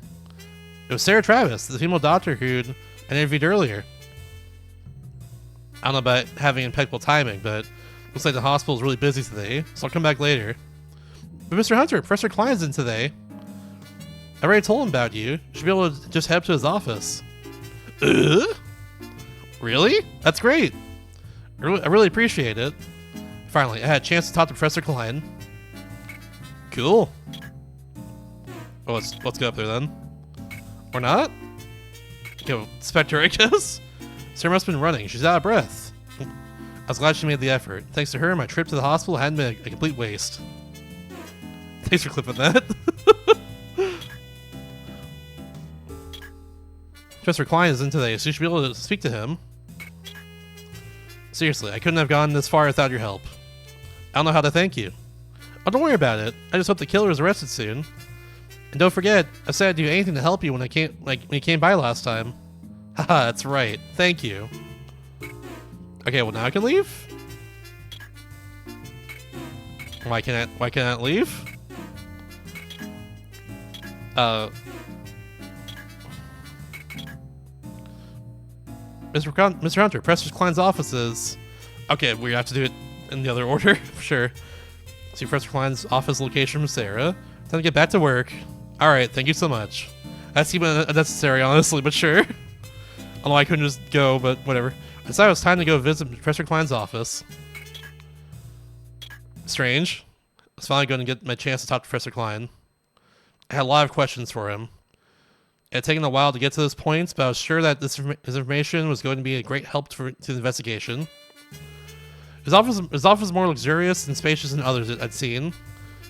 [SPEAKER 1] It was Sarah Travis, the female doctor who I interviewed earlier. I don't know about having impeccable timing, but looks like the hospital is really busy today, so I'll come back later. But Mr. Hunter, Professor Klein's in today. I already told him about you. You should be able to just head up to his office. Really? That's great. I really appreciate it. Finally, I had a chance to talk to Professor Klein. Cool. Oh, let's go up there then. Or not? Go, Spectre, I guess? Sarah must have been running. She's out of breath. I was glad she made the effort. Thanks to her, my trip to the hospital hadn't been a complete waste. Thanks for clipping that. Professor Klein is in today, so you should be able to speak to him. Seriously, I couldn't have gone this far without your help. I don't know how to thank you. Oh, don't worry about it. I just hope the killer is arrested soon. And don't forget, I said I'd do anything to help you when when you came by last time. Haha, that's right. Thank you. Okay, well now I can leave? Why can't I leave? Mr. Hunter, Professor Klein's office is... Okay, we have to do it in the other order, for sure. See Professor Klein's office location from Sarah. Time to get back to work. Alright, thank you so much. That seemed unnecessary, honestly, but sure. Although I couldn't just go, but whatever. I decided it was time to go visit Professor Klein's office. Strange. I was finally going to get my chance to talk to Professor Klein. I had a lot of questions for him. It had taken a while to get to this point, but I was sure that his information was going to be a great help to the investigation. His office was more luxurious and spacious than others I'd seen.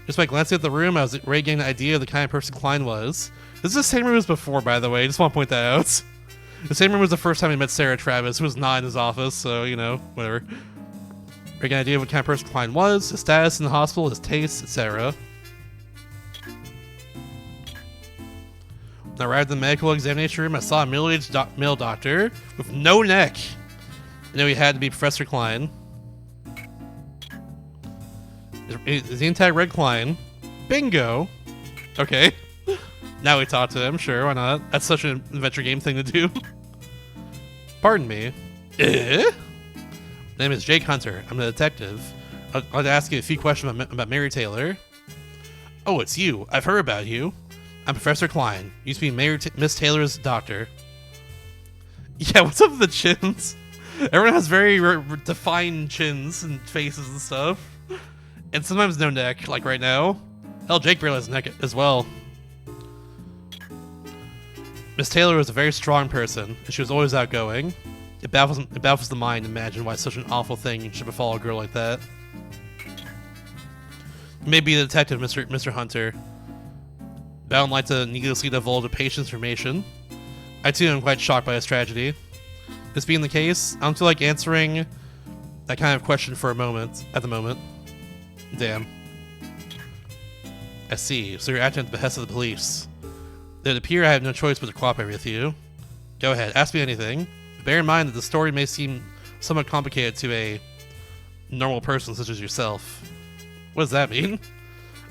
[SPEAKER 1] Just by glancing at the room, I was already getting an idea of the kind of person Klein was. This is the same room as before, by the way. I just want to point that out. The same room was the first time I met Sarah Travis, who was not in his office, so, you know, whatever. I get an idea of what kind of person Klein was, his status in the hospital, his tastes, etc. When I arrived in the medical examination room, I saw a middle-aged male doctor with no neck. I knew he had to be Professor Klein. Is he in tag Red Klein? Bingo. Okay. Now we talk to him. Sure, why not? That's such an adventure game thing to do. Pardon me. My name is Jake Hunter. I'm a detective. I'd like to ask you a few questions about Mary Taylor. Oh, it's you. I've heard about you. I'm Professor Klein. Used to be Miss Taylor's doctor. Yeah, what's up with the chins? Everyone has very defined chins and faces and stuff. And sometimes no neck, like right now. Hell, Jake barely has a neck as well. Miss Taylor was a very strong person, and she was always outgoing. It baffles the mind to imagine why such an awful thing should befall a girl like that. You may be the detective, Mr. Hunter. But I don't like to needlessly divulge a patient's information. I too am quite shocked by this tragedy. This being the case, I don't feel like answering that kind of question for a moment, at the moment. Damn. I see, so you're acting at the behest of the police. It would appear I have no choice but to cooperate with you. Go ahead, ask me anything. Bear in mind that the story may seem somewhat complicated to a normal person such as yourself. What does that mean?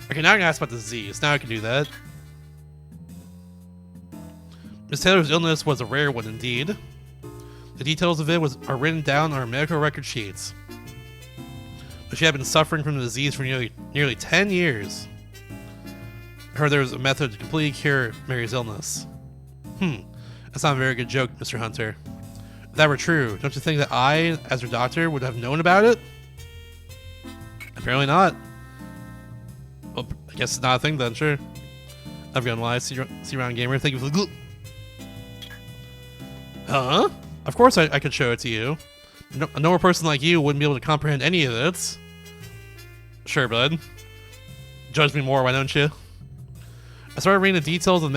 [SPEAKER 1] Okay, now I can ask about the disease. Now I can do that. Miss Taylor's illness was a rare one indeed. The details of it are written down on our medical record sheets. But she had been suffering from the disease for nearly 10 years. I heard there was a method to completely cure Mary's illness. That's not a very good joke, Mr. Hunter. If that were true, don't you think that I, as her doctor, would have known about it? Apparently not. Well, I guess it's not a thing then, sure. I'm gonna lie, see you around, gamer. Thank you for the Huh? Of course I could show it to you. A normal person like you wouldn't be able to comprehend any of it. Sure, bud. Judge me more, why don't you? I started reading the details of the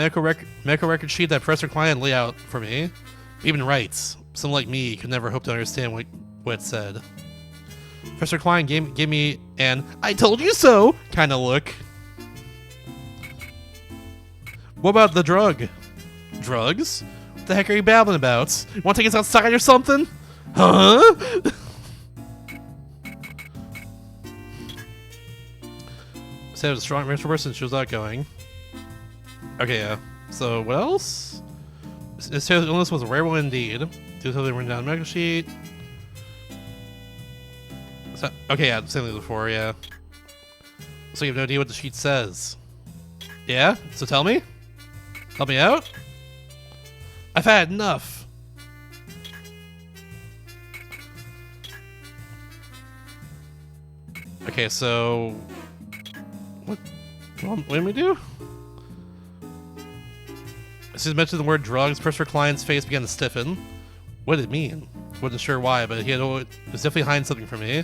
[SPEAKER 1] medical record sheet that Professor Klein laid out for me. It even writes, someone like me could never hope to understand what it said. Professor Klein gave me an "I told you so" kind of look. What about the drug? Drugs? What the heck are you babbling about? You want to take us outside or something? Huh? Said it was a strong mental person. She was outgoing. Okay, yeah. So what else? This illness was a rare one indeed. Do something written down on the medical sheet. So, okay, yeah, same thing before, yeah. So you have no idea what the sheet says. Yeah? So tell me? Help me out? I've had enough. Okay, so... What did we do? As soon as I mentioned the word drugs, Professor Klein's face began to stiffen. What did it mean? Wasn't sure why, but he was definitely hiding something from me.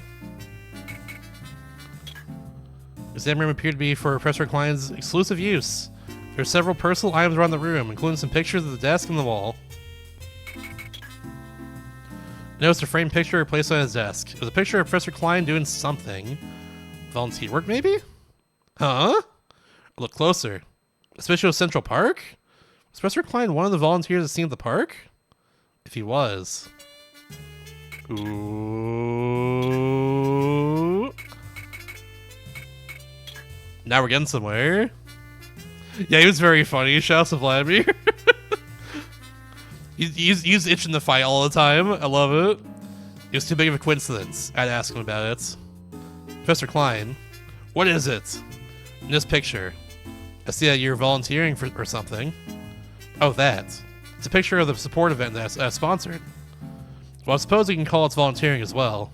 [SPEAKER 1] The exam room appeared to be for Professor Klein's exclusive use. There are several personal items around the room, including some pictures of the desk and the wall. I noticed a framed picture placed on his desk. It was a picture of Professor Klein doing something. Volunteer work, maybe? Huh? I looked closer. Especially with Central Park? Was Professor Klein one of the volunteers at the scene at the park? If he was. Ooh. Now we're getting somewhere. Yeah, he was very funny. Shout out to Vladimir. He's itching to fight all the time. I love it. It was too big of a coincidence. I had to ask him about it. Professor Klein, what is it? In this picture, I see that you're volunteering for something. Oh, that. It's a picture of the support event that I sponsored. Well, I suppose you can call it volunteering as well.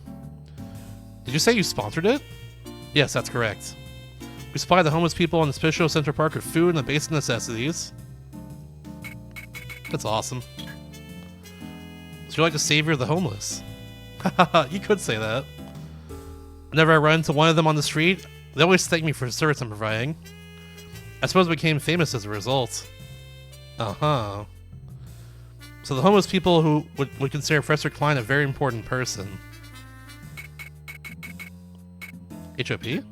[SPEAKER 1] Did you say you sponsored it? Yes, that's correct. We supply the homeless people in the Special Central Park with food and the basic necessities. That's awesome. So you're like the savior of the homeless. Haha, you could say that. Whenever I run into one of them on the street, they always thank me for the service I'm providing. I suppose I became famous as a result. Uh-huh. So the homeless people who would consider Professor Klein a very important person. HOP?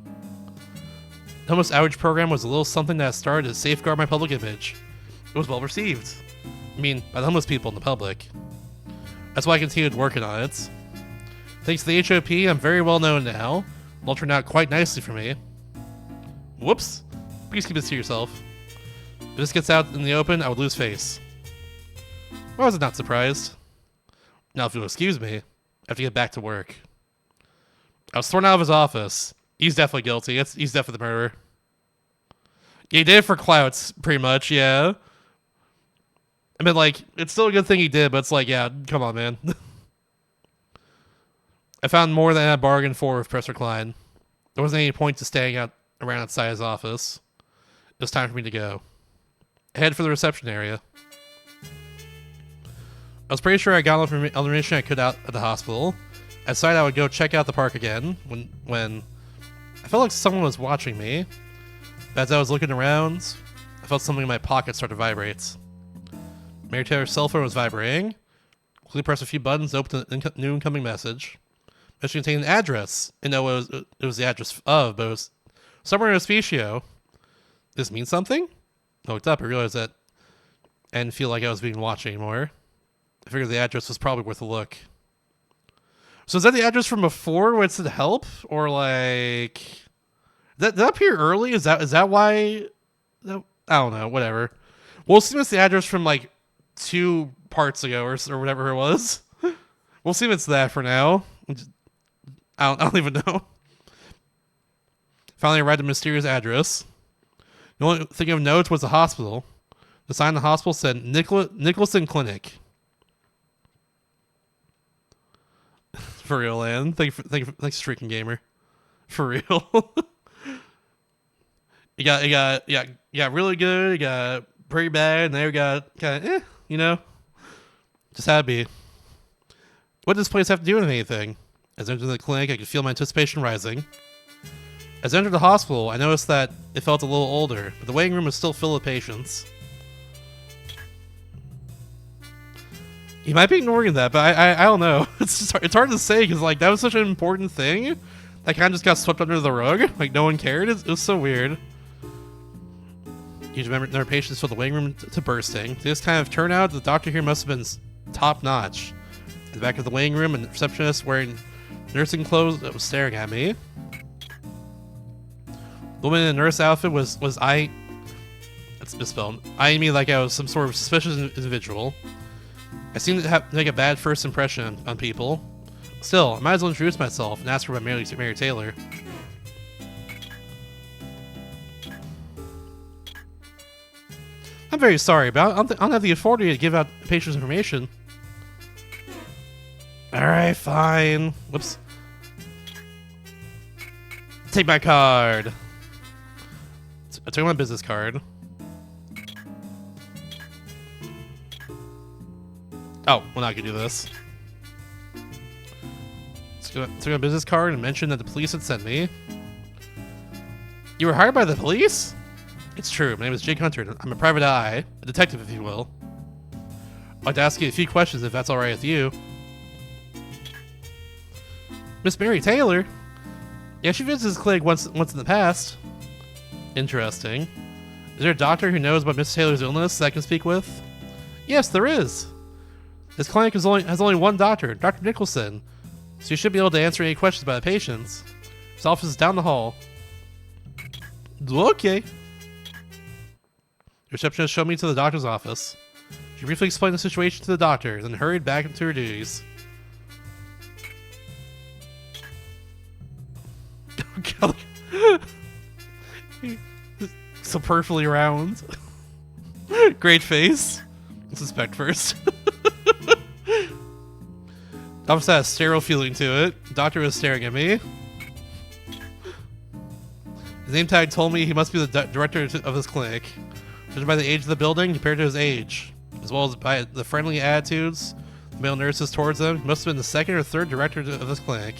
[SPEAKER 1] The homeless outreach program was a little something that I started to safeguard my public image. It was well received. I mean, by the homeless people in the public. That's why I continued working on it. Thanks to the HOP, I'm very well known now. It'll turn out quite nicely for me. Whoops. Please keep this to yourself. If this gets out in the open, I would lose face. Why was I not surprised? Now, if you'll excuse me, I have to get back to work. I was thrown out of his office. He's definitely guilty. He's definitely the murderer. Yeah, he did it for clouts, pretty much, yeah. I mean, like, it's still a good thing he did, but it's like, yeah, come on, man. I found more than I bargained for with Professor Klein. There wasn't any point to staying around outside his office. It was time for me to go. I head for the reception area. I was pretty sure I got all the information I could out at the hospital. I decided I would go check out the park again when I felt like someone was watching me. As I was looking around, I felt something in my pocket start to vibrate. Mary Taylor's cell phone was vibrating. Quickly pressed a few buttons, opened a new incoming message. It contained an address. And no, it was the address of, but it was somewhere in Hospicio. Does this mean something? I looked up and realized that I didn't feel like I was being watched anymore. I figured the address was probably worth a look. So is that the address from before where it said help? Or like... Did that appear early? Is that why? No, I don't know. Whatever. We'll see what's the address from like 2 parts ago or whatever it was. We'll see if it's that for now. I don't even know. Finally arrived at a mysterious address. The only thing of note was the hospital. The sign on the hospital said Nicholson Clinic. For real, Lan. Thanks, Streaking Gamer. For real. You got really good, you got pretty bad, and then you got kind of, you know. Just had to be. What does this place have to do with anything? As I entered the clinic, I could feel my anticipation rising. As I entered the hospital, I noticed that it felt a little older, but the waiting room was still full of patients. You might be ignoring that, but I don't know. It's hard to say, because like that was such an important thing that kind of just got swept under the rug. Like no one cared. It was so weird. Huge number of patients filled the waiting room to bursting. This kind of turnout, the doctor here must have been top notch. In the back of the waiting room, a receptionist wearing nursing clothes was staring at me. The woman in the nurse outfit was that's misspelled, eyeing me like I was some sort of suspicious individual. I seemed to make a bad first impression on people. Still, I might as well introduce myself and ask her about Mary Taylor. I'm very sorry, but I don't have the authority to give out patients' information. Alright, fine. Whoops. Take my card. I took my business card. Oh, we're not gonna do this. Took my business card and mentioned that the police had sent me. You were hired by the police? It's true. My name is Jake Hunter. I'm a private eye, a detective, if you will. I'd like to ask you a few questions, if that's all right with you. Miss Mary Taylor? Yeah, she visited this clinic once in the past. Interesting. Is there a doctor who knows about Miss Taylor's illness that I can speak with? Yes, there is. This clinic has only one doctor, Dr. Nicholson, so you should be able to answer any questions about the patients. His office is down the hall. Okay. The receptionist showed me to the doctor's office. She briefly explained the situation to the doctor, then hurried back into her duties. Oh, God. So perfectly round. Great face. Suspect first. Office had a sterile feeling to it. The doctor was staring at me. His name tag told me he must be the director of this clinic. Judged by the age of the building compared to his age, as well as by the friendly attitudes the male nurses towards him, he must have been the second or third director of this clinic.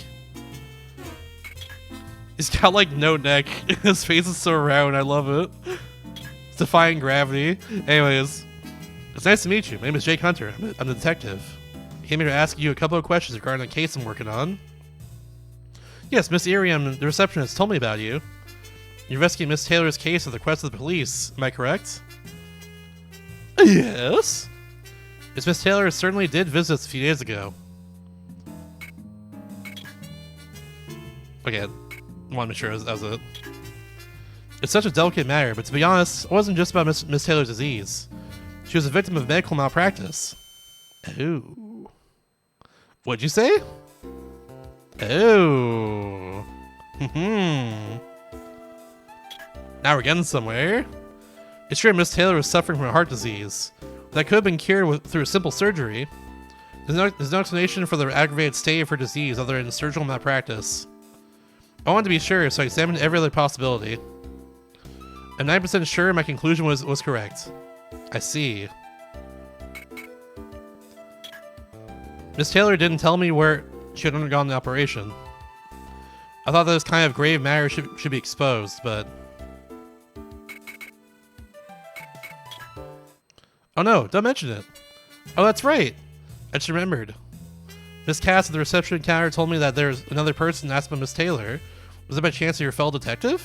[SPEAKER 1] He's got like no neck. His face is so round. I love it. It's defying gravity. Anyways, it's nice to meet you. My name is Jake Hunter. I'm the detective. I came here to ask you a couple of questions regarding a case I'm working on. Yes, Miss Iriam, the receptionist, told me about you. You're investigating Miss Taylor's case at the request of the police. Am I correct? Yes? Yes, Miss Taylor certainly did visit us a few days ago. Okay, I want to make sure that was it. It's such a delicate matter, but to be honest, it wasn't just about Miss Taylor's disease. She was a victim of medical malpractice. Oh. What'd you say? Oh. Now we're getting somewhere. It's true Miss Taylor was suffering from a heart disease. That could have been cured through a simple surgery. There's no explanation for the aggravated state of her disease other than surgical malpractice. I wanted to be sure, so I examined every other possibility. I'm 90% sure my conclusion was correct. I see. Miss Taylor didn't tell me where she had undergone the operation. I thought that this kind of grave matter should be exposed, but... Oh no, don't mention it. Oh, that's right. I just remembered. Miss Cass at the reception counter told me that there's another person asked about Miss Taylor. Was it by chance your fellow detective?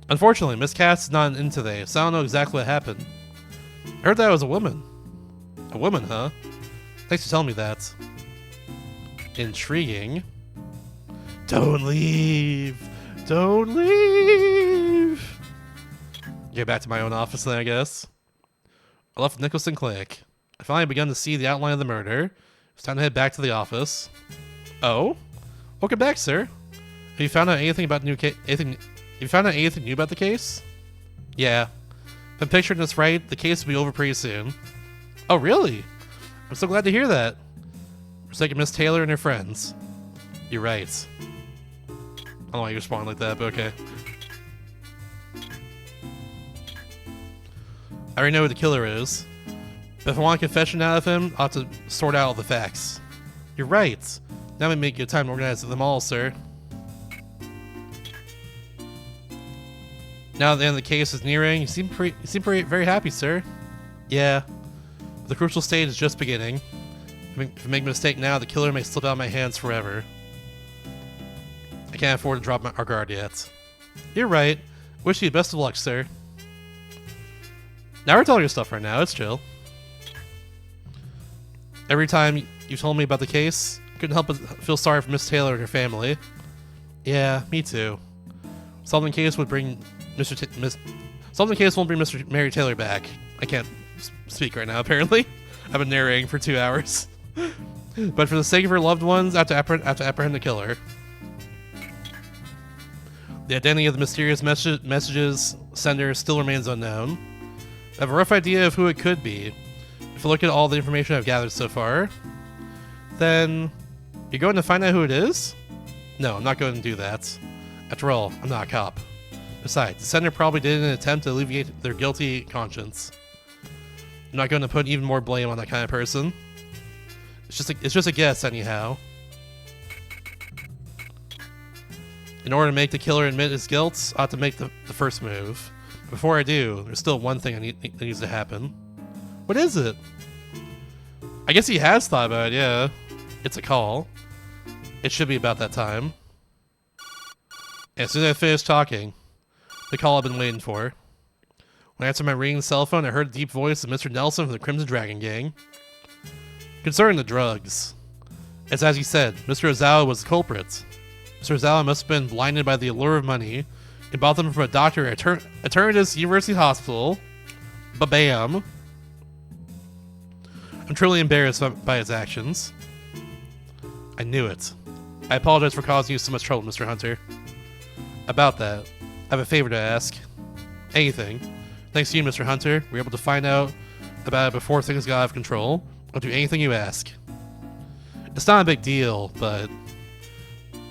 [SPEAKER 1] Unfortunately, Miss Cass is not in today, so I don't know exactly what happened. I heard that it was a woman. A woman, huh? Thanks for telling me that. Intriguing. Don't leave! Don't leave! Get back to my own office then, I guess. I left Nicholson Clinic. I finally begun to see the outline of the murder. It's time to head back to the office. Oh? Welcome back, sir. Have you found out anything about the new case? Have you found out anything new about the case? Yeah. If I'm picturing this right, the case will be over pretty soon. Oh, really? I'm so glad to hear that. For the sake of Miss Taylor and her friends. You're right. I don't know why you respond like that, but okay. I already know who the killer is. But if I want a confession out of him, I'll have to sort out all the facts. You're right. Now we make good time to organize them all, sir. Now that the end of the case is nearing, you seem very happy, sir. Yeah. The crucial stage is just beginning. If I make a mistake now, the killer may slip out of my hands forever. I can't afford to drop our guard yet. You're right. Wish you the best of luck, sir. Now we're telling your stuff right now. It's chill. Every time you told me about the case, I couldn't help but feel sorry for Miss Taylor and her family. Yeah, me too. Solving the case would bring Solving the case won't bring Mr. Mary Taylor back. I can't speak right now, apparently. I've been narrating for 2 hours. But for the sake of her loved ones, I have to apprehend the killer. The identity of the mysterious messages sender still remains unknown. I have a rough idea of who it could be. If I look at all the information I've gathered so far, then you're going to find out who it is? No, I'm not going to do that. After all, I'm not a cop. Besides, the sender probably did it in an attempt to alleviate their guilty conscience. I'm not going to put even more blame on that kind of person. It's just a guess, anyhow. In order to make the killer admit his guilt, I have to make the first move. Before I do, there's still one thing that needs to happen. What is it? I guess he has thought about it, yeah. It's a call. It should be about that time. And as soon as I finished talking, the call I've been waiting for. When I answered my ringing cell phone, I heard the deep voice of Mr. Nelson from the Crimson Dragon Gang. Concerning the drugs, it's as you said, Mr. Ozawa was the culprit. Mr. Ozawa must have been blinded by the allure of money and bought them from a doctor at Eternatus University Hospital. Ba-bam. I'm truly embarrassed by his actions. I knew it. I apologize for causing you so much trouble, Mr. Hunter. About that, I have a favor to ask. Anything. Thanks to you, Mr. Hunter, we were able to find out about it before things got out of control. I'll do anything you ask. It's not a big deal, but...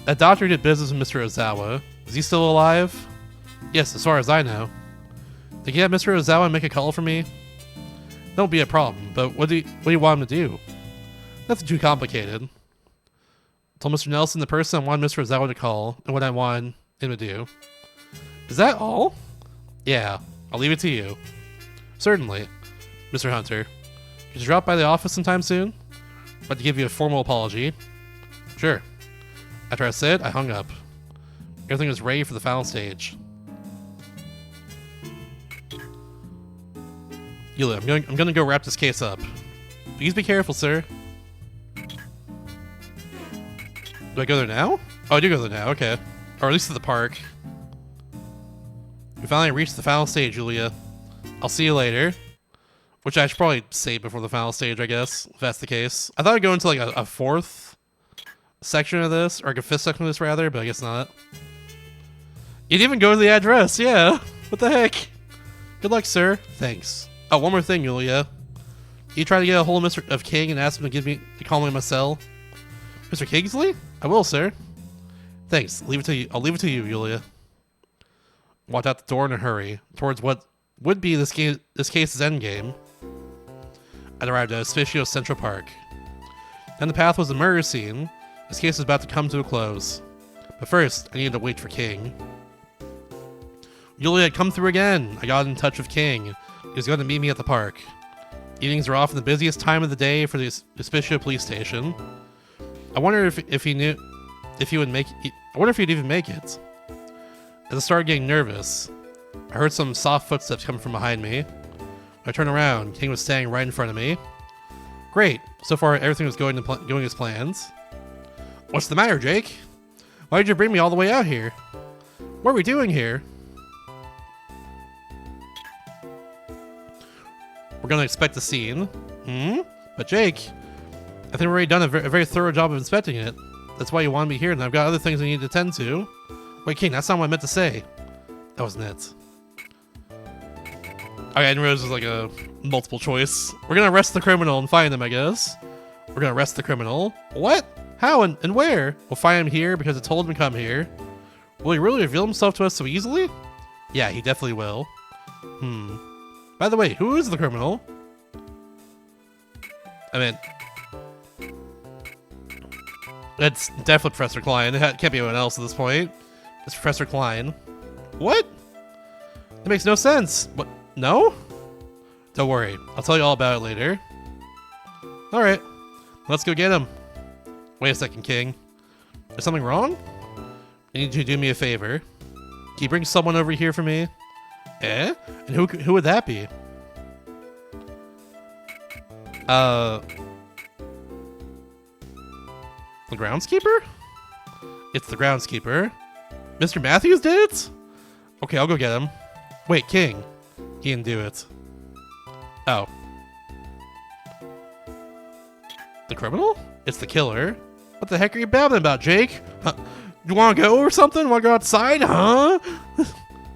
[SPEAKER 1] that doctor did business with Mr. Ozawa. Is he still alive? Yes, as far as I know. Did you have Mr. Ozawa make a call for me? That won't be a problem, but what do you want him to do? Nothing too complicated. I told Mr. Nelson the person I wanted Mr. Ozawa to call, and what I wanted him to do. Is that all? Yeah, I'll leave it to you. Certainly, Mr. Hunter. Could you drop by the office sometime soon? I'd like to give you a formal apology. Sure. After I said, I hung up. Everything was ready for the final stage. Yulia, I'm gonna go wrap this case up. Please be careful, sir. Do I go there now? Oh, I do go there now, okay. Or at least to the park. We finally reached the final stage, Julia. I'll see you later. Which I should probably save before the final stage, I guess, if that's the case. I thought I'd go into like a fourth section of this, or like a fifth section of this rather, but I guess not. You didn't even go to the address, yeah. What the heck? Good luck, sir. Thanks. Oh, one more thing, Julia. You try to get a hold of Mr. King and ask him to call me in my cell. Mr. Kingsley? I will, sir. Thanks. Leave it to you. I'll leave it to you, Julia. Walked out the door in a hurry towards what would be this case's endgame. I'd arrived at Hospitio Central Park. Then the path was the murder scene. This case was about to come to a close. But first, I needed to wait for King. Julia had come through again. I got in touch with King. He was going to meet me at the park. Evenings are often the busiest time of the day for the Hospitio police station. I wonder if he knew if he would make. I wonder if he'd even make it. As I started getting nervous, I heard some soft footsteps come from behind me. When I turned around, King was standing right in front of me. Great. So far, everything was going as plans. What's the matter, Jake? Why did you bring me all the way out here? What are we doing here? We're gonna expect a scene. But Jake, I think we've already done a very thorough job of inspecting it. That's why you wanted me here, and I've got other things I need to attend to. Wait, King, that's not what I meant to say. That wasn't it. Okay, I didn't realize it was like a multiple choice. We're gonna arrest the criminal and find him, I guess. We're gonna arrest the criminal. What? How and where? We'll find him here because I told him to come here. Will he really reveal himself to us so easily? Yeah, he definitely will. By the way, who is the criminal? I mean, it's definitely Professor Klein. It can't be anyone else at this point. It's Professor Klein. What? That makes no sense. What? No? Don't worry. I'll tell you all about it later. Alright. Let's go get him. Wait a second, King. Is something wrong? I need you to do me a favor. Can you bring someone over here for me? Eh? And who would that be? The groundskeeper? It's the groundskeeper. Mr. Matthews did it? Okay, I'll go get him. Wait, King. He didn't do it. Oh. The criminal? It's the killer. What the heck are you babbling about, Jake? Huh? You want to go or something? Want to go outside? Huh?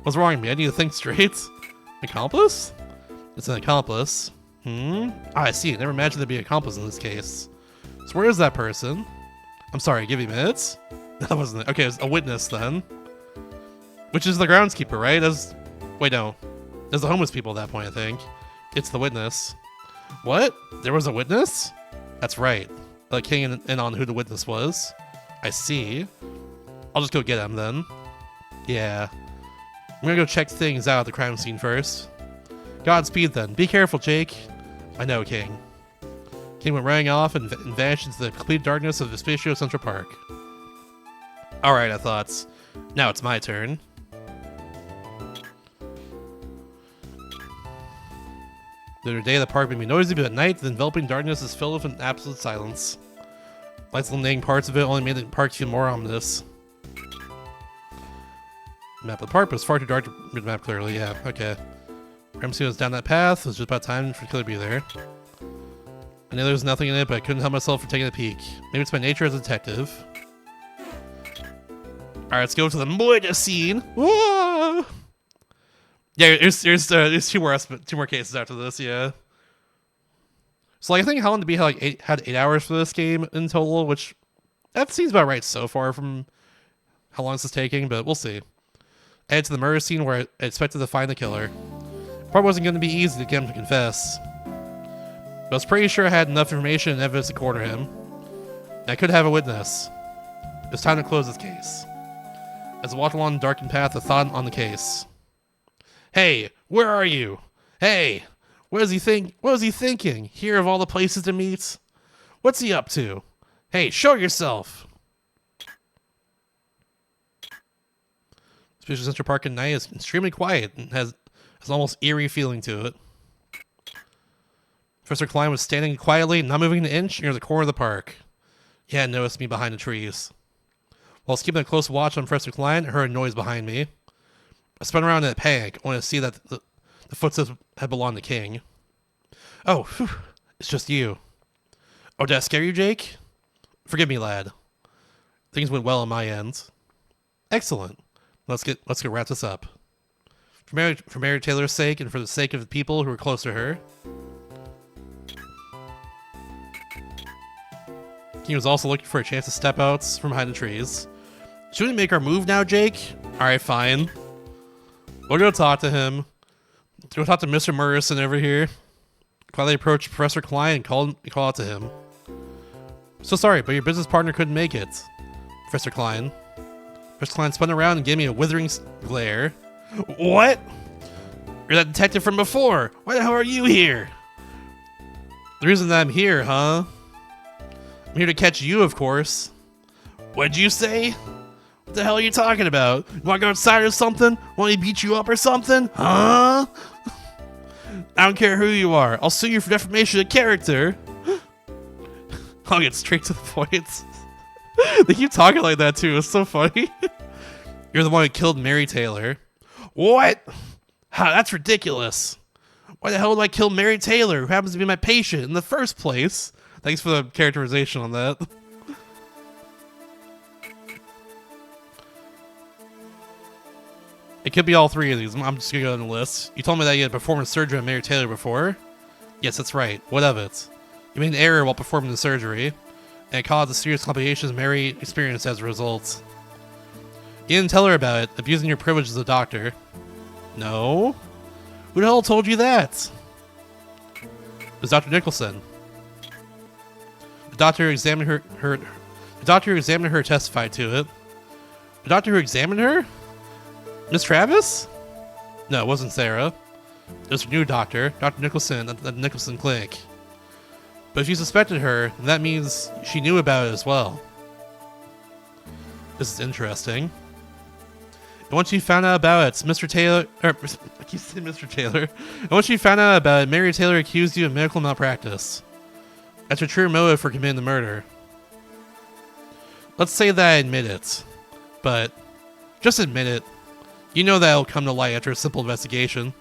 [SPEAKER 1] What's wrong with me? I need to think straight. Accomplice? It's an accomplice. I see. Never imagined there'd be an accomplice in this case. So where is that person? I'm sorry, give me minutes? That wasn't it. Okay, it's a witness then. Which is the groundskeeper, right? Wait, no. There's the homeless people at that point, I think. It's the witness. What? There was a witness? That's right. King in on who the witness was. I see. I'll just go get him then. Yeah. I'm gonna go check things out at the crime scene first. Godspeed then. Be careful, Jake. I know, King. King went running off and vanished into the complete darkness of Hospitio Central Park. Alright, I thought. Now it's my turn. During the day, the park may be noisy, but at night, the enveloping darkness is filled with an absolute silence. Lights illuminating parts of it only made the park feel more ominous. Map of the park, but it's far too dark to read the map clearly. Yeah, okay. Ramsey was down that path. It was just about time for the killer to be there. I knew there was nothing in it, but I couldn't help myself from taking a peek. Maybe it's my nature as a detective. Alright, let's go to the murder scene. Whoa! Yeah, there's two more cases after this, yeah. So like, I think Holland to be had 8 hours for this game in total, which that seems about right so far from how long this is taking, but we'll see. I headed to the murder scene where I expected to find the killer. The part wasn't going to be easy to get him to confess, but I was pretty sure I had enough information and evidence to corner him. And I could have a witness. It was time to close this case. As I walked along the darkened path, I thought on the case. Hey, where are you? Hey, what was he thinking? Here of all the places to meet? What's he up to? Hey, show yourself. Hospitio Central Park at night is extremely quiet and has an almost eerie feeling to it. Professor Klein was standing quietly, not moving an inch, near the corner of the park. He hadn't noticed me behind the trees. While I was keeping a close watch on Professor Klein, I heard a noise behind me. I spun around in a panic, only to see that the footsteps had belonged to King. Oh, whew, it's just you. Oh, did I scare you, Jake? Forgive me, lad. Things went well on my end. Excellent. Let's get wrap this up. For Mary Taylor's sake, and for the sake of the people who were close to her. He was also looking for a chance to step out from behind the trees. Should we make our move now, Jake? Alright, fine. We'll go talk to him. Go talk to Mr. Murrison over here. Quietly approach Professor Klein and call out to him. So sorry, but your business partner couldn't make it. Professor Klein. Professor Klein spun around and gave me a withering glare. What? You're that detective from before. Why the hell are you here? The reason that I'm here, huh? I'm here to catch you, of course. What'd you say? What the hell are you talking about? You want to go outside or something? Want me to beat you up or something? Huh? I don't care who you are. I'll sue you for defamation of character. I'll get straight to the point. They keep talking like that too. It's so funny. You're the one who killed Mary Taylor. What? That's ridiculous. Why the hell did I kill Mary Taylor, who happens to be my patient in the first place? Thanks for the characterization on that. It could be all three of these. I'm just gonna go on the list. You told me that you had performed surgery on Mary Taylor before? Yes, that's right. What of it? You made an error while performing the surgery, and it caused the serious complications Mary experienced as a result. You didn't tell her about it, abusing your privilege as a doctor. No? Who the hell told you that? It was Dr. Nicholson. The doctor who examined her testified to it. The doctor who examined her? Miss Travis? No, it wasn't Sarah. It was her new doctor, Dr. Nicholson at the Nicholson Clinic. But if you suspected her, then that means she knew about it as well. This is interesting. And once she found out about it, Mr. Taylor, I keep saying Mr. Taylor. And once she found out about it, Mary Taylor accused you of medical malpractice. That's her true motive for committing the murder. Let's say that I admit it. But, just admit it. You know that it'll come to light after a simple investigation.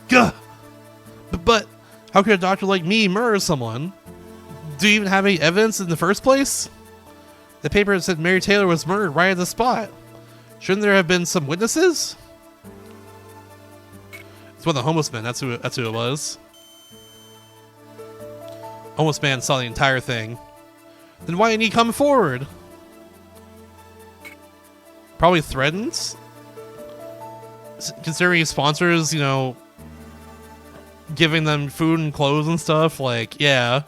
[SPEAKER 1] Gah! But, how could a doctor like me murder someone? Do you even have any evidence in the first place? The paper said Mary Taylor was murdered right at the spot. Shouldn't there have been some witnesses? It's one of the homeless men, that's who it was. Homeless man saw the entire thing. Then why didn't he come forward? Probably threatened? Considering his sponsors, you know, giving them food and clothes and stuff, like, yeah.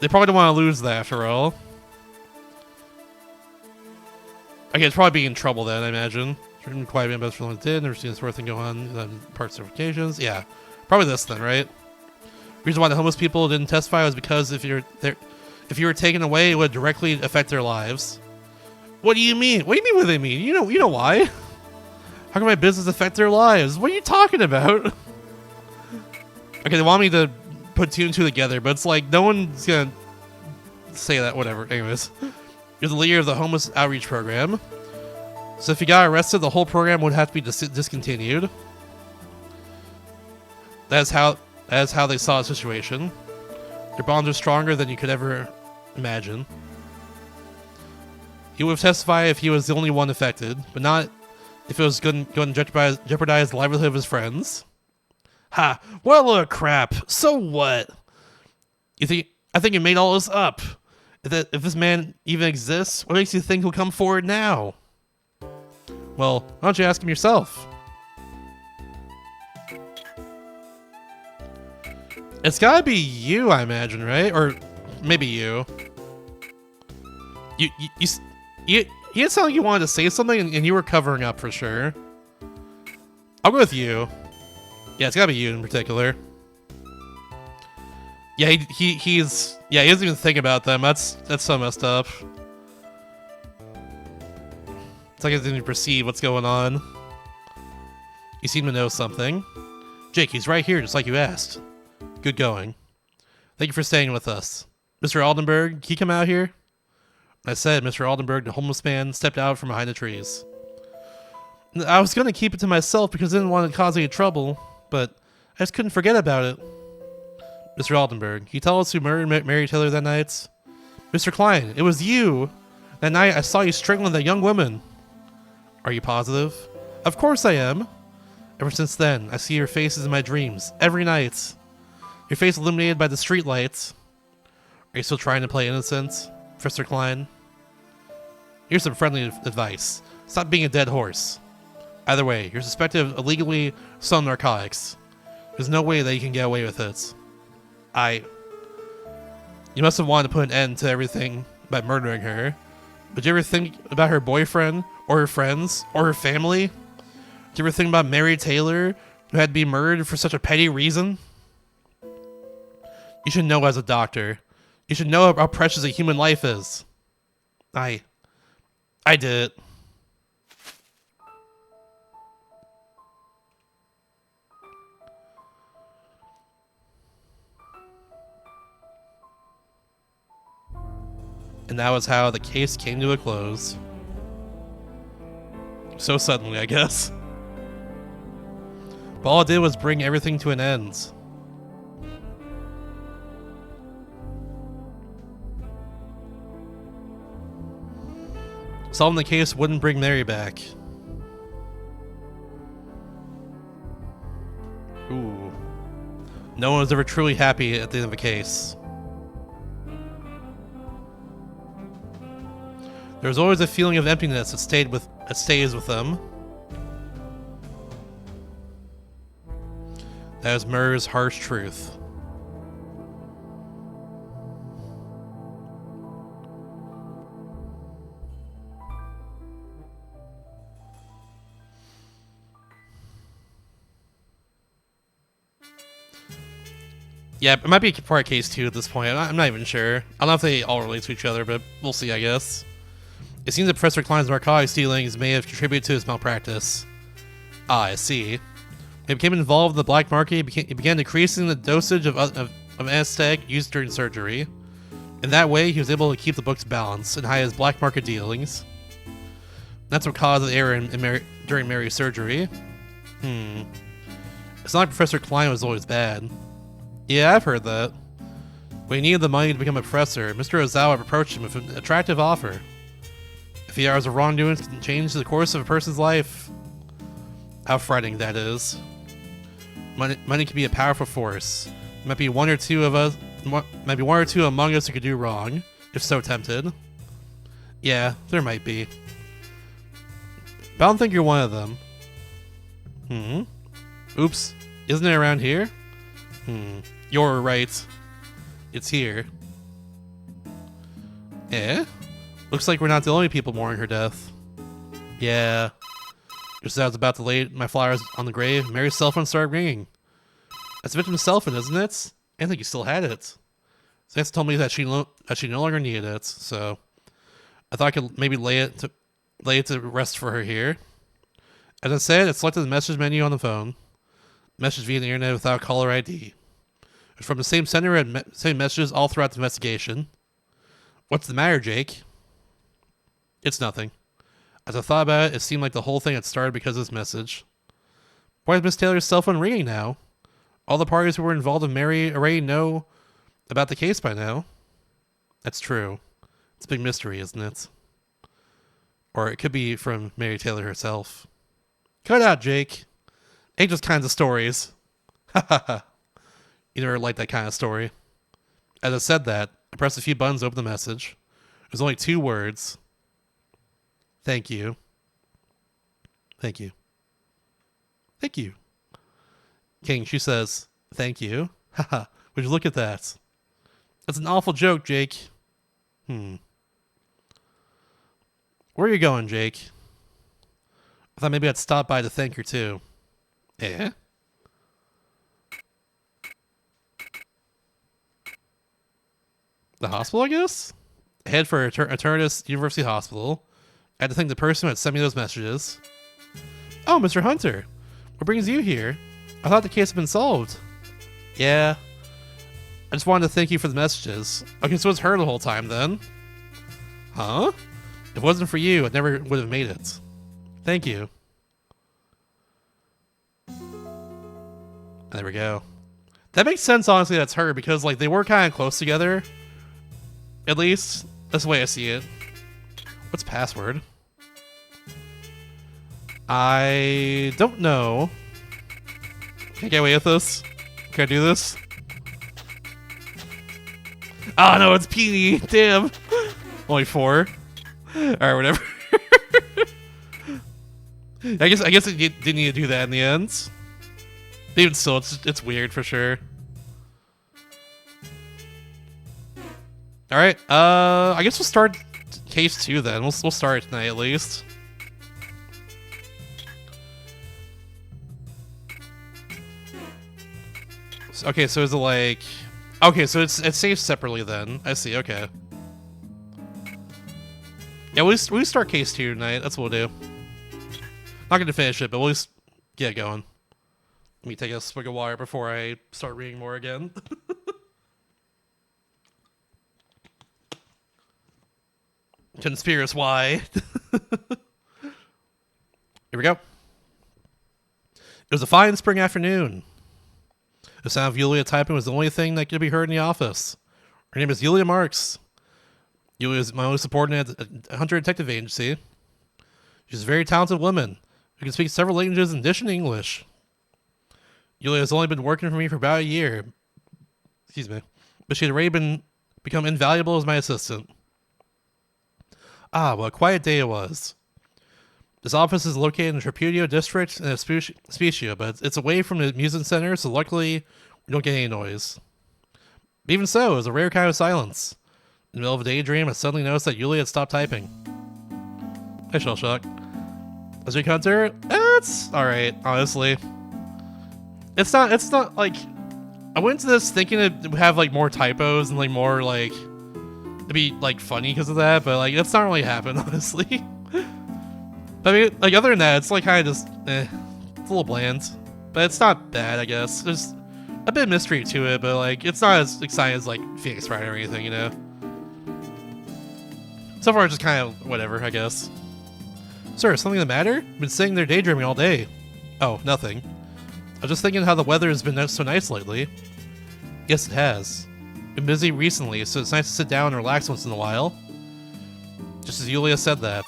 [SPEAKER 1] They probably don't want to lose that after all. Okay, it's probably being in trouble then, I imagine. Shouldn't quite been best for long did. Never seen this sort of thing go on part certifications. Yeah. Probably this then, right? Reason why the homeless people didn't testify was because if you were taken away, it would directly affect their lives. What do you mean? What do you mean what they mean? You know why? How can my business affect their lives? What are you talking about? Okay, they want me to put two and two together, but it's like no one's gonna say that, whatever. Anyways. You're the leader of the homeless outreach program. So if you got arrested, the whole program would have to be discontinued. That's how they saw the situation. Their bonds are stronger than you could ever imagine. He would have testified if he was the only one affected, but not if it was going to jeopardize the livelihood of his friends. Ha! What a load of crap! So what? I think you made all this up. If this man even exists, what makes you think he'll come forward now? Well, why don't you ask him yourself? It's gotta be you, I imagine, right? Or maybe you. You didn't sound like you wanted to say something, and you were covering up for sure. I'll go with you. Yeah, it's gotta be you in particular. Yeah, he doesn't even think about them. That's so messed up. It's like he doesn't even perceive what's going on. You seem to know something. Jake, he's right here, just like you asked. Good going. Thank you for staying with us. Mr. Aldenberg, can you come out here? I said, Mr. Aldenberg, the homeless man, stepped out from behind the trees. I was going to keep it to myself because I didn't want to cause any trouble, but I just couldn't forget about it. Mr. Aldenberg, can you tell us who murdered Mary Taylor that night? Mr. Klein, it was you! That night I saw you strangling that young woman. Are you positive? Of course I am. Ever since then, I see your faces in my dreams, every night. Your face illuminated by the street lights. Are you still trying to play innocent, Professor Klein? Here's some friendly advice. Stop being a dead horse. Either way, you're suspected of illegally selling narcotics. There's no way that you can get away with it. You must have wanted to put an end to everything by murdering her. But did you ever think about her boyfriend, or her friends, or her family? Did you ever think about Mary Taylor, who had to be murdered for such a petty reason? You should know as a doctor. You should know how precious a human life is. I did it. And that was how the case came to a close. So suddenly, I guess. But all it did was bring everything to an end. Solving the case wouldn't bring Mary back. Ooh. No one was ever truly happy at the end of a case. There's always a feeling of emptiness that stays with them. That is Murr's harsh truth. Yeah, it might be part of case 2 at this point. I'm not even sure. I don't know if they all relate to each other, but we'll see, I guess. It seems that Professor Klein's narcotics dealings may have contributed to his malpractice. Ah, I see. When he became involved in the black market, he began decreasing the dosage of anesthetic used during surgery. In that way, he was able to keep the books balanced and hide his black market dealings. That's what caused the error during Mary's surgery. It's not like Professor Klein was always bad. Yeah, I've heard that. When he needed the money to become a professor, Mr. Ozawa approached him with an attractive offer. If the hours of wrongdoing can change the course of a person's life, how frightening that is. Money can be a powerful force. There might be one or two among us who could do wrong, if so tempted. Yeah, there might be. But I don't think you're one of them. Oops, isn't it around here? You're right. It's here. Eh? Looks like we're not the only people mourning her death. Yeah. Just as I was about to lay my flowers on the grave, Mary's cell phone started ringing. That's the victim's cell phone, isn't it? I think you still had it. Santa told me that she no longer needed it, so I thought I could maybe lay it to rest for her here. As I said, I selected the message menu on the phone. Message via the internet without caller ID. It's from the same sender and same messages all throughout the investigation. What's the matter, Jake? It's nothing. As I thought about it, it seemed like the whole thing had started because of this message. Why is Miss Taylor's cell phone ringing now? All the parties who were involved with Mary already know about the case by now. That's true. It's a big mystery, isn't it? Or it could be from Mary Taylor herself. Cut out, Jake. Ain't just kinds of stories. Ha ha ha. You never liked that kind of story. As I said that, I pressed a few buttons to open the message. There's only 2 words. Thank you. Thank you. Thank you. King, she says, thank you. Haha, would you look at that? That's an awful joke, Jake. Where are you going, Jake? I thought maybe I'd stop by to thank her too. Eh? The hospital, I guess? I head for Eternatus University Hospital. I had to thank the person who had sent me those messages. Oh, Mr. Hunter. What brings you here? I thought the case had been solved. Yeah. I just wanted to thank you for the messages. Okay, so it's her the whole time then. Huh? If it wasn't for you, I never would have made it. Thank you. There we go. That makes sense, honestly, that's her, because, like, they were kind of close together. At least. That's the way I see it. What's password? I don't know. Can I get away with this? Can I do this? Oh no, it's Peony. Damn. Only 4. Alright, whatever. I guess it didn't need to do that in the end. But even still, it's weird for sure. Alright, I guess we'll start case 2 then. We'll start it tonight at least. Okay, so is it like... Okay, so it's saved separately then. I see, okay. Yeah, we'll start case 2 tonight. That's what we'll do. Not gonna finish it, but we'll just get going. Let me take a swig of water before I start reading more again. Conspiracy why? Here we go. It was a fine spring afternoon. The sound of Yulia typing was the only thing that could be heard in the office. Her name is Yulia Marks. Yulia is my only subordinate at a Hunter Detective Agency. She's a very talented woman who can speak several languages in addition to English. Yulia has only been working for me for about a year. Excuse me. But she had already become invaluable as my assistant. Ah, what a quiet day it was. This office is located in the Trapedio district in Specia, but it's away from the amusement center, so luckily we don't get any noise. But even so, it was a rare kind of silence. In the middle of a daydream, I suddenly noticed that Yulia had stopped typing. Hey, Shellshock. As we Hunter, it's alright, honestly. It's not like... I went into this thinking it would have, like, more typos and, like, more, like... It'd be, like, funny because of that, but, like, that's not really happened, honestly. But I mean, like, other than that, it's like kind of just, it's a little bland. But it's not bad, I guess. There's a bit of mystery to it, but, like, it's not as exciting as, like, Phoenix Wright or anything, you know? So far, it's just kind of whatever, I guess. Sir, something the matter? I've been sitting there daydreaming all day. Oh, nothing. I was just thinking how the weather has been so nice lately. Yes, it has. Been busy recently, so it's nice to sit down and relax once in a while. Just as Yulia said that.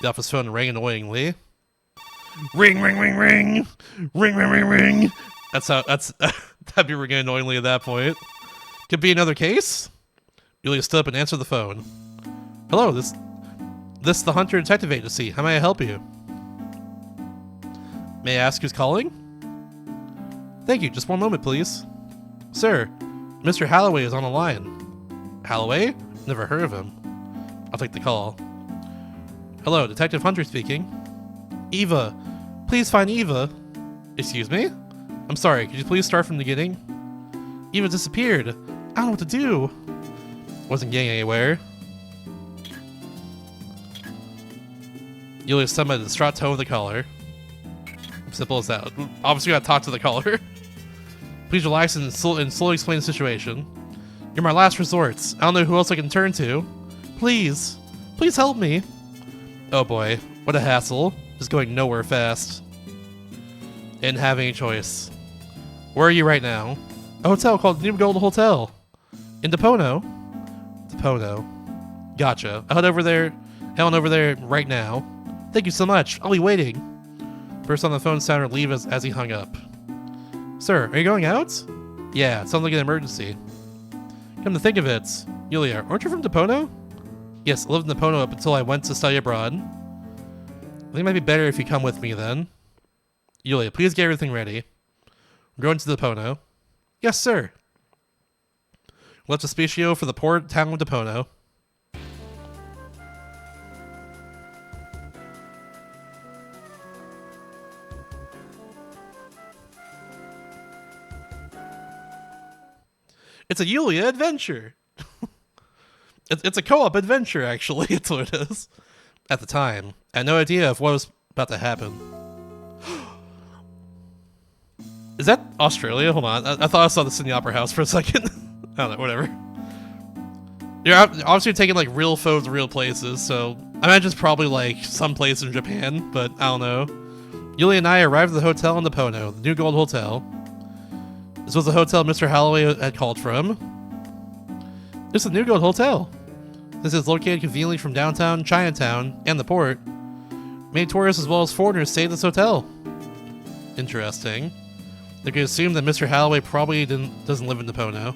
[SPEAKER 1] The office phone rang annoyingly. Ring, ring, ring, ring! Ring, ring, ring, ring! That'd be ringing annoyingly at that point. Could be another case? Yulia stood up and answered the phone. Hello, this is the Hunter Detective Agency. How may I help you? May I ask who's calling? Thank you, just one moment, please. Sir, Mr. Halloway is on the line. Halloway? Never heard of him. I'll take the call. Hello, Detective Hunter speaking. Eva. Please find Eva. Excuse me? I'm sorry, could you please start from the beginning? Eva disappeared. I don't know what to do. Wasn't getting anywhere. Yulia summoned a distraught tone of the caller. Simple as that. Obviously, you gotta talk to the caller. Please relax and slowly explain the situation. You're my last resort. I don't know who else I can turn to. Please. Please help me. Oh boy, what a hassle. Just going nowhere fast. Didn't have any choice. Where are you right now? A hotel called New Gold Hotel. In Depono? Depono. Gotcha. I'll head over there right now. Thank you so much. I'll be waiting. The person on the phone sounded relieved as he hung up. Sir, are you going out? Yeah, it sounds like an emergency. Come to think of it, Yulia, aren't you from Depono? Yes, I lived in Depono up until I went to study abroad. I think it might be better if you come with me then. Yulia, please get everything ready. We're going to Depono. Yes, sir. Left a Spatio for the poor town of Depono. It's a Yulia adventure. It's a co-op adventure, actually. It's what it is. At the time, I had no idea of what was about to happen. Is that Australia? Hold on. I thought I saw this in the Opera House for a second. I don't know, whatever. You're obviously taking like real photos of real places, so I imagine it's probably like some place in Japan, but I don't know. Yuli and I arrived at the hotel in the Pono, the New Gold Hotel. This was the hotel Mr. Holloway had called from. This is the New Gold Hotel. This is located conveniently from downtown Chinatown and the port. Many tourists as well as foreigners stay at this hotel. Interesting. They could assume that Mr. Holloway probably doesn't live in the Pono.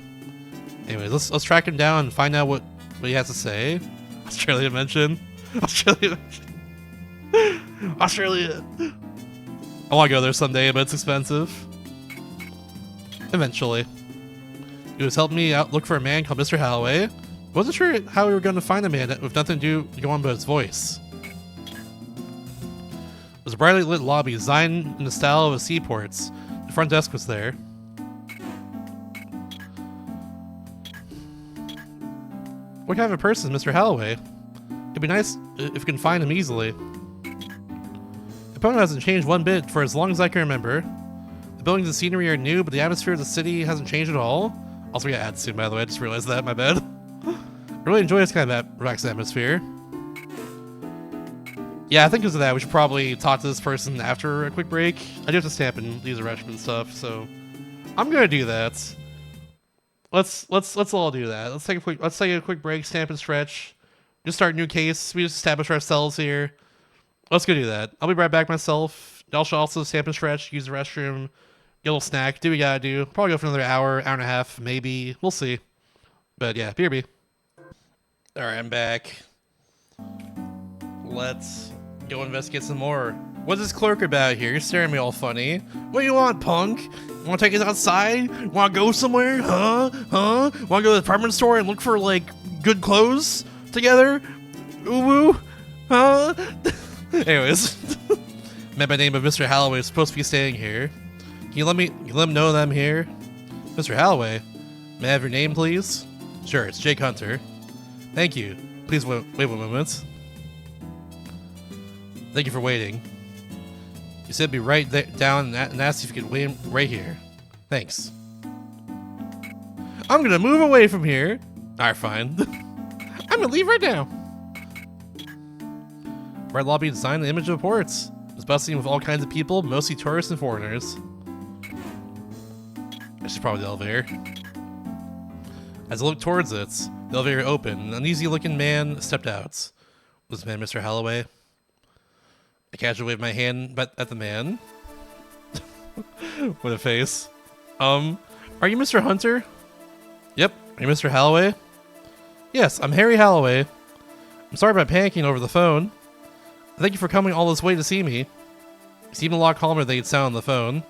[SPEAKER 1] Anyways, let's track him down and find out what he has to say. Australia mention. Australia. Australia. I want to go there someday, but it's expensive. Eventually. He was helping me out look for a man called Mr. Holloway. Wasn't sure how we were going to find a man with nothing to go on but his voice. It was a brightly lit lobby designed in the style of a seaport's. The front desk was there. What kind of a person is Mr. Holloway? It'd be nice if we can find him easily. The Pono hasn't changed one bit for as long as I can remember. The buildings and scenery are new, but the atmosphere of the city hasn't changed at all. Also, we got ads soon, by the way. I just realized that. My bad. I really enjoy this kind of relaxed atmosphere. Yeah, I think because of that, we should probably talk to this person after a quick break. I do have to stamp and use the restroom and stuff, so I'm gonna do that. Let's all do that. Let's take a quick break, stamp and stretch. Just start a new case. We just establish ourselves here. Let's go do that. I'll be right back myself. Y'all should also stamp and stretch, use the restroom, get a little snack, do what we gotta do. Probably go for another hour and a half, maybe. We'll see. But yeah, BRB. Alright, I'm back. Let's go investigate some more. What's this clerk about here? You're staring at me all funny. What do you want, punk? You wanna take us outside? Wanna go somewhere? Huh? Wanna go to the department store and look for, like, good clothes together? Ooh-woo? Huh? Anyways. Met by name of Mr. Holloway is supposed to be staying here. Can you let him know that I'm here? Mr. Holloway, may I have your name, please? Sure, it's Jake Hunter. Thank you. Please wait 1 moment. Thank you for waiting. You said be right down and asked if you could wait right here. Thanks. I'm gonna move away from here. Alright, fine. I'm gonna leave right now. Bright lobby designed the image of ports. It's bustling with all kinds of people, mostly tourists and foreigners. This is probably the elevator. As I looked towards it, the elevator opened, and an uneasy-looking man stepped out. Was the man Mr. Holloway? I casually waved my hand at the man. What a face. Are you Mr. Hunter? Yep. Are you Mr. Holloway? Yes, I'm Harry Holloway. I'm sorry about panicking over the phone. Thank you for coming all this way to see me. He seemed a lot calmer than he'd sound on the phone.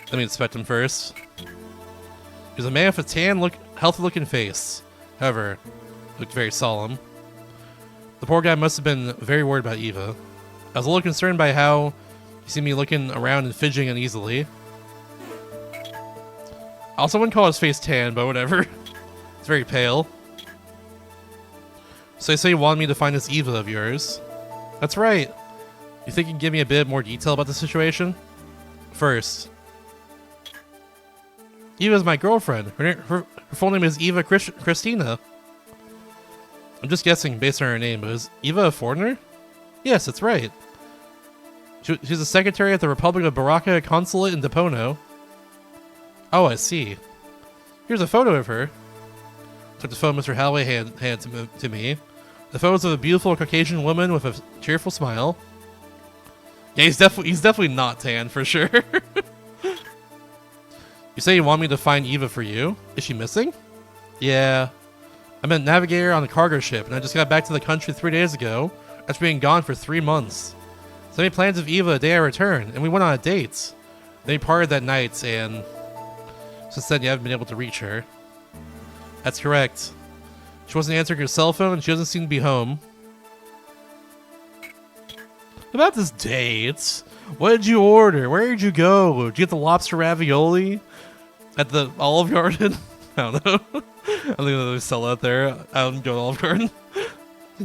[SPEAKER 1] Let me inspect him first. He was a man with a tan, healthy-looking face. However, he looked very solemn. The poor guy must have been very worried about Eva. I was a little concerned by how he seemed to be looking around and fidgeting uneasily. I also wouldn't call his face tan, but whatever. It's very pale. So you say you wanted me to find this Eva of yours? That's right. You think you can give me a bit more detail about the situation? First, Eva's my girlfriend. Her full name is Eva Christina. I'm just guessing based on her name, but is Eva a foreigner? Yes, that's right. She's a secretary at the Republic of Baraka Consulate in Depono. Oh, I see. Here's a photo of her. Took the photo Mr. Holloway handed to me. The photo's of a beautiful Caucasian woman with a cheerful smile. Yeah, he's definitely not tan for sure. You say you want me to find Eva for you? Is she missing? Yeah. I'm a navigator on a cargo ship, and I just got back to the country 3 days ago after being gone for 3 months. So I made plans with Eva the day I returned, and we went on a date. Then we parted that night, and since then you haven't been able to reach her. That's correct. She wasn't answering her cell phone, and she doesn't seem to be home. About this date, what did you order? Where did you go? Did you get the lobster ravioli at the Olive Garden? I don't know. I don't think they sell out there. I don't go to Olive Garden.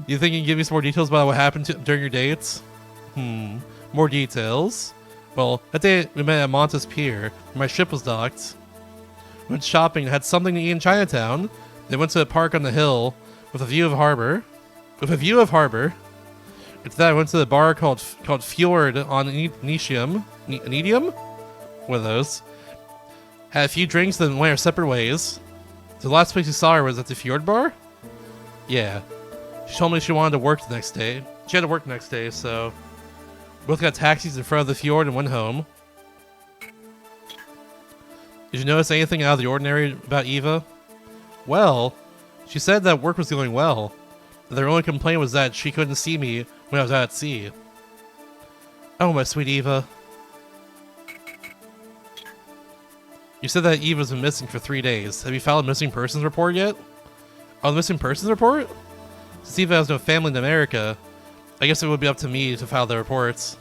[SPEAKER 1] You think you can give me some more details about what happened during your dates? More details? Well, that day we met at Montes Pier, where my ship was docked. went shopping and had something to eat in Chinatown. They went to a park on the hill with a view of harbor. After that, I went to the bar called Fjord on Netium. One of those. Had a few drinks, then went our separate ways. The last place we saw her was at the Fjord bar? Yeah. She told me she wanted to work the next day. She had to work the next day, so... We both got taxis in front of the Fjord and went home. Did you notice anything out of the ordinary about Eva? Well, she said that work was going well. Their only complaint was that she couldn't see me when I was out at sea. Oh, my sweet Eva. You said that Eva's been missing for 3 days. Have you filed a missing persons report yet? Oh, the missing persons report? Since Eva has no family in America, I guess it would be up to me to file the reports.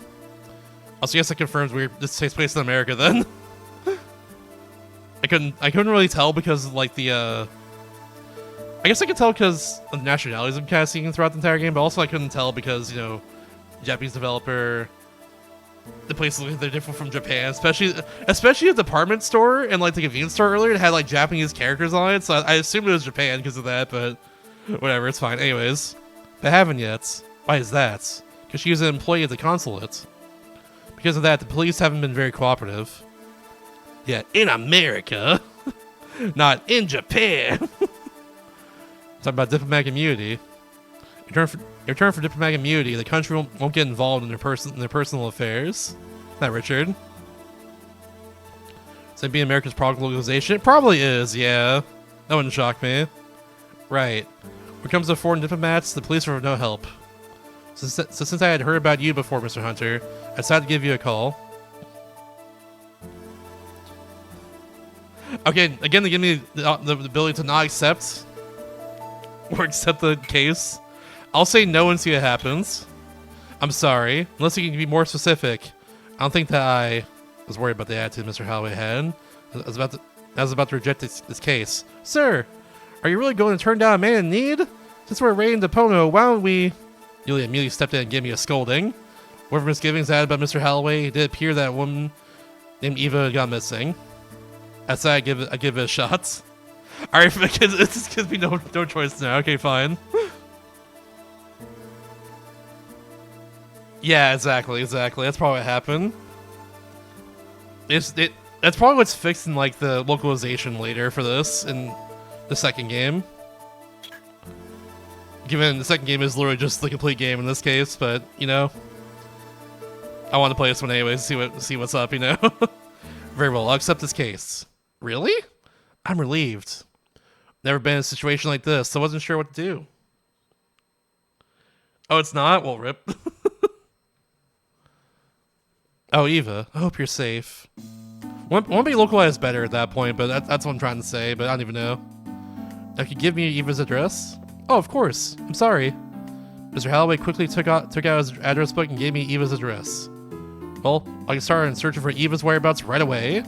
[SPEAKER 1] Also, yes, that confirms this takes place in America then. I couldn't really tell because like the I guess I could tell because of the nationalities I'm kind of seeing throughout the entire game, but also I couldn't tell because, you know, Japanese developer, the places look like they're different from Japan, especially a department store and like the convenience store earlier that had like Japanese characters on it, so I assumed it was Japan because of that, but whatever, it's fine. Anyways, but I haven't yet. Why is that? Because she was an employee at the consulate. Because of that, the police haven't been very cooperative. Yeah, in America, not in Japan. Talking about diplomatic immunity. In return for diplomatic immunity, the country won't get involved in their personal affairs. Not Richard. Is that being America's product localization? It probably is, yeah. That wouldn't shock me. Right. When it comes to foreign diplomats, the police are of no help. So since I had heard about you before, Mr. Hunter, I decided to give you a call. Okay, again, they give me the ability to not accept or accept the case. I'll say no and see what happens. I'm sorry. Unless you can be more specific. I don't think that I was worried about the attitude Mr. Holloway had. I was about to reject this case. Sir, are you really going to turn down a man in need? Since we're raiding the Pono, why don't we... Yulia immediately stepped in and gave me a scolding. Whatever misgivings I had about Mr. Holloway, it did appear that a woman named Eva got missing. I said I give it a shot. Alright, it just gives me no choice now. Okay, fine. Yeah, exactly. That's probably what happened. That's probably what's fixed in like the localization later for this in the second game. Given the second game is literally just the complete game in this case, but you know, I want to play this one anyways. See what's up, you know. Very well, I'll accept this case. Really? I'm relieved. Never been in a situation like this, so I wasn't sure what to do. Oh, it's not? Well, rip. Oh, Eva, I hope you're safe. Want to be localized better at that point, but that's what I'm trying to say, but I don't even know. Now, can you give me Eva's address? Oh, of course. I'm sorry. Mr. Holloway quickly took out his address book and gave me Eva's address. Well, I can start on searching for Eva's whereabouts right away.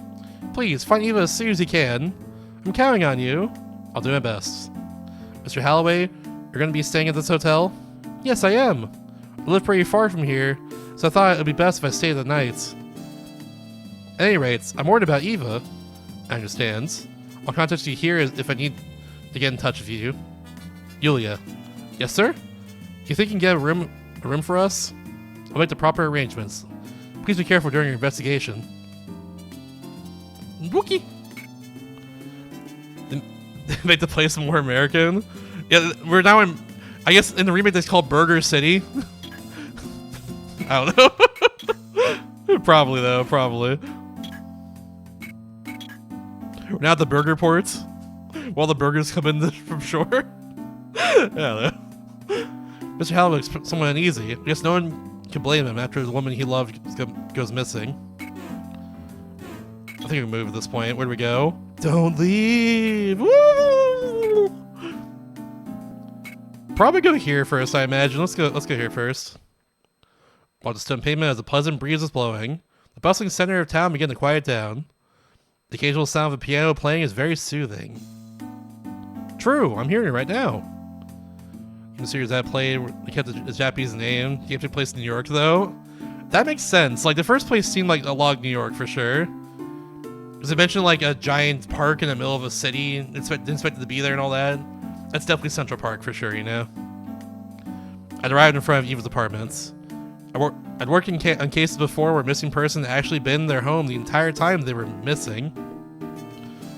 [SPEAKER 1] Please, find Eva as soon as you can. I'm counting on you. I'll do my best. Mr. Holloway, you're going to be staying at this hotel? Yes, I am. I live pretty far from here, so I thought it would be best if I stayed the night. At any rate, I'm worried about Eva. I understand. I'll contact you here if I need to get in touch with you. Yulia. Yes, sir? Do you think you can get a room for us? I'll make the proper arrangements. Please be careful during your investigation. Wookie! Make the place more American? Yeah, we're now in... I guess in the remake it's called Burger City. I don't know. Probably, though. Probably. We're now at the burger port. While the burgers come in from shore. I don't know. Mr. Holloway looks somewhat uneasy. I guess no one can blame him after the woman he loved goes missing. I think we move at this point. Where do we go? Don't leave! Woo! Probably go here first, I imagine. Let's go here first. While the stone pavement as a pleasant breeze is blowing, the bustling center of town began to quiet down. The occasional sound of a piano playing is very soothing. True, I'm hearing it right now. The series that played, they kept the Japanese name. You have to place in New York, though. That makes sense. Like, the first place seemed like a lot of New York, for sure. Because it mentioned like a giant park in the middle of a city, expected to be there and all that. That's definitely Central Park for sure, you know? I'd arrived in front of Eva's apartments. I'd worked on cases before where a missing person had actually been in their home the entire time they were missing.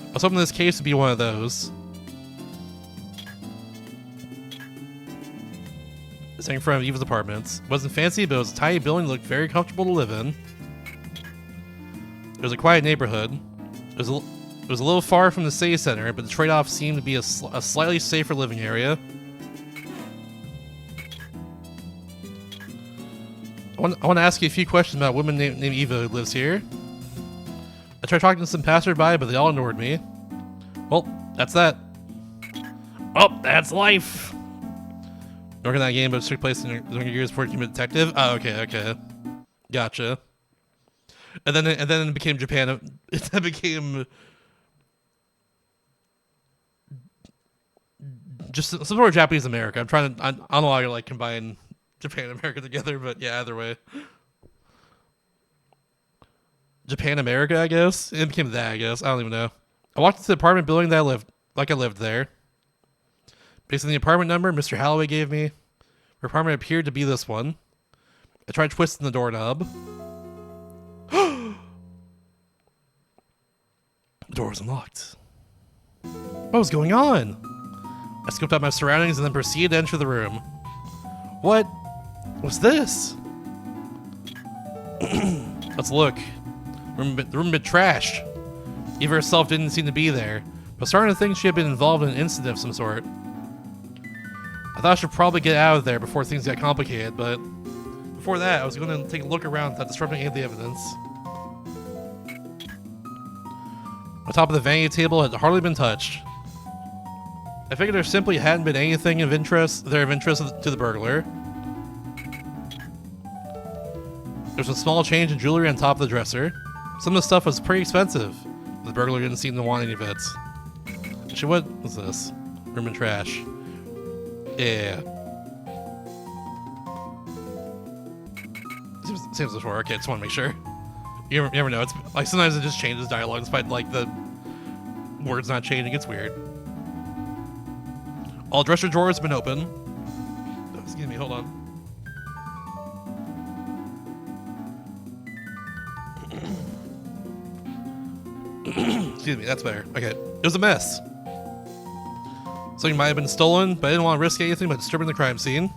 [SPEAKER 1] I was hoping this case would be one of those. Sitting in front of Eva's apartments. It wasn't fancy, but it was a tiny building that looked very comfortable to live in. It was a quiet neighborhood. It was a little far from the city center, but the trade-off seemed to be a slightly safer living area. I want to ask you a few questions about a woman named Eva who lives here. I tried talking to some passersby, but they all ignored me. Well, that's that. Oh, that's life. Working that game, but it took place in your years before you became a detective. Oh, okay. Gotcha. And then it became Japan. It became just some sort of Japanese America. I don't know how to like combine Japan and America together, but yeah, either way. Japan America, I guess. It became that, I guess. I don't even know. I walked into the apartment building that I lived there. Based on the apartment number Mr. Holloway gave me, her apartment appeared to be this one. I tried twisting the doorknob. The door was unlocked. What was going on? I scoped out my surroundings and then proceeded to enter the room. What was this? Let's look. The room had been trashed. Eva herself didn't seem to be there, but starting to think she had been involved in an incident of some sort. I thought I should probably get out of there before things got complicated, but before that, I was going to take a look around without disrupting any of the evidence. The top of the vanity table had hardly been touched. I figured there simply hadn't been anything of interest to the burglar. There was a small change in jewelry on top of the dresser. Some of the stuff was pretty expensive. The burglar didn't seem to want any of it. Actually, what was this? Room and trash. Yeah. Seems before. Okay, just want to make sure. You never know. It's like sometimes it just changes dialogue despite like the words not changing. It's weird. All dresser drawers have been open. Oh, excuse me. Hold on. Excuse me. That's better. Okay. It was a mess. Something might have been stolen, but I didn't want to risk anything by disturbing the crime scene.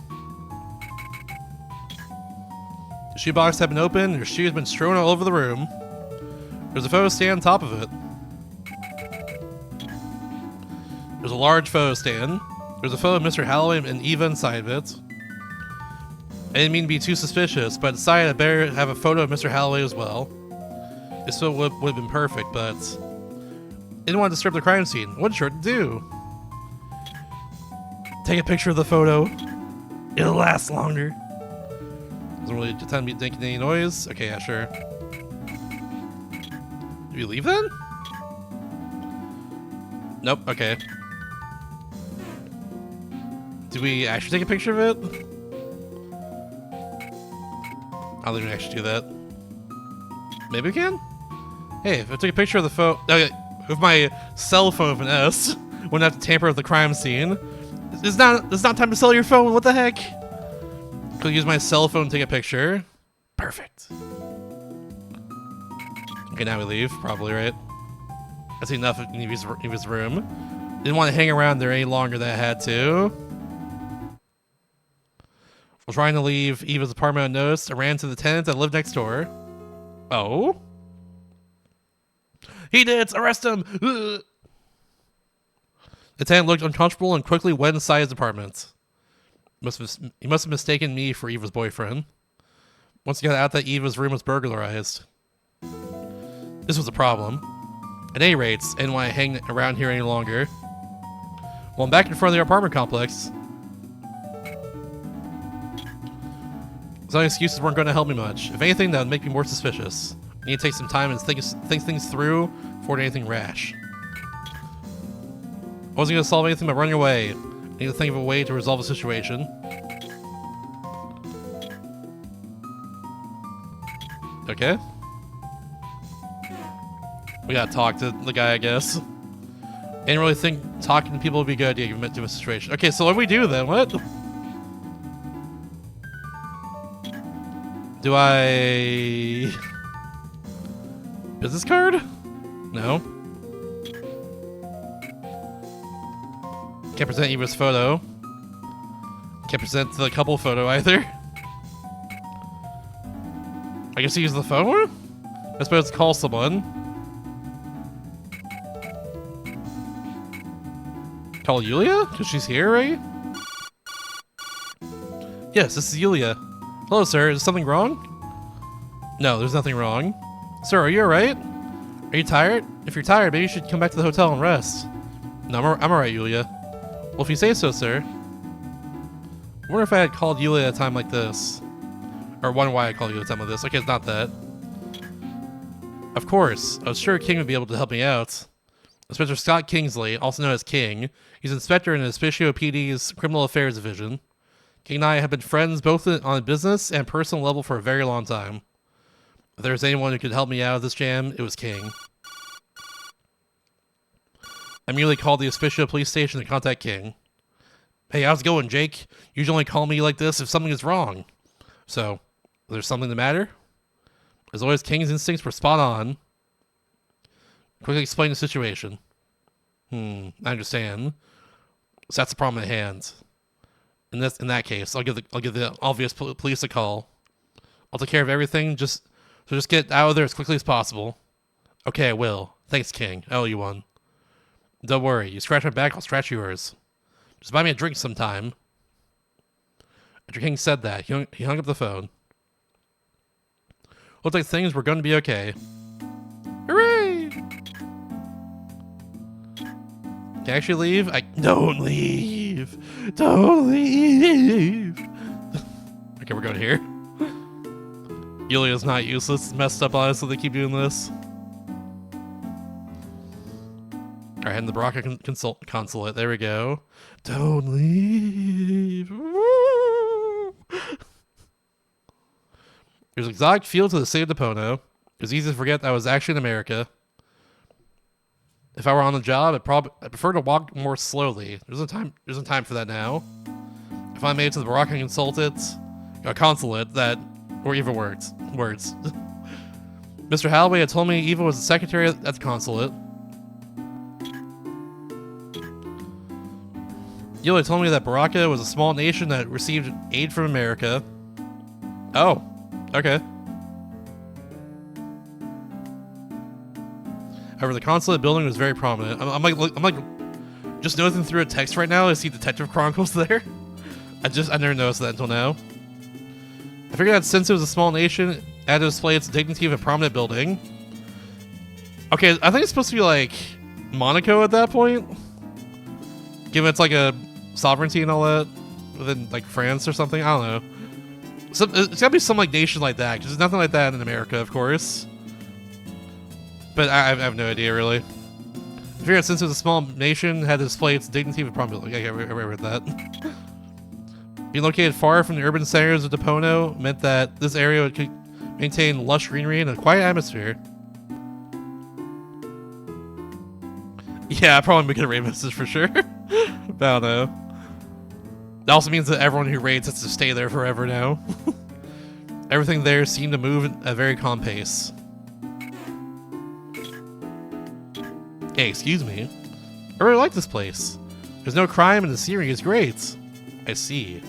[SPEAKER 1] The shoebox had been opened, and her shoes had been strewn all over the room. There's a photo stand on top of it. There's a large photo stand. There's a photo of Mr. Holloway and Eva inside of it. I didn't mean to be too suspicious, but I decided I better have a photo of Mr. Holloway as well. This photo would have been perfect, but I didn't want to disturb the crime scene. What sure to do? Take a picture of the photo. It'll last longer. Doesn't really tend to be making any noise. Okay, yeah, sure. Do we leave then? Nope, okay. Do we actually take a picture of it? I don't even actually do that. Maybe we can? Hey, if I took a picture of the photo... Okay, with my cell phone with an S, wouldn't have to tamper with the crime scene. It's not time to sell your phone, what the heck? Could use my cell phone to take a picture. Perfect. Okay, now we leave, probably, right? That's enough of Eva's room. Didn't want to hang around there any longer than I had to. While trying to leave Eva's apartment unnoticed, I ran to the tenant that lived next door. Oh? He did it! Arrest him! Ugh. The tenant looked uncomfortable and quickly went inside his apartment. He must have mistaken me for Eva's boyfriend. Once he got out that Eva's room was burglarized. This was a problem. At any rate, I didn't want to hang around here any longer. Well, I'm back in front of the apartment complex. Some excuses weren't going to help me much. If anything, that would make me more suspicious. I need to take some time and think things through before anything rash. I wasn't going to solve anything by running away. I need to think of a way to resolve the situation. Okay. What We gotta talk to the guy, I guess. Didn't really think talking to people would be a good idea given the situation. Okay, so what do we do then? What? Do I... Business card? No. Can't present Eva's photo. Can't present the couple photo either. I guess use the phone? I suppose call someone. Call Yulia? Because she's here, right? Yes, this is Yulia. Hello, sir. Is something wrong? No, there's nothing wrong. Sir, are you alright? Are you tired? If you're tired, maybe you should come back to the hotel and rest. No, I'm alright, Yulia. Well, if you say so, sir. I wonder if I had called Yulia at a time like this. Or wonder why I called you at a time like this. Okay, it's not that. Of course. I was sure King would be able to help me out. Inspector Scott Kingsley, also known as King. He's inspector in the Especial PD's Criminal Affairs Division. King and I have been friends both on a business and personal level for a very long time. If there was anyone who could help me out of this jam, it was King. I immediately called the Especial police station to contact King. Hey, how's it going, Jake? You usually call me like this if something is wrong. So, there's something the matter? As always, King's instincts were spot on. Quickly explain the situation. I understand. So that's the problem at hand. In that case, I'll give the obvious police a call. I'll take care of everything. Just get out of there as quickly as possible. Okay, I will. Thanks, King. I owe you one. Don't worry. You scratch my back, I'll scratch yours. Just buy me a drink sometime. After King said that, he hung up the phone. Looked like things were going to be okay. Hooray! Can I actually leave? Don't leave! Don't leave! Okay, we're going here. Yulia's not useless. It's messed up, honestly, they keep doing this. Alright, and the Baraka consulate. There we go. Don't leave. Woo! There's an exotic feel to the city of Depono. It was easy to forget that I was actually in America. If I were on the job, I'd prefer to walk more slowly. There's no time for that now. If I made it to the Baraka consulate, that or even words. Mr. Holloway had told me Eva was the secretary at the consulate. Yulia told me that Baraka was a small nation that received aid from America. Oh, okay. However, the consulate building was very prominent. I'm like just noticing through a text right now. I see Detective Chronicles there. I never noticed that until now. I figured that since it was a small nation, it had to display its dignity of a prominent building. Okay, I think it's supposed to be like Monaco at that point, given it's like a sovereignty and all that within like France or something. I don't know. It's gotta be some like nation like that, because there's nothing like that in America, of course. But I have no idea, really. I figured since it was a small nation, it had to display its dignity of prominent. Okay, I read that. Being located far from the urban centers of Depono meant that this area would maintain lush greenery and a quiet atmosphere. Yeah, I probably make it a raid message for sure. But I don't know. It also means that everyone who raids has to stay there forever now. Everything there seemed to move at a very calm pace. Hey, excuse me. I really like this place. There's no crime and the scenery is great. I see.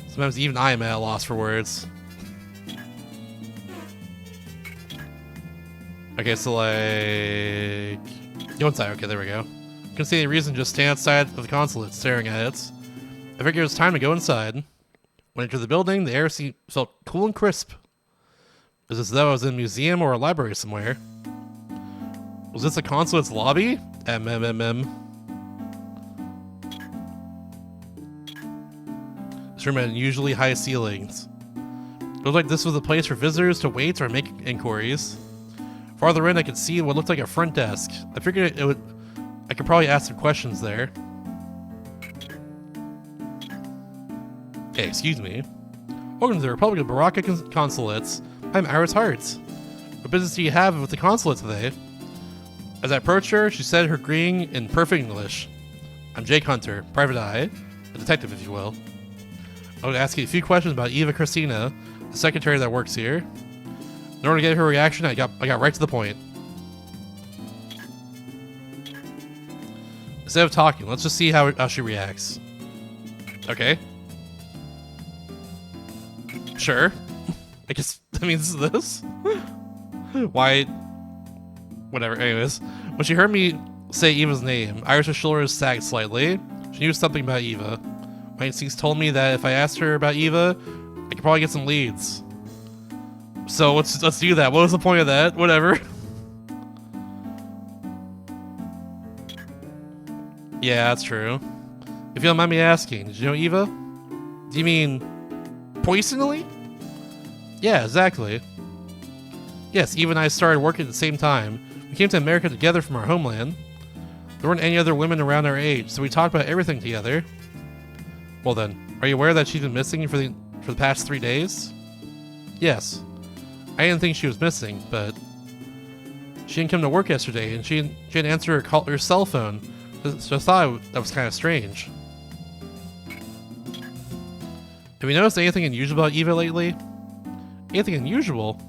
[SPEAKER 1] Sometimes even I am at a loss for words. Okay, so like... Go inside. Okay, there we go. Couldn't see any reason to just stand outside of the consulate staring at it. I figured it was time to go inside. When I entered the building, the air felt cool and crisp. It was as though I was in a museum or a library somewhere. Was this the consulate's lobby? This room had unusually high ceilings. It looked like this was a place for visitors to wait or make inquiries. Farther in, I could see what looked like a front desk. I figured I could probably ask some questions there. Hey, excuse me. Welcome to the Republic of Baraka Consulates. I'm Iris Hart. What business do you have with the consulate today? As I approached her, she said her greeting in perfect English. I'm Jake Hunter, private eye, a detective if you will. I would ask you a few questions about Eva Christina, the secretary that works here. In order to get her reaction, I got right to the point. Instead of talking, let's just see how she reacts. Okay. Sure. I guess that means this. Why? Whatever. Anyways, when she heard me say Eva's name, Iris's shoulders sagged slightly. She knew something about Eva. My instincts told me that if I asked her about Eva, I could probably get some leads. So let's do that. What was the point of that? Whatever. Yeah, that's true. If you don't mind me asking, did you know Eva? Do you mean personally? Yeah, exactly. Yes, Eva and I started working at the same time. We came to America together from our homeland. There weren't any other women around our age, so we talked about everything together. Well then, are you aware that she's been missing for the past 3 days? Yes. I didn't think she was missing, but she didn't come to work yesterday, and she didn't answer her cell phone, so I thought that was kind of strange. Have you noticed anything unusual about Eva lately? Anything unusual?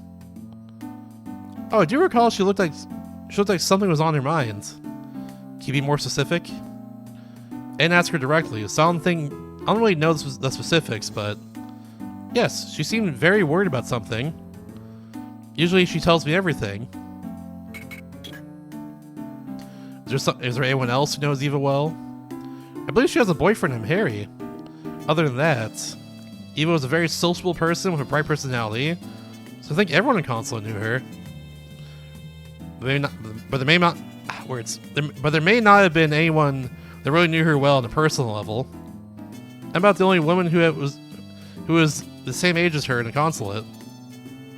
[SPEAKER 1] Oh, I do recall she looked like something was on her mind. Can you be more specific? I didn't ask her directly, so I don't really know the specifics, but yes, she seemed very worried about something. Usually she tells me everything. Is there anyone else who knows Eva well? I believe she has a boyfriend named Harry. Other than that, Eva was a very sociable person with a bright personality, so I think everyone in Consulate knew her. There may not have been anyone that really knew her well on a personal level. I'm about the only woman who was the same age as her in the consulate.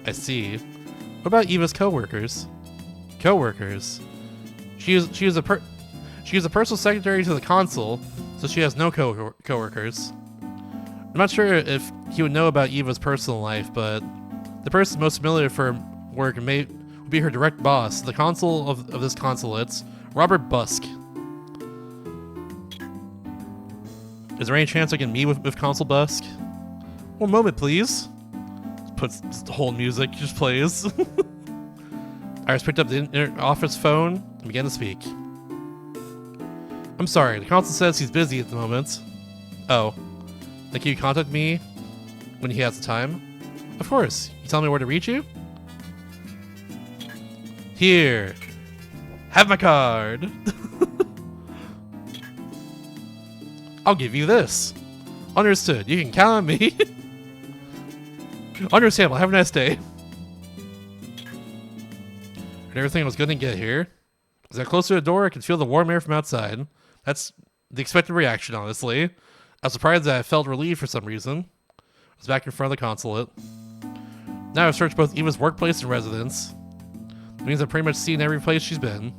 [SPEAKER 1] I see. What about Eva's coworkers? Coworkers. She is a personal secretary to the consul, so she has no coworkers. I'm not sure if he would know about Eva's personal life, but the person most familiar for work would be her direct boss, the consul of this consulate, Robert Busk. Is there any chance I can meet with Consul Busk? One moment, please. Puts the whole music just plays. Iris picked up the office phone and began to speak. I'm sorry, the consul says he's busy at the moment. Oh. Then can you contact me when he has the time? Of course. You tell me where to reach you? Here. Have my card. I'll give you this. Understood. You can count on me. Understandable. Have a nice day. And everything was good to get here. As I close to the door, I can feel the warm air from outside. That's the expected reaction, honestly. I was surprised that I felt relieved for some reason. I was back in front of the consulate. Now I've searched both Eva's workplace and residence. It means I've pretty much seen every place she's been.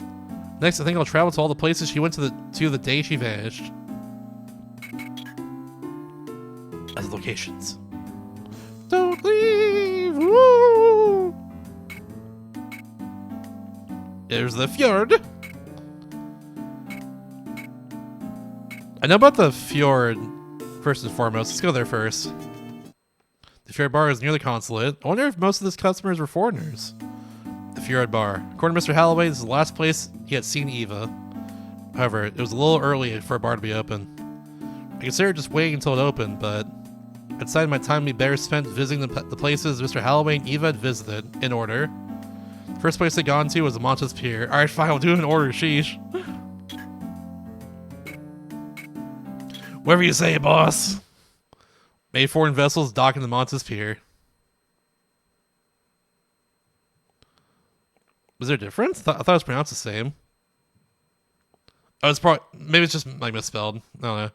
[SPEAKER 1] Next, I think I'll travel to all the places she went to the day she vanished. As locations. Don't leave! Woo! There's the fjord. I know about the fjord first and foremost. Let's go there first. The fjord bar is near the consulate. I wonder if most of these customers were foreigners. The fjord bar. According to Mr. Holloway, this is the last place he had seen Eva. However, it was a little early for a bar to be open. I considered just waiting until it opened, but I decided my time would be better spent visiting the places Mr. Holloway and Eva had visited, in order. The first place they'd gone to was the Montes Pier. Alright, fine, I'll do it in order, sheesh. Whatever you say, boss. Many foreign vessels dock in the Montes Pier. Was there a difference? I thought it was pronounced the same. Oh, it's probably, maybe it's just like misspelled. I don't know.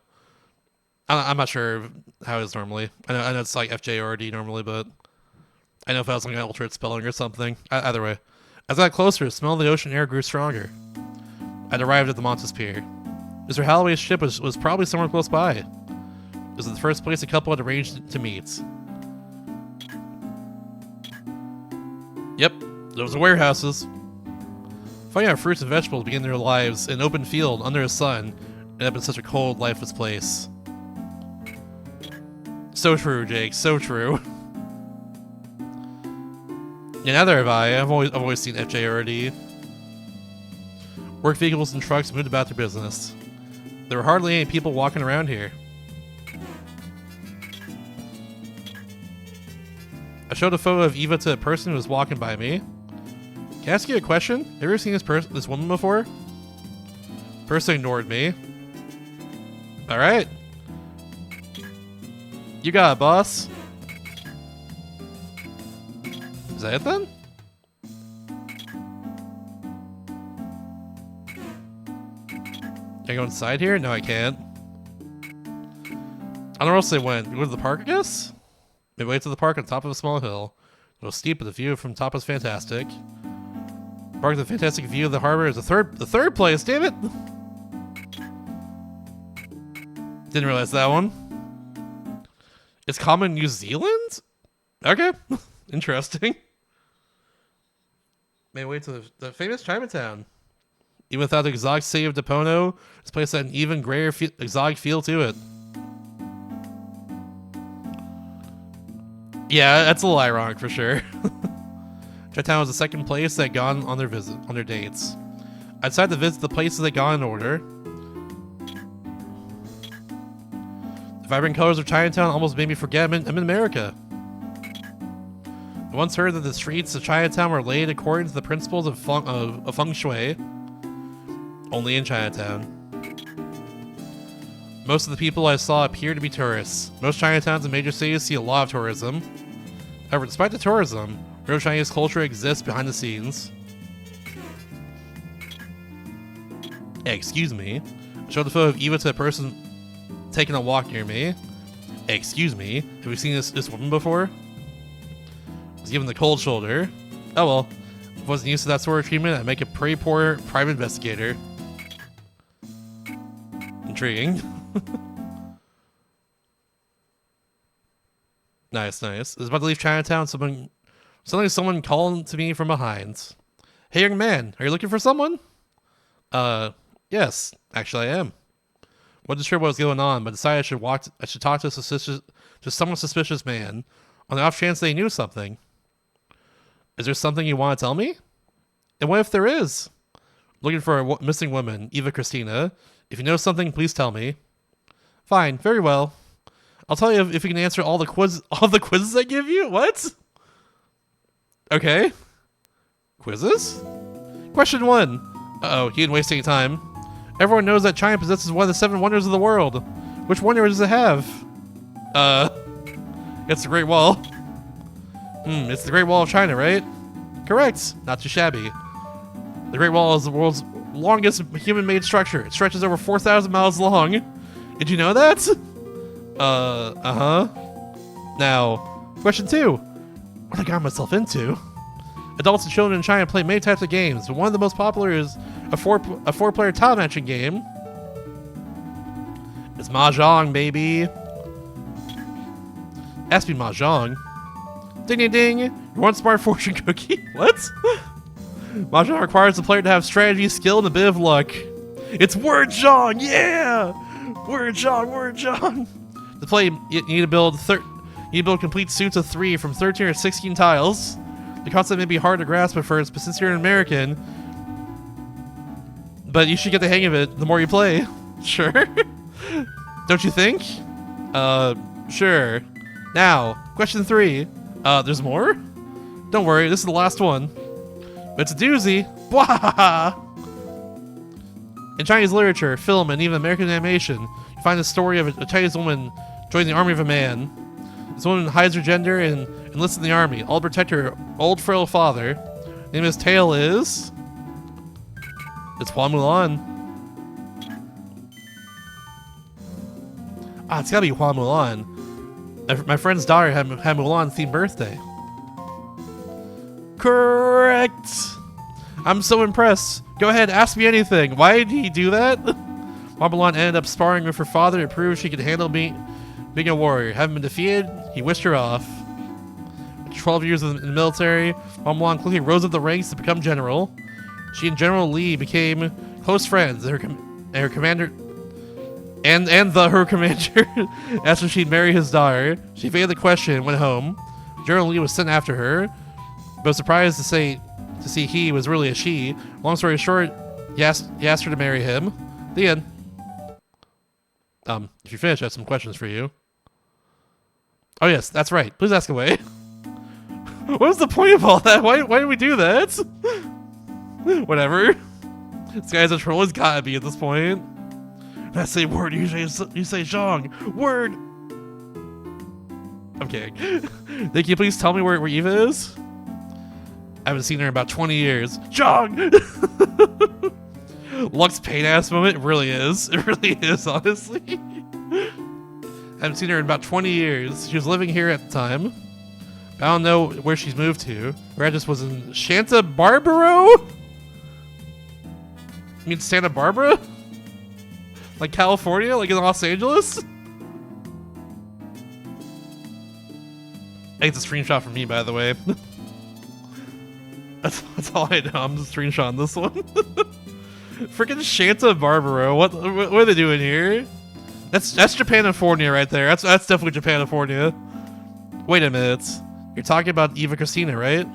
[SPEAKER 1] I'm not sure how it is normally. I know it's like FJ or RD normally, but I know if I was like an alternate spelling or something. Either way. As I got closer, the smell of the ocean air grew stronger. I'd arrived at the Montes Pier. Mr. Holloway's ship was probably somewhere close by. It was the first place the couple had arranged to meet. Yep, those are warehouses. Funny how fruits and vegetables begin their lives in an open field under a sun and up in such a cold, lifeless place. So true, Jake. So true. Yeah, neither have I. I've always seen FJ already. Work vehicles and trucks moved about their business. There were hardly any people walking around here. I showed a photo of Eva to a person who was walking by me. Can I ask you a question? Have you ever seen this woman before? Person ignored me. Alright. You got it, boss. Is that it then? Can I go inside here? No, I can't. I don't know where else they went. Go to the park, I guess? Maybe wait to the park on top of a small hill. A little steep, but the view from top is fantastic. Park with a fantastic view of the harbor is the third place, damn it! Didn't realize that one. It's common in New Zealand? Okay. Interesting. Maybe wait to the famous Chinatown. Even without the exotic city of Depono, this place had an even greater exotic feel to it. Yeah, that's a little ironic for sure. Chinatown was the second place they'd gone on their dates. I decided to visit the places they got in order. The vibrant colors of Chinatown almost made me forget I'm in America. I once heard that the streets of Chinatown were laid according to the principles of feng shui. Only in Chinatown. Most of the people I saw appeared to be tourists. Most Chinatowns in major cities see a lot of tourism. However, despite the tourism, real Chinese culture exists behind the scenes. Hey, excuse me. I showed the photo of Eva to a person taking a walk near me. Hey, excuse me. Have you seen this woman before? I was given the cold shoulder. Oh well. If I wasn't used to that sort of treatment, I'd make a pretty poor private investigator. Intriguing. Nice. I was about to leave Chinatown. Someone called to me from behind. Hey, young man, are you looking for someone? Yes, actually I am. Wasn't sure what was going on, but decided I should talk to someone suspicious man on the off chance they knew something. Is there something you want to tell me? And what if there is? Looking for a missing woman, Eva Christina. If you know something, please tell me. Fine, very well. I'll tell you if you can answer all the quizzes I give you. What? Okay. Quizzes? Question 1. Uh-oh, he didn't waste any time. Everyone knows that China possesses one of the 7 wonders of the world. Which wonder does it have? It's the Great Wall. It's the Great Wall of China, right? Correct. Not too shabby. The Great Wall is the world's longest human-made structure. It stretches over 4,000 miles long. Did you know that? Uh-huh. Now, question 2. What I got myself into? Adults and children in China play many types of games, but one of the most popular is a four-player tile matching game. It's Mahjong, baby. Ask me Mahjong. Ding ding ding! Your one smart fortune cookie. What? Mahjong requires the player to have strategy, skill, and a bit of luck. It's Word Zhong, yeah! Word Zhong. To play, you need to build complete suits of 3 from 13 or 16 tiles. The concept may be hard to grasp at first, but since you're an American, but you should get the hang of it the more you play. Sure. Don't you think? Sure. Now, question 3. There's more? Don't worry, this is the last one. But it's a doozy. Bwahaha! In Chinese literature, film, and even American animation, you find the story of a Chinese woman joining the army of a man. This woman hides her gender and enlists in the army, all to protect her old frail father. The name of his tale is... It's Hua Mulan. Ah, it's gotta be Hua Mulan. My friend's daughter had Mulan-themed birthday. Correct! I'm so impressed. Go ahead, ask me anything. Why did he do that? Hua Mulan ended up sparring with her father to prove she could handle being a warrior. Having been defeated, he wished her off. After 12 years in the military, Hua Mulan quickly rose up the ranks to become general. She and General Lee became close friends. Her commander her commander asked if she'd marry his daughter. She evaded the question and went home. General Lee was sent after her, but was surprised to see he was really a she. Long story short, he asked her to marry him. The end. If you finish, I have some questions for you. Oh yes, that's right. Please ask away. What was the point of all that? Why did we do that? Whatever. This guy's a troll. It's gotta be at this point. When I say word, you say Zhang. Word. I'm kidding. Can you please tell me where Eva is? I haven't seen her in about 20 years. Zhang! Lux pain ass moment. It really is. It really is, honestly. I haven't seen her in about 20 years. She was living here at the time. I don't know where she's moved to. Her address was in Santa Barbara? You mean Santa Barbara? Like California? Like in Los Angeles? I think it's a screenshot from me, by the way. That's all I know. I'm just screenshotting this one. Freaking Santa Barbara. What are they doing here? That's Japanifornia right there. That's definitely Japanifornia. Wait a minute. You're talking about Eva Christina, right?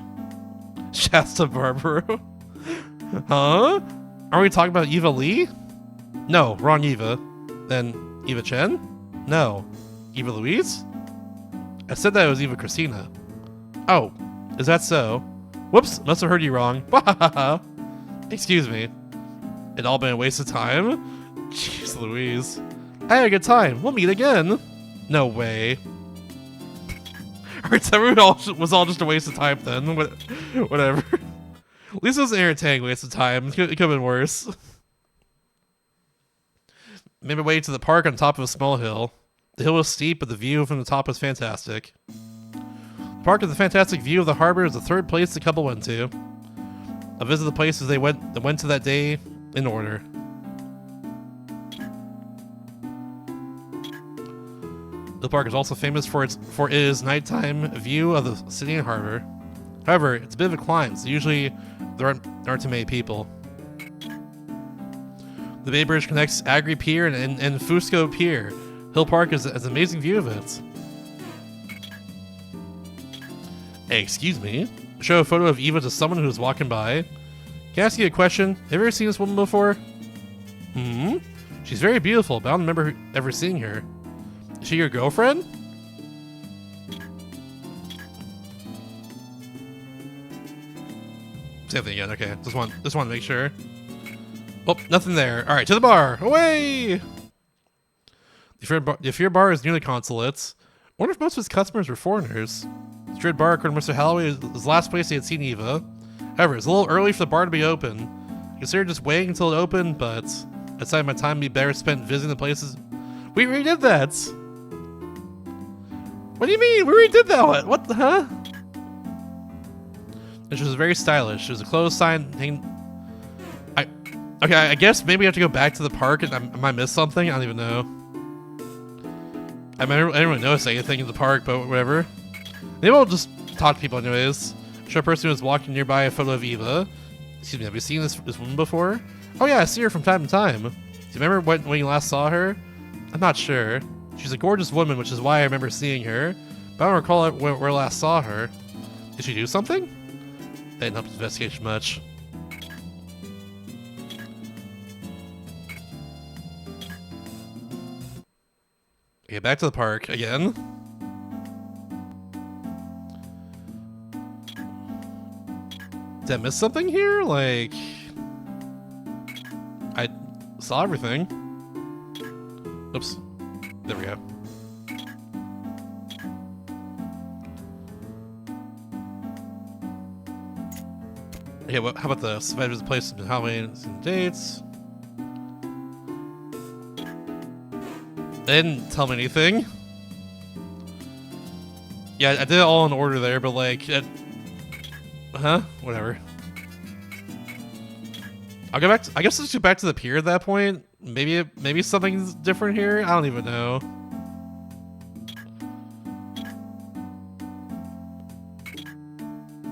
[SPEAKER 1] Shasta Barbara. Huh? Are we talking about Eva Lee? No, wrong Eva. Then Eva Chen? No. Eva Louise? I said that it was Eva Christina. Oh, is that so? Whoops, must have heard you wrong. Excuse me. It all been a waste of time? Jeez Louise. I had a good time. We'll meet again. No way. Alright, so was all just a waste of time then. Whatever. At least it was an entertaining waste of time. It could have been worse. Made my way to the park on top of a small hill. The hill was steep, but the view from the top was fantastic. The park with a fantastic view of the harbor is the third place the couple went to. I'll visit the places they went to that day in order. The park is also famous for its nighttime view of the city and harbor. However, it's a bit of a climb, so usually there aren't too many people. The Bay Bridge connects Agri Pier and Fusco Pier. Hill Park has an amazing view of it. Hey, excuse me. Show a photo of Eva to someone who's walking by. Can I ask you a question? Have you ever seen this woman before? Hmm? She's very beautiful, but I don't remember ever seeing her. Is she your girlfriend? Same thing again. Okay, just want to make sure. Oh, nothing there. All right, to the bar. Away. The Fear Bar is near the consulates. I wonder if most of his customers were foreigners. The Dread Bar, according to Mr. Holloway, is the last place he had seen Eva. However, it's a little early for the bar to be open. I considered just waiting until it opened, but I decided my time would be better spent visiting the places. We redid that. What do you mean? We redid that one. What the huh? And she was very stylish. There was a clothes sign hanging. Okay, I guess maybe I have to go back to the park and I might miss something. I don't even know. I didn't really notice anything in the park, but whatever. Maybe I'll just talk to people anyways. Show a person who was walking nearby a photo of Eva. Excuse me, have you seen this woman before? Oh yeah, I see her from time to time. Do you remember when you last saw her? I'm not sure. She's a gorgeous woman, which is why I remember seeing her. But I don't recall where I last saw her. Did she do something? That didn't help the investigation much. Okay, back to the park again. Did I miss something here? Like, I saw everything. Oops. There we go. Okay, well, how about this? If I visit places in Halloween and dates. They didn't tell me anything. Yeah, I did it all in order there, but like, whatever. I'll go back. I guess let's go back to the pier at that point. Maybe something's different here. I don't even know.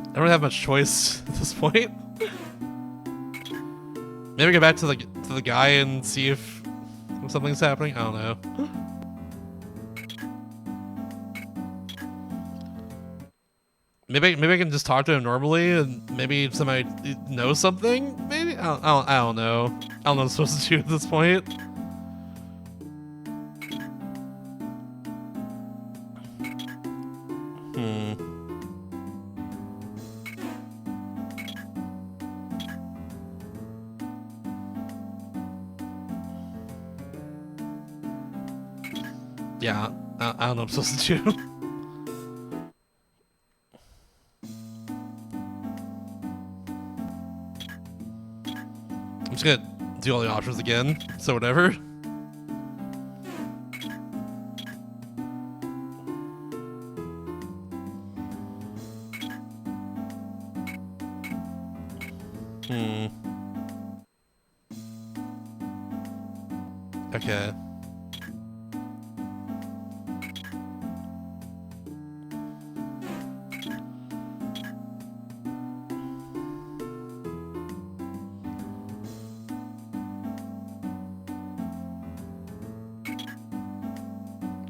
[SPEAKER 1] I don't have much choice at this point. Maybe go back to the guy and see if something's happening. I don't know. Maybe I can just talk to him normally, and maybe somebody knows something. Maybe I don't know. I don't know what I'm supposed to do at this point. Yeah, I don't know what I'm supposed to do. I'm just gonna do all the options again, so whatever. Okay.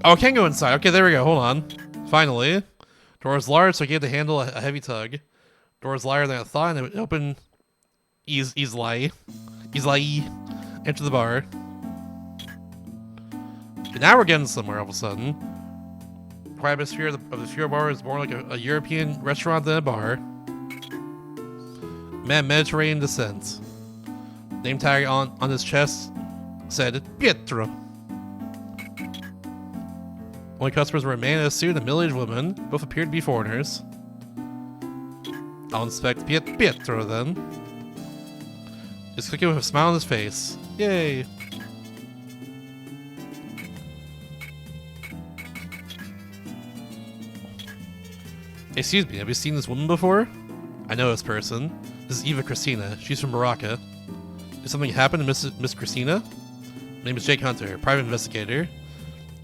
[SPEAKER 1] Oh, I can go inside. Okay, there we go. Hold on. Finally. Door is large, so I gave the handle a heavy tug. Door is lighter than I thought, and it would open easily. Enter the bar. Okay, now we're getting somewhere all of a sudden. The atmosphere of the Fury Bar is more like a European restaurant than a bar. Mediterranean descent. Name tag on his chest said Pietro. Only customers were a man in a suit and a middle-aged woman. Both appeared to be foreigners. I'll inspect Pietro then. Just clicking with a smile on his face. Yay! Excuse me, have you seen this woman before? I know this person. This is Eva Christina. She's from Baraka. Did something happen to Miss Christina? My name is Jake Hunter, private investigator.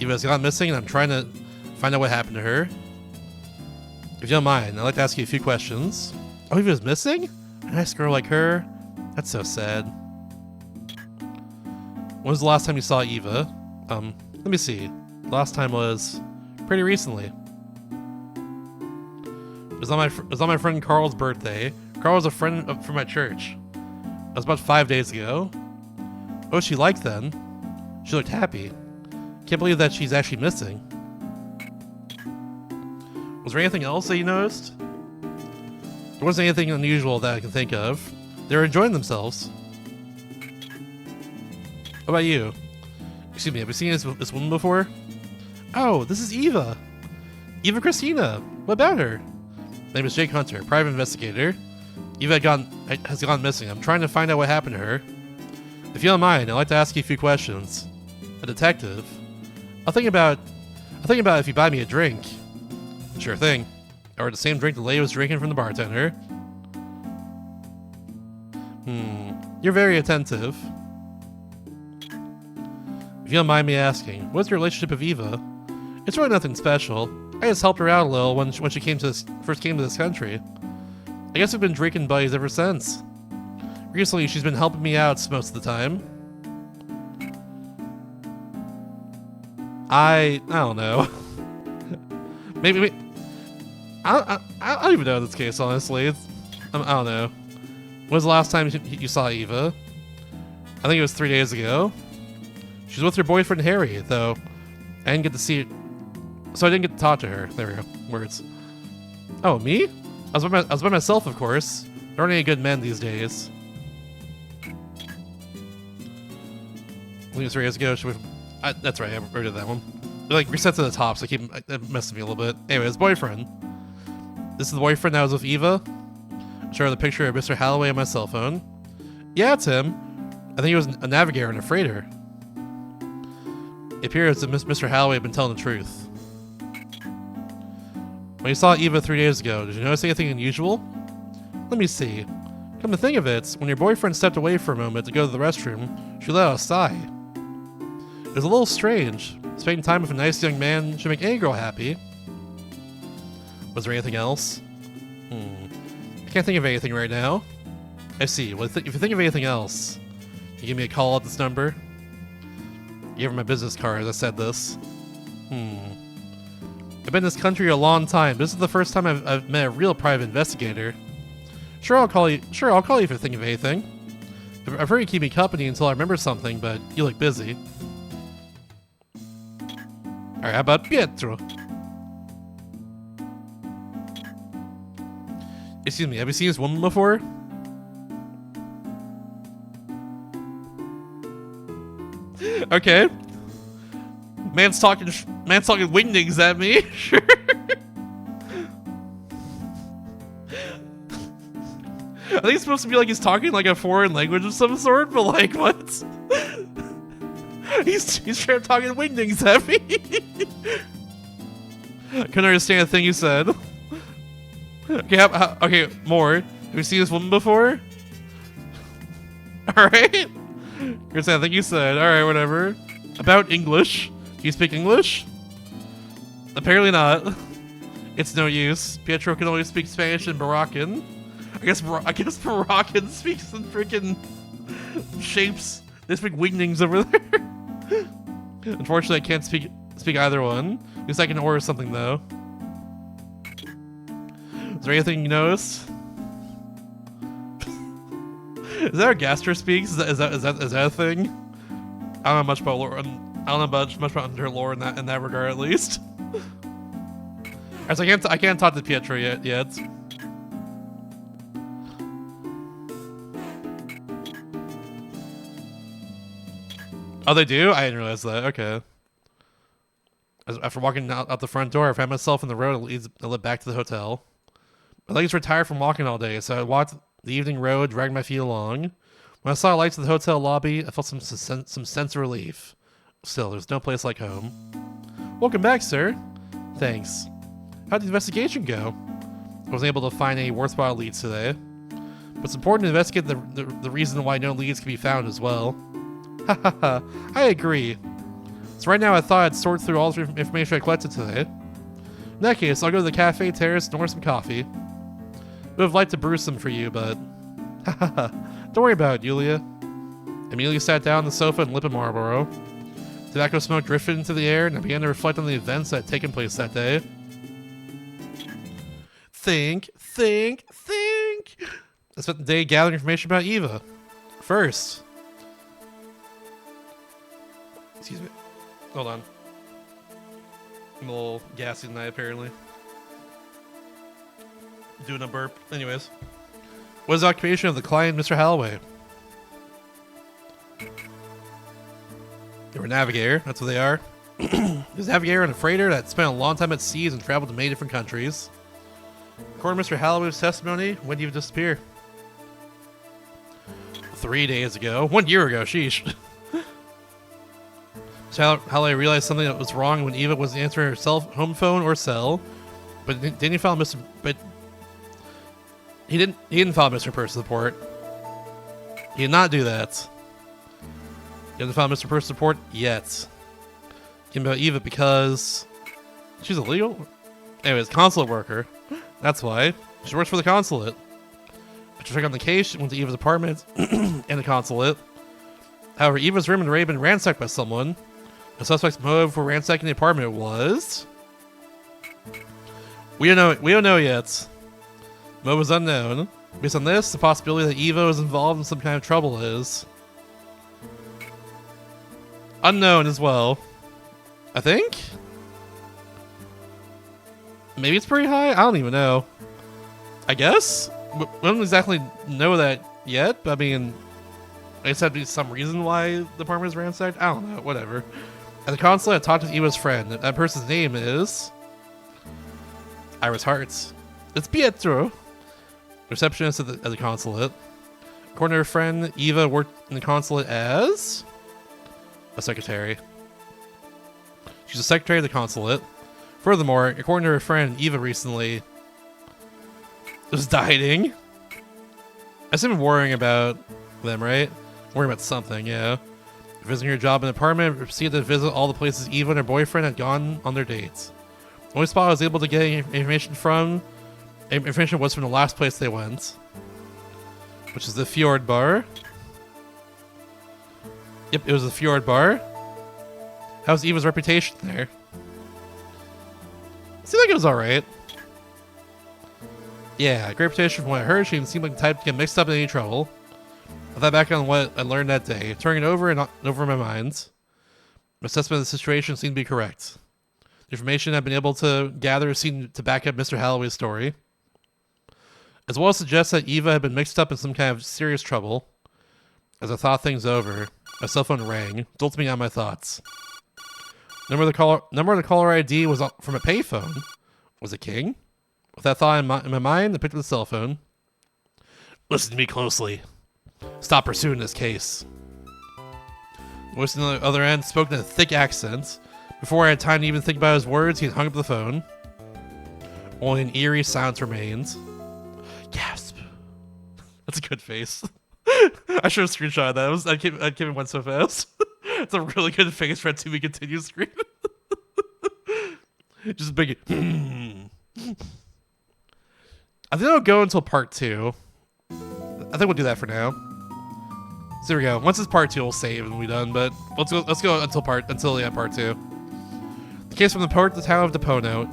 [SPEAKER 1] Eva has gone missing, and I'm trying to find out what happened to her. If you don't mind, I'd like to ask you a few questions. Oh, Eva's missing? A nice girl like her? That's so sad. When was the last time you saw Eva? Let me see. The last time was pretty recently. It was on my friend Carl's birthday. Carl was a friend from my church. It was about 5 days ago. What was she like then? She looked happy. Can't believe that she's actually missing. Was there anything else that you noticed? There wasn't anything unusual that I can think of. They were enjoying themselves. What about you? Excuse me, have you seen this woman before? Oh, this is Eva. Eva Christina. What about her? My name is Jake Hunter, private investigator. Eva has gone missing. I'm trying to find out what happened to her. If you don't mind, I'd like to ask you a few questions. A detective. I'll think about if you buy me a drink. Sure thing. Or the same drink the lady was drinking from the bartender. You're very attentive. If you don't mind me asking, what's your relationship with Eva? It's really nothing special. I just helped her out a little when she first came to this country. I guess we've been drinking buddies ever since. Recently, she's been helping me out most of the time. I don't know. maybe I don't even know in this case, honestly. I don't know. When was the last time you saw Eva? I think it was 3 days ago. She's with her boyfriend Harry, though. I didn't get to see it, so I didn't get to talk to her. There we go. Words. Oh, me? I was by myself, of course. There aren't any good men these days. I think it was 3 days ago. That's right, I already did that one. It like resets to the top, so it messes me a little bit. Anyway, his boyfriend. This is the boyfriend that was with Eva. I'll show her the picture of Mr. Holloway on my cell phone. Yeah, it's him. I think he was a navigator and a freighter. It appears that Mr. Holloway had been telling the truth. When you saw Eva 3 days ago, did you notice anything unusual? Let me see. Come to think of it, when your boyfriend stepped away for a moment to go to the restroom, she let out a sigh. It was a little strange. Spending time with a nice young man should make any girl happy. Was there anything else? I can't think of anything right now. I see. Well, if you think of anything else, You give me a call at this number. You gave her my business card as I said this. I've been in this country a long time. This is the first time I've met a real private investigator. Sure, I'll call you. Sure, I'll call you if I think of anything. I've heard you keep me company until I remember something, but you look busy. Alright, how about Pietro? Excuse me, have you seen this woman before? Okay. Man's talking wingdings at me. Sure. I think it's supposed to be like he's talking like a foreign language of some sort, but like what? he's trying to talk in wingdings at me. I couldn't understand a thing you said. Okay, okay, more. Have you seen this woman before? Alright. You're saying I think you said. Alright, whatever. About English. Do you speak English? Apparently not. It's no use. Pietro can only speak Spanish and Moroccan. I guess Moroccan speaks in freaking shapes. They speak wingdings over there. Unfortunately, I can't speak either one. At least I can order something though. Is there anything you notice? Is that how Gastro speaks? Is that a thing? I don't know much about lore. I don't know much about under lore in that regard, at least. As I can't talk to Pietro yet. Oh, they do? I didn't realize that. Okay. After walking out the front door, I found myself in the road that led back to the hotel. My legs were tired from walking all day, so I walked the evening road, dragged my feet along. When I saw lights in the hotel lobby, I felt some sense of relief. Still, there's no place like home. Welcome back, sir. Thanks. How did the investigation go? I wasn't able to find any worthwhile leads today. But it's important to investigate the reason why no leads can be found as well. Hahaha, I agree. So right now I thought I'd sort through all the information I collected today. In that case, I'll go to the cafe terrace and order some coffee. I would have liked to brew some for you, but... Hahaha, don't worry about it, Yulia. Amelia sat down on the sofa and lit a Marlboro. Tobacco smoke drifted into the air, and I began to reflect on the events that had taken place that day. Think. I spent the day gathering information about Eva. First... Excuse me. Hold on. I'm a little gassy tonight, apparently. Doing a burp. Anyways. What is the occupation of the client, Mr. Holloway? They were a navigator. That's what they are. He was a navigator and a freighter that spent a long time at seas and traveled to many different countries. According to Mr. Holloway's testimony, when did you disappear? 3 days ago. 1 year ago. Sheesh. Holloway realized something that was wrong when Eva wasn't answering her home phone or cell, but didn't he file Mr. But he didn't file Mr. Person report. He did not do that. He didn't file Mr. Person report yet. Came about Eva because she's illegal. Anyways, consulate worker. That's why she works for the consulate. After checking on the case, she went to Eva's apartment and the consulate. However, Eva's room had already been ransacked by someone. The suspect's motive for ransacking the apartment was... We don't know yet. Motive is unknown. Based on this, the possibility that Eva was involved in some kind of trouble is... unknown as well. I think? Maybe it's pretty high? I don't even know. I guess? We don't exactly know that yet, but I mean... I guess that'd be some reason why the apartment is ransacked? I don't know, whatever. At the consulate, I talked with Eva's friend. That person's name is... Iris Hearts. It's Pietro. Receptionist at the consulate. According to her friend, Eva worked in the consulate as... a secretary. She's a secretary of the consulate. Furthermore, according to her friend, Eva recently... was dieting. I assume worrying about them, right? Worrying about something, yeah. Visiting her job in the apartment, proceeded to visit all the places Eva and her boyfriend had gone on their dates. The only spot I was able to get information was from the last place they went, which is the Fjord Bar. Yep, it was the Fjord Bar. How's Eva's reputation there? Seemed like it was alright. Yeah, great reputation from what I heard. She didn't seem like the type to get mixed up in any trouble. I thought back on what I learned that day, turning it over and over in my mind. My assessment of the situation seemed to be correct. The information I've been able to gather seemed to back up Mr. Holloway's story, as well as suggest that Eva had been mixed up in some kind of serious trouble. As I thought things over, my cell phone rang, jolting me on my thoughts. Number of the caller ID was from a payphone. Was it King? With that thought in my mind, I picked up the cell phone. Listen to me closely. Stop pursuing this case. The voice on the other end spoke in a thick accent. Before I had time to even think about his words, he had hung up the phone. Only an eerie silence remained. Gasp. That's a good face. I should have screenshotted that. I came went so fast. It's a really good face for a to be continued screen. Just big. I think I'll go until part 2. I think we'll do that for now. So there we go. Once it's part 2, we'll save and we'll be done. But let's go until part 2. The case from the port to the town of Depono.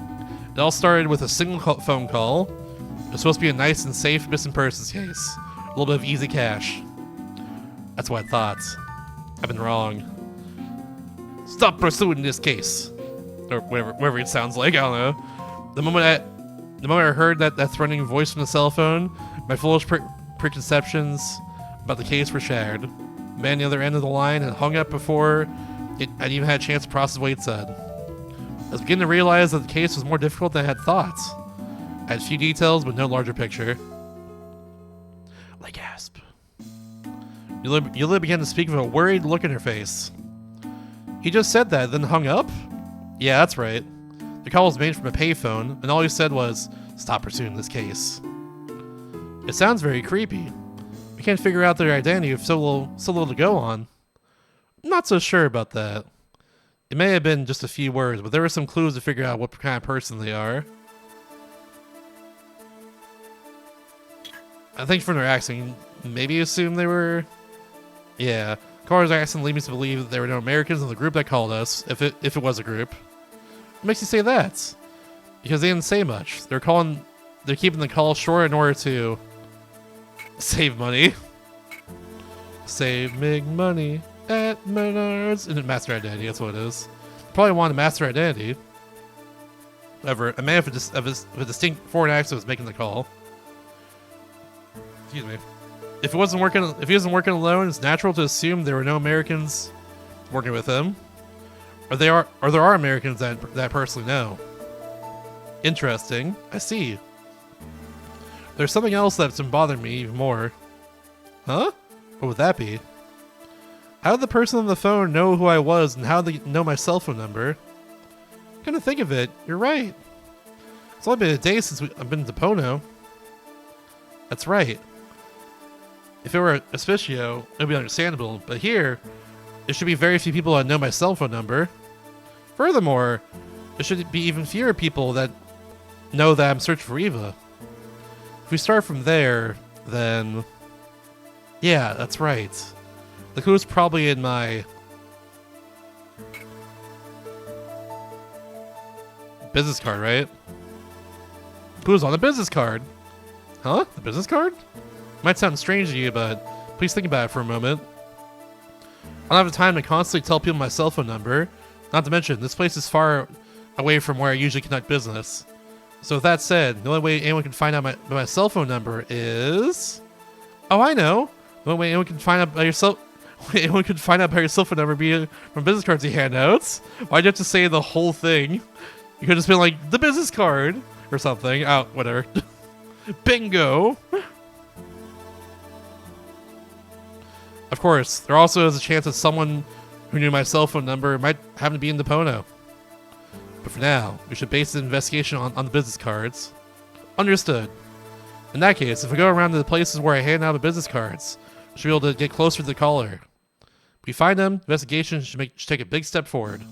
[SPEAKER 1] It all started with a single phone call. It was supposed to be a nice and safe missing persons case. A little bit of easy cash. That's what I thought. I've been wrong. Stop pursuing this case. Or whatever it sounds like, I don't know. The moment I heard that threatening voice from the cell phone, my foolish preconceptions about the case were shattered. The man on the other end of the line had hung up before I'd even had a chance to process what he'd said. I was beginning to realize that the case was more difficult than I had thought. I had few details, but no larger picture. I gasp. Yula began to speak with a worried look in her face. He just said that, then hung up? Yeah, that's right. The call was made from a payphone, and all he said was, stop pursuing this case. It sounds very creepy. We can't figure out their identity with so little to go on. I'm not so sure about that. It may have been just a few words, but there were some clues to figure out what kind of person they are. I think from their accent, maybe assume they were... Yeah. Caller's accent leads me to believe that there were no Americans in the group that called us, if it was a group. What makes you say that? Because they didn't say much. They're keeping the call short in order to save money. Save big money at Menards. And master identity, that's what it is. Probably wanted master identity. However, a man with a distinct foreign accent was making the call. Excuse me. If he wasn't working alone, it's natural to assume there were no Americans working with him. Or there are Americans that I personally know. Interesting. I see. There's something else that's been bothering me even more. Huh? What would that be? How did the person on the phone know who I was, and how did they know my cell phone number? Come to think of it, you're right. It's only been a day since I've been to Pono. That's right. If it were Auspicio, it would be understandable, but here, there should be very few people that know my cell phone number. Furthermore, there should be even fewer people that know that I'm searching for Eva. If we start from there, then... Yeah, that's right. The clue's probably in my... business card, right? Clue's on the business card. Huh? The business card? Might sound strange to you, but please think about it for a moment. I don't have the time to constantly tell people my cell phone number. Not to mention, this place is far away from where I usually conduct business. So with that said, the only way anyone can find out my cell phone number is... Oh, I know! The only way anyone can find out by your cell phone number be from business cards you hand out. Why'd you have to say the whole thing? You could have just been like, the business card! Or something. Oh, whatever. Bingo! Of course, there also is a chance that someone who knew my cell phone number might happen to be in Depono. But for now, we should base the investigation on the business cards. Understood. In that case, if we go around to the places where I hand out the business cards, we should be able to get closer to the caller. If we find them, investigation should take a big step forward.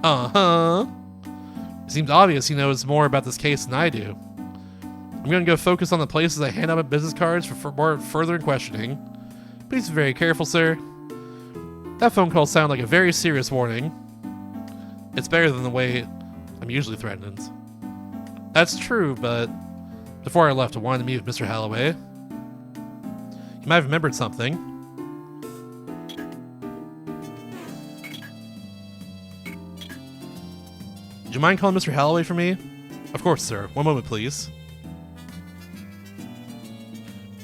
[SPEAKER 1] Uh-huh. It seems obvious he knows more about this case than I do. I'm going to go focus on the places I hand out my business cards for more further questioning. Please be very careful, sir. That phone call sounded like a very serious warning. It's better than the way I'm usually threatened. That's true, but before I left, I wanted to meet with Mr. Holloway. You might have remembered something. Would you mind calling Mr. Holloway for me? Of course, sir. One moment, please.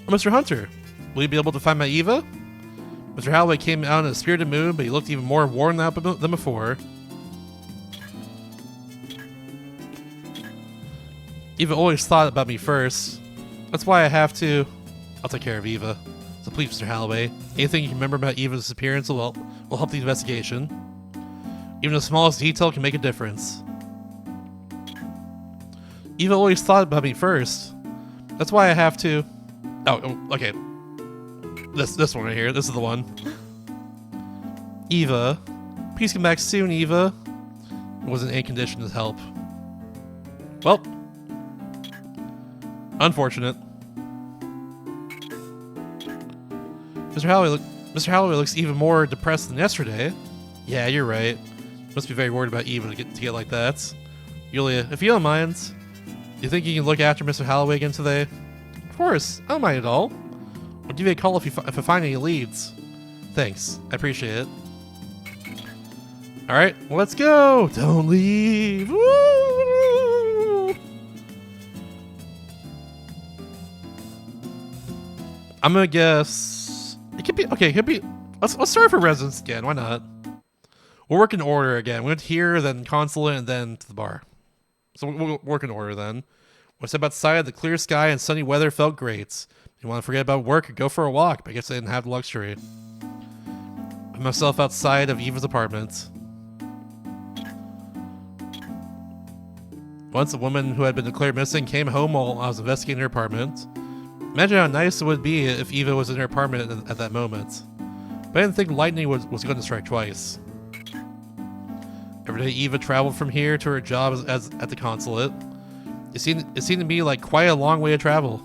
[SPEAKER 1] Oh, Mr. Hunter, will you be able to find my Eva? Mr. Holloway came out in a spirited mood, but he looked even more worn out than before. Eva always thought about me first. That's why I have to. I'll take care of Eva. So please, Mr. Holloway, anything you can remember about Eva's disappearance will help the investigation. Even the smallest detail can make a difference. Eva always thought about me first. That's why I have to. Oh, okay. This one right here. This is the one. Eva, please come back soon, Eva. Wasn't in any condition to help. Well, unfortunate. Mr. Holloway looks even more depressed than yesterday. Yeah, you're right. Must be very worried about Eva to get like that. Yulia, if you don't mind, do you think you can look after Mr. Holloway again today? Of course, I don't mind at all. I'll give you a call if I find any leads. Thanks, I appreciate it. Alright, let's go! Don't leave! Woo! I'm gonna guess... It could be... Okay, it could be... Let's start for residence again, why not? We'll work in order again. We went here, then consulate, and then to the bar. So we'll work in order then. When I stepped outside, the clear sky and sunny weather felt great. You want to forget about work or go for a walk, but I guess I didn't have the luxury. I found myself outside of Eva's apartment. Once a woman who had been declared missing came home while I was investigating her apartment. Imagine how nice it would be if Eva was in her apartment at that moment. But I didn't think lightning was going to strike twice. Every day Eva traveled from here to her job as at the consulate. It seemed to me like quite a long way to travel.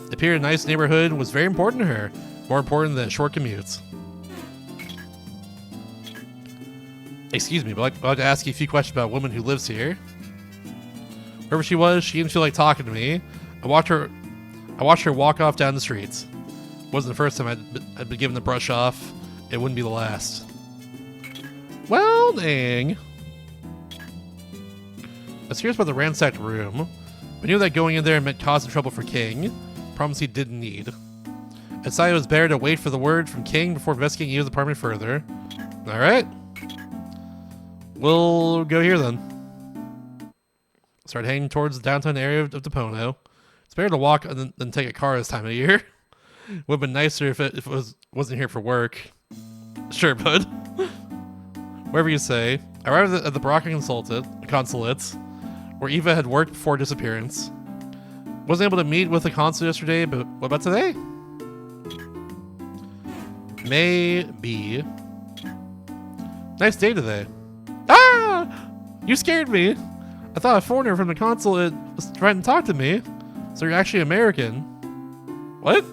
[SPEAKER 1] It appeared a nice neighborhood was very important to her, more important than short commutes. Excuse me, but I'd like to ask you a few questions about a woman who lives here. Wherever she was, she didn't feel like talking to me. I watched her walk off down the streets. It wasn't the first time I'd been given the brush off. It wouldn't be the last. Well, dang. I was curious about the ransacked room. I knew that going in there meant causing trouble for King. Promise he didn't need. I decided it was better to wait for the word from King before investigating Eva's apartment further. Alright. We'll go here then. Start heading towards the downtown area of Depono. It's better to walk than take a car this time of year. Would have been nicer if it wasn't here for work. Sure, bud. Whatever you say. I arrived at the Baraka consulate, where Eva had worked before disappearance. Wasn't able to meet with the consul yesterday, but what about today? Maybe. Nice day today. Ah! You scared me. I thought a foreigner from the consulate was trying to talk to me. So you're actually American. What?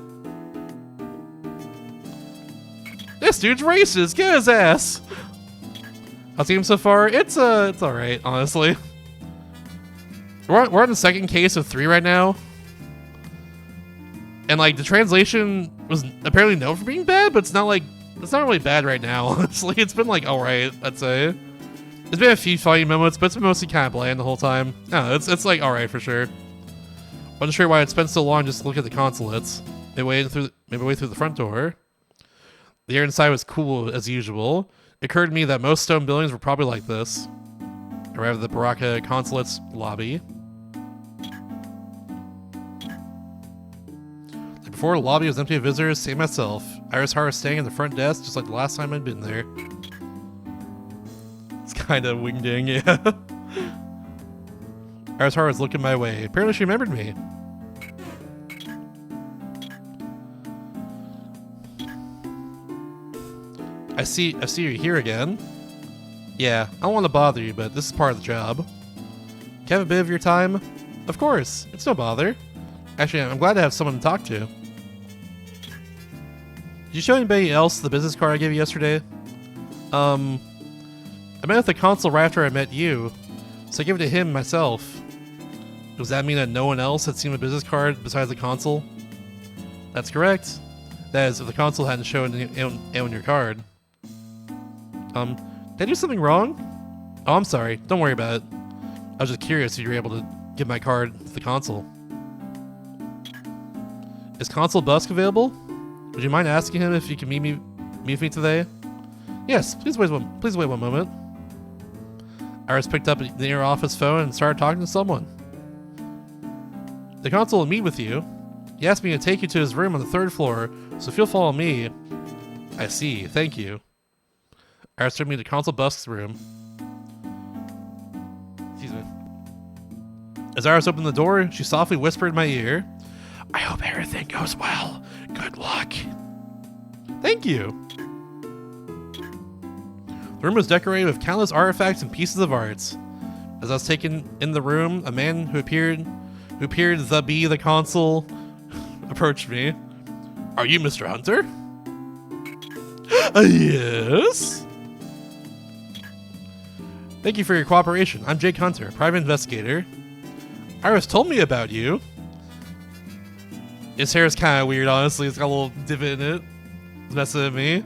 [SPEAKER 1] This dude's racist. Get his ass. How's the game so far? It's alright, honestly. We're on the second case of 3 right now. And like the translation was apparently known for being bad, but it's not really bad right now, honestly. It's been like alright, I'd say. There's been a few funny moments, but it's been mostly kind of bland the whole time. No, it's like alright for sure. Wasn't sure why it spent so long just to look at the consulates. Maybe way through the front door. The air inside was cool as usual. It occurred to me that most stone buildings were probably like this. I arrived at the Baraka consulate's lobby. Before, the lobby was empty of visitors, save myself. Iris Hara staying at the front desk just like the last time I'd been there. It's kind of wingding, yeah. Iris Hara was looking my way. Apparently she remembered me. I see you here again. Yeah, I don't want to bother you, but this is part of the job. Can I have a bit of your time? Of course, it's no bother. Actually, I'm glad to have someone to talk to. Did you show anybody else the business card I gave you yesterday? I met with the consul right after I met you, so I gave it to him myself. Does that mean that no one else had seen a business card besides the consul? That's correct. That is, if the consul hadn't shown it on your card. Did I do something wrong? Oh, I'm sorry. Don't worry about it. I was just curious if you were able to give my card to the consul. Is Consul Busk available? Would you mind asking him if he can meet with me today? Yes, please wait one moment. Iris picked up the inner office phone and started talking to someone. The consul will meet with you. He asked me to take you to his room on the 3rd floor, so if you'll follow me... I see, thank you. Iris took me to Consul Busk's room. Excuse me. As Iris opened the door, she softly whispered in my ear, I hope everything goes well. Good luck. Thank you. The room was decorated with countless artifacts and pieces of art. As I was taken in the room, a man who appeared to be the consul approached me. Are you Mr. Hunter? Yes. Thank you for your cooperation. I'm Jake Hunter, private investigator. Iris told me about you. His hair is kind of weird, honestly. It's got a little divot in it. It's messing with me.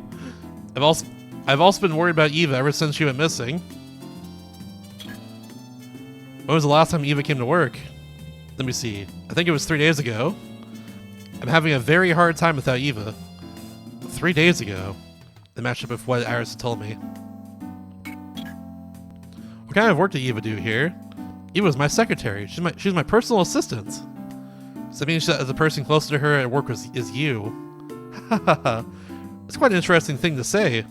[SPEAKER 1] I've also been worried about Eva ever since she went missing. When was the last time Eva came to work? Let me see. I think it was 3 days ago. I'm having a very hard time without Eva. 3 days ago. They matched up with what Iris had told me. What kind of work did Eva do here? Eva was my secretary. She's my personal assistant. So that means that the person closer to her at work is you. It's quite an interesting thing to say.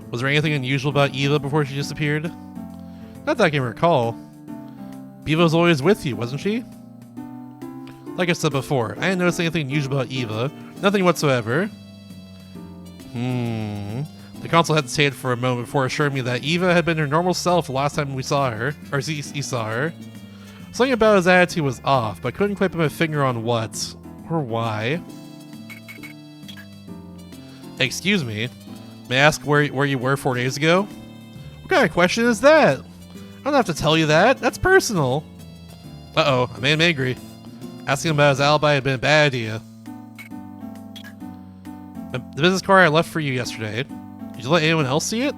[SPEAKER 1] Was there anything unusual about Eva before she disappeared? Not that I can recall. Eva was always with you, wasn't she? Like I said before, I didn't notice anything unusual about Eva. Nothing whatsoever. The consul hesitated for a moment before assuring me that Eva had been her normal self the last time we saw her, or he saw her. Something about his attitude was off, but I couldn't quite put my finger on what, or why. Excuse me, may I ask where you were 4 days ago? What kind of question is that? I don't have to tell you that, that's personal. Uh-oh, I made him angry. Asking him about his alibi had been a bad idea. The business card I left for you yesterday. Did you let anyone else see it?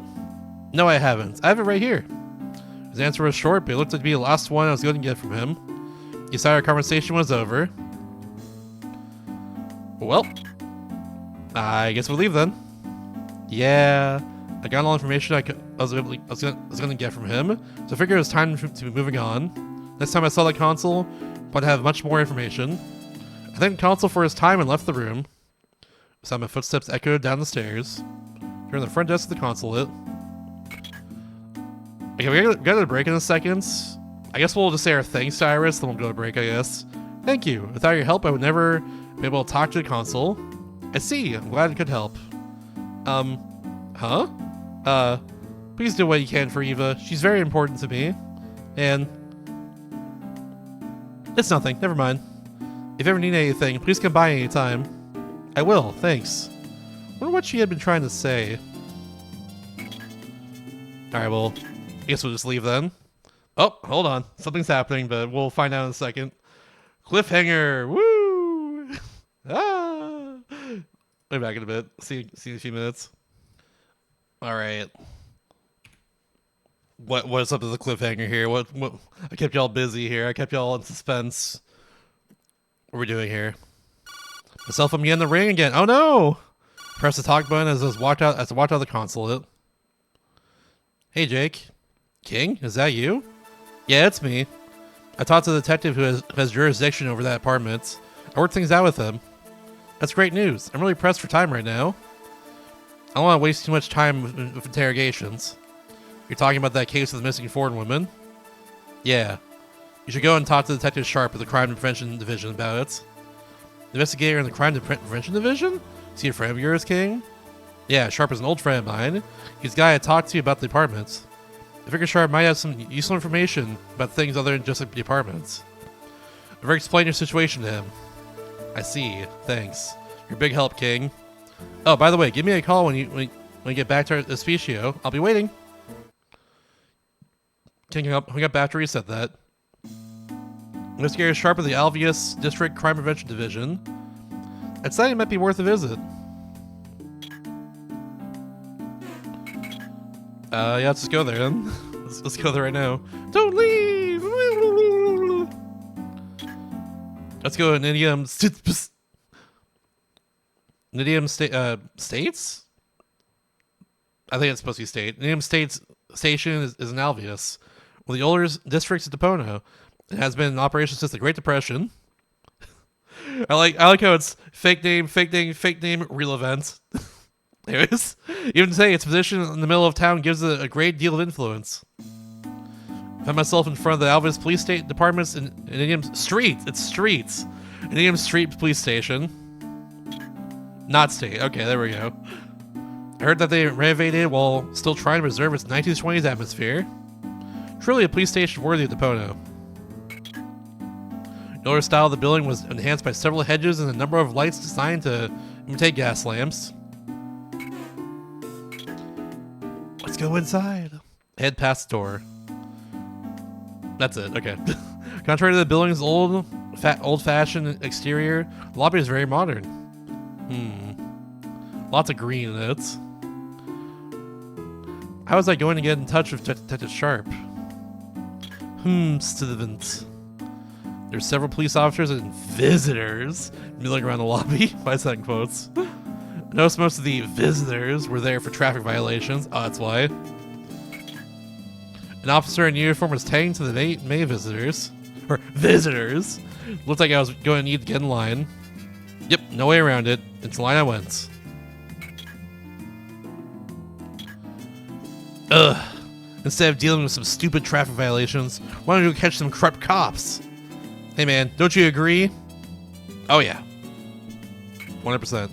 [SPEAKER 1] No, I haven't. I have it right here. His answer was short, but it looked to be the last one I was going to get from him. He decided our conversation was over. Well, I guess we'll leave then. Yeah, I got all the information I was going to get from him, so I figured it was time to be moving on. Next time I saw the consul, but I have much more information. I thanked the consul for his time and left the room. I saw my footsteps echoed down the stairs. Turned the front desk of the consulate. Okay, we got a break in a second. I guess we'll just say our thanks to Iris, then we'll go to break, I guess. Thank you. Without your help, I would never be able to talk to the consul. I see. I'm glad I could help. Please do what you can for Eva. She's very important to me. And... it's nothing. Never mind. If you ever need anything, please come by anytime. I will. Thanks. Wonder what she had been trying to say. Alright, well, I guess we'll just leave then. Oh, hold on. Something's happening, but we'll find out in a second. Cliffhanger! Woo! Ah! I'll be back in a bit. See you in a few minutes. Alright. What's up with the cliffhanger here? What I kept y'all busy here. I kept y'all in suspense. What are we doing here? Myself, I'm getting the ring again. Oh no! Press the talk button as I walked out of the consulate. Hey Jake. King? Is that you? Yeah, it's me. I talked to the detective who has jurisdiction over that apartment. I worked things out with him. That's great news. I'm really pressed for time right now. I don't want to waste too much time with interrogations. You're talking about that case of the missing foreign woman? Yeah. You should go and talk to Detective Sharp of the Crime Prevention Division about it. The investigator in the Crime Prevention Division? Is he a friend of yours, King? Yeah, Sharp is an old friend of mine. He's the guy I talked to about the apartments. I figure Sharp might have some useful information about things other than just the apartments. I've already explained your situation to him. I see. Thanks. You're a big help, King. Oh, by the way, give me a call when you get back to Especial. I'll be waiting. King up. We got back to reset that. Investigator Sharp of the Alveus District Crime Prevention Division. I'd say it might be worth a visit. Yeah, let's just go there then. Let's go there right now. Don't leave! Let's go to Nidium States? I think it's supposed to be state. Nidium States Station is in Alveus. Well, the oldest district is Depono. It has been in operation since the Great Depression. I like how it's fake name, real event. Anyways, even today, its position in the middle of town gives it a great deal of influence. I found myself in front of the Alveus Police State Department's in Indian Streets. It's streets. Indian Street Police Station. Not state. Okay, there we go. I heard that they renovated while still trying to preserve its 1920s atmosphere. Truly a police station worthy of Depono. The older style of the building was enhanced by several hedges and a number of lights designed to imitate gas lamps. Let's go inside. Head past the door. That's it. Okay. Contrary to the building's old-fashioned exterior, the lobby is very modern. Lots of green in it. How was I going to get in touch with Detective Sharp? Student. There's several police officers and visitors milling around the lobby. By second quotes. I noticed most of the visitors were there for traffic violations. Oh, that's why. An officer in uniform was tagging to the May visitors. Or visitors. Looked like I was going to need to get in line. Yep, no way around it. It's the line I went. Ugh. Instead of dealing with some stupid traffic violations, why don't you catch some corrupt cops? Hey man, don't you agree? Oh yeah. 100%.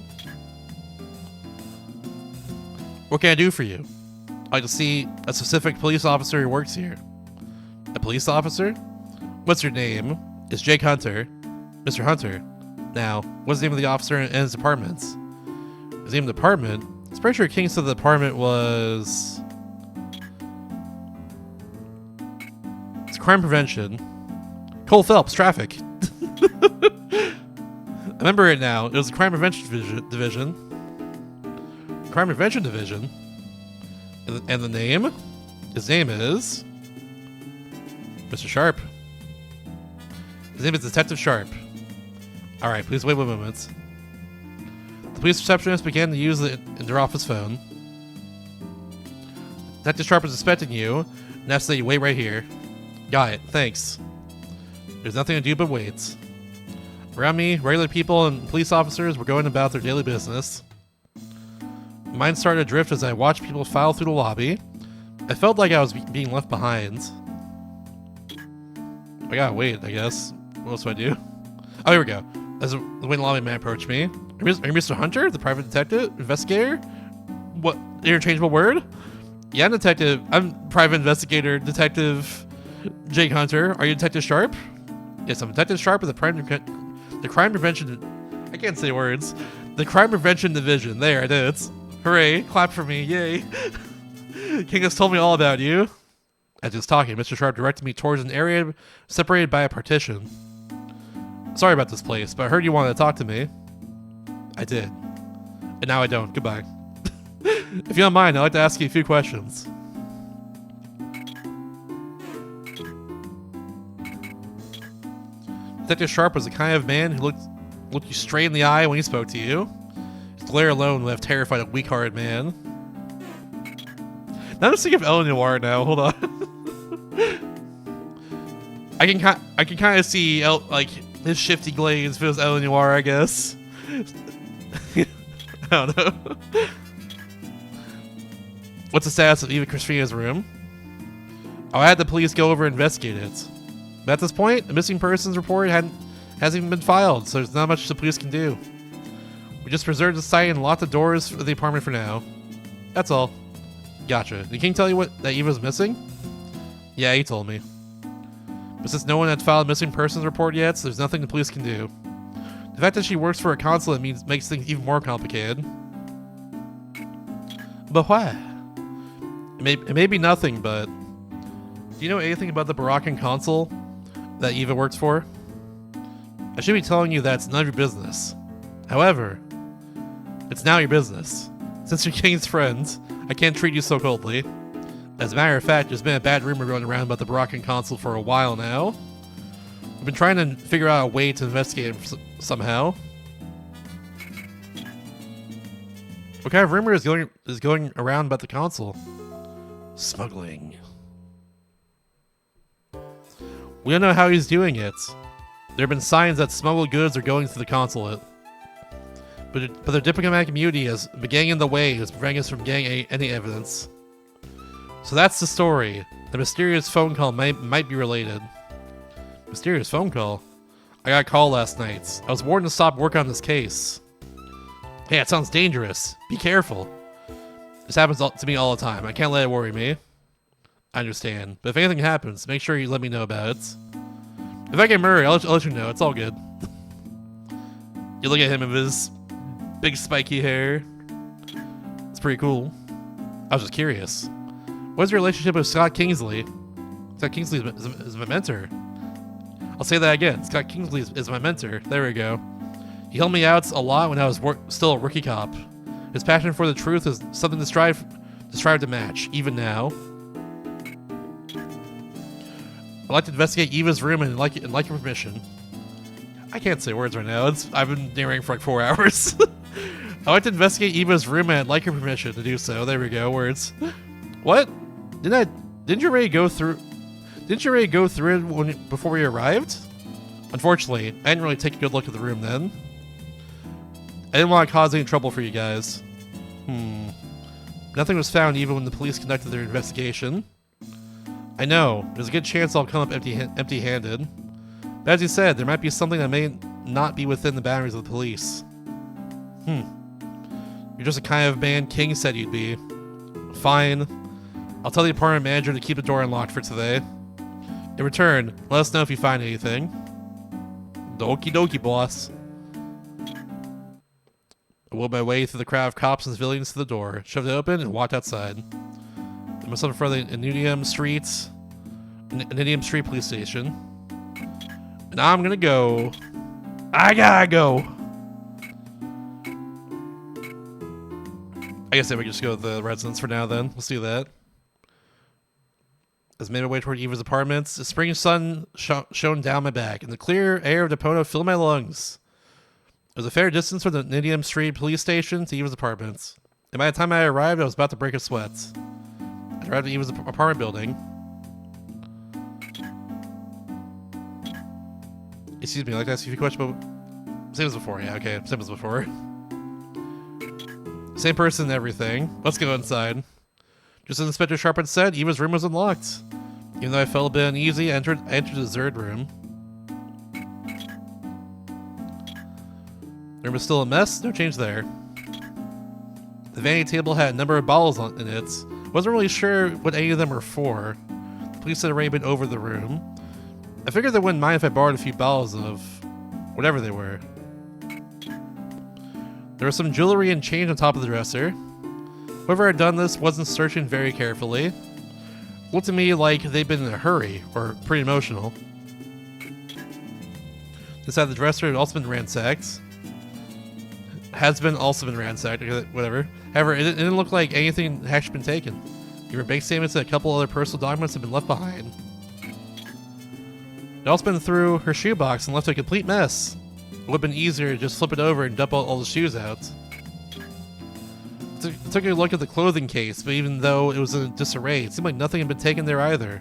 [SPEAKER 1] What can I do for you? I'd like to see a specific police officer who works here. A police officer? What's your name? It's Jake Hunter. Mr. Hunter. Now, what's the name of the officer and his department? His name of the department? I'm pretty sure King said the department was... It's crime prevention. Cole Phelps, traffic. I remember it now. It was the crime prevention division. Crime prevention division. And the name? His name is... Mr. Sharp. His name is Detective Sharp. Alright, please wait 1 moment. The police receptionist began to use the inter-office phone. Detective Sharp is expecting you, and asked that you wait right here. Got it, thanks. There's nothing to do but wait. Around me, regular people and police officers were going about their daily business. My mind started to drift as I watched people file through the lobby. I felt like I was being left behind. I gotta wait, I guess. What else do I do? Oh, here we go. As the waiting lobby man approached me. Are you Mr. Hunter, the private detective, investigator? What, interchangeable word? Yeah, detective. I'm private investigator, detective Jake Hunter. Are you Detective Sharp? Yes, I'm Detective Sharp of the crime prevention... I can't say words. The Crime Prevention Division. There it is. Hooray. Clap for me. Yay. King has told me all about you. As he was talking, Mr. Sharp directed me towards an area separated by a partition. Sorry about this place, but I heard you wanted to talk to me. I did. And now I don't. Goodbye. If you don't mind, I'd like to ask you a few questions. Detective Sharp was the kind of man who looked you straight in the eye when he spoke to you. His glare alone would have terrified a weak-hearted man. Now I'm just thinking of El Noir now. Hold on. I can kind of see his shifty glades if it was El Noir, I guess. I don't know. What's the status of Eva Crispina's room? Oh, I had the police go over and investigate it. But at this point, the missing persons report hasn't even been filed, so there's not much the police can do. We just preserved the site and locked the doors for the apartment for now. That's all. Gotcha. Did King tell you that Eva's missing? Yeah, he told me. But since no one had filed a missing persons report yet, so there's nothing the police can do. The fact that she works for a consulate makes things even more complicated. But why? It may be nothing, but do you know anything about the Baroccan console that Eva works for? I should be telling you that it's none of your business. However, it's now your business. Since you're King's friends, I can't treat you so coldly. As a matter of fact, there's been a bad rumor going around about the Baroccan console for a while now. I've been trying to figure out a way to investigate it somehow. What kind of rumor is going around about the console? Smuggling. We don't know how he's doing it. There have been signs that smuggled goods are going through the consulate. But the diplomatic immunity is getting in the way, is preventing us from getting any evidence. So that's the story. The mysterious phone call might be related. Mysterious phone call? I got a call last night. I was warned to stop work on this case. Hey, it sounds dangerous. Be careful. This happens to me all the time. I can't let it worry me. I understand. But if anything happens, make sure you let me know about it. If I get murdered, I'll let you know. It's all good. You look at him with his big spiky hair. It's pretty cool. I was just curious. What's your relationship with Scott Kingsley? Scott Kingsley is my mentor. I'll say that again. Scott Kingsley is my mentor. There we go. He helped me out a lot when I was still a rookie cop. His passion for the truth is something to strive to match, even now. I'd like to investigate Eva's room and like your permission. I can't say words right now. I've been narrating for like 4 hours. I'd like to investigate Eva's room and I'd like your permission to do so. There we go. Words. What? Didn't you already go through? Didn't you already go through it before we arrived? Unfortunately, I didn't really take a good look at the room then. I didn't want to cause any trouble for you guys. Nothing was found even when the police conducted their investigation. I know, there's a good chance I'll come up empty-handed. But as you said, there might be something that may not be within the boundaries of the police. You're just the kind of man King said you'd be. Fine. I'll tell the apartment manager to keep the door unlocked for today. In return, let us know if you find anything. Dokie dokie, boss. I wheeled my way through the crowd of cops and civilians to the door, shoved it open, and walked outside. I myself in front of the Anidium Street police station. And I'm gonna go. I gotta go. I guess we can just go to the residence for now then. Let's do that. As I made my way toward Eva's apartments, the spring sun shone down my back, and the clear air of Depono filled my lungs. It was a fair distance from the Anidium Street police station to Eva's apartments. And by the time I arrived, I was about to break a sweat. I arrived at Eva's apartment building. Excuse me, I'd like to ask you a few questions about... Same as before, yeah, okay, same as before. Same person and everything. Let's go inside. Just as Inspector Sharp had said, Eva's room was unlocked. Even though I felt a bit uneasy, I entered the third room. The room was still a mess, no change there. The vanity table had a number of bottles in it. Wasn't really sure what any of them were for. The police had already been over the room. I figured they wouldn't mind if I borrowed a few bottles of whatever they were. There was some jewelry and change on top of the dresser. Whoever had done this wasn't searching very carefully. It looked to me like they'd been in a hurry, or pretty emotional. Inside the dresser had also been ransacked. Also been ransacked, whatever. However, it didn't look like anything had actually been taken. Even bank statements and a couple other personal documents had been left behind. They'd also been through her shoebox and left a complete mess. It would have been easier to just flip it over and dump all the shoes out. I took a look at the clothing case, but even though it was in disarray, it seemed like nothing had been taken there either.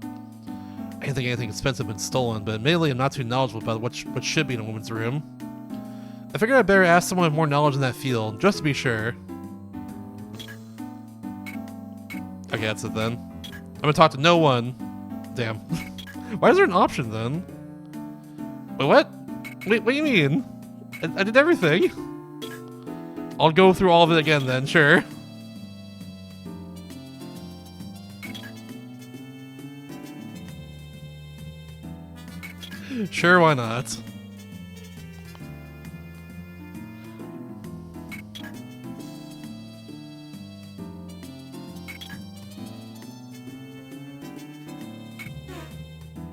[SPEAKER 1] I didn't think anything expensive had been stolen, but admittedly I'm not too knowledgeable about what should be in a woman's room. I figured I'd better ask someone with more knowledge in that field, just to be sure. Okay, that's it then. I'm gonna talk to no one. Damn. Why is there an option then? Wait, what? Wait, what do you mean? I did everything. I'll go through all of it again then, sure. Sure, why not?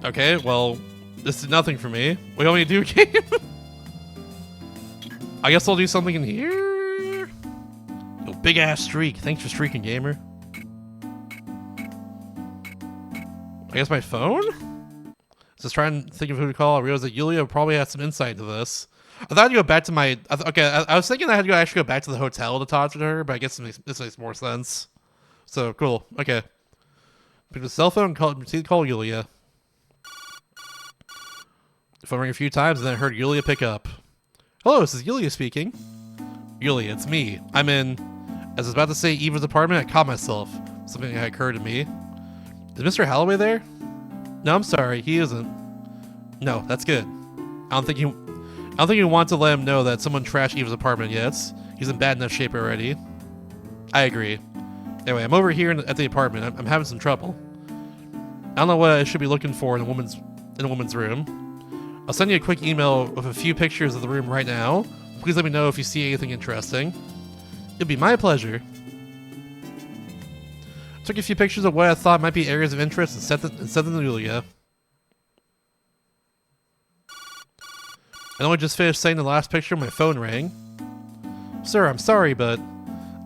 [SPEAKER 1] Okay, well, this did nothing for me. What do you want me to do, game? I guess I'll do something in here. Oh, big ass streak. Thanks for streaking, gamer. I guess my phone? Just trying to think of who to call. I realized that Yulia probably had some insight into this. I thought I'd go back to my... I was thinking I had to actually go back to the hotel to talk to her, but I guess this makes more sense. So, cool. Okay. Pick the cell phone and call Yulia. The phone rang a few times, and then I heard Yulia pick up. Hello, this is Yulia speaking. Yulia, it's me. I'm in... As I was about to say Eva's apartment, I caught myself. Something had occurred to me. Is Mr. Holloway there? No, I'm sorry, he isn't. No, that's good. I don't think you want to let him know that someone trashed Eva's apartment yet. He's in bad enough shape already. I agree. Anyway, I'm over here at the apartment. I'm having some trouble. I don't know what I should be looking for in a woman's room. I'll send you a quick email with a few pictures of the room right now. Please let me know if you see anything interesting. It'd be my pleasure. Took a few pictures of what I thought might be areas of interest and sent them to Yulia. I only just finished saying the last picture, my phone rang. Sir, I'm sorry, but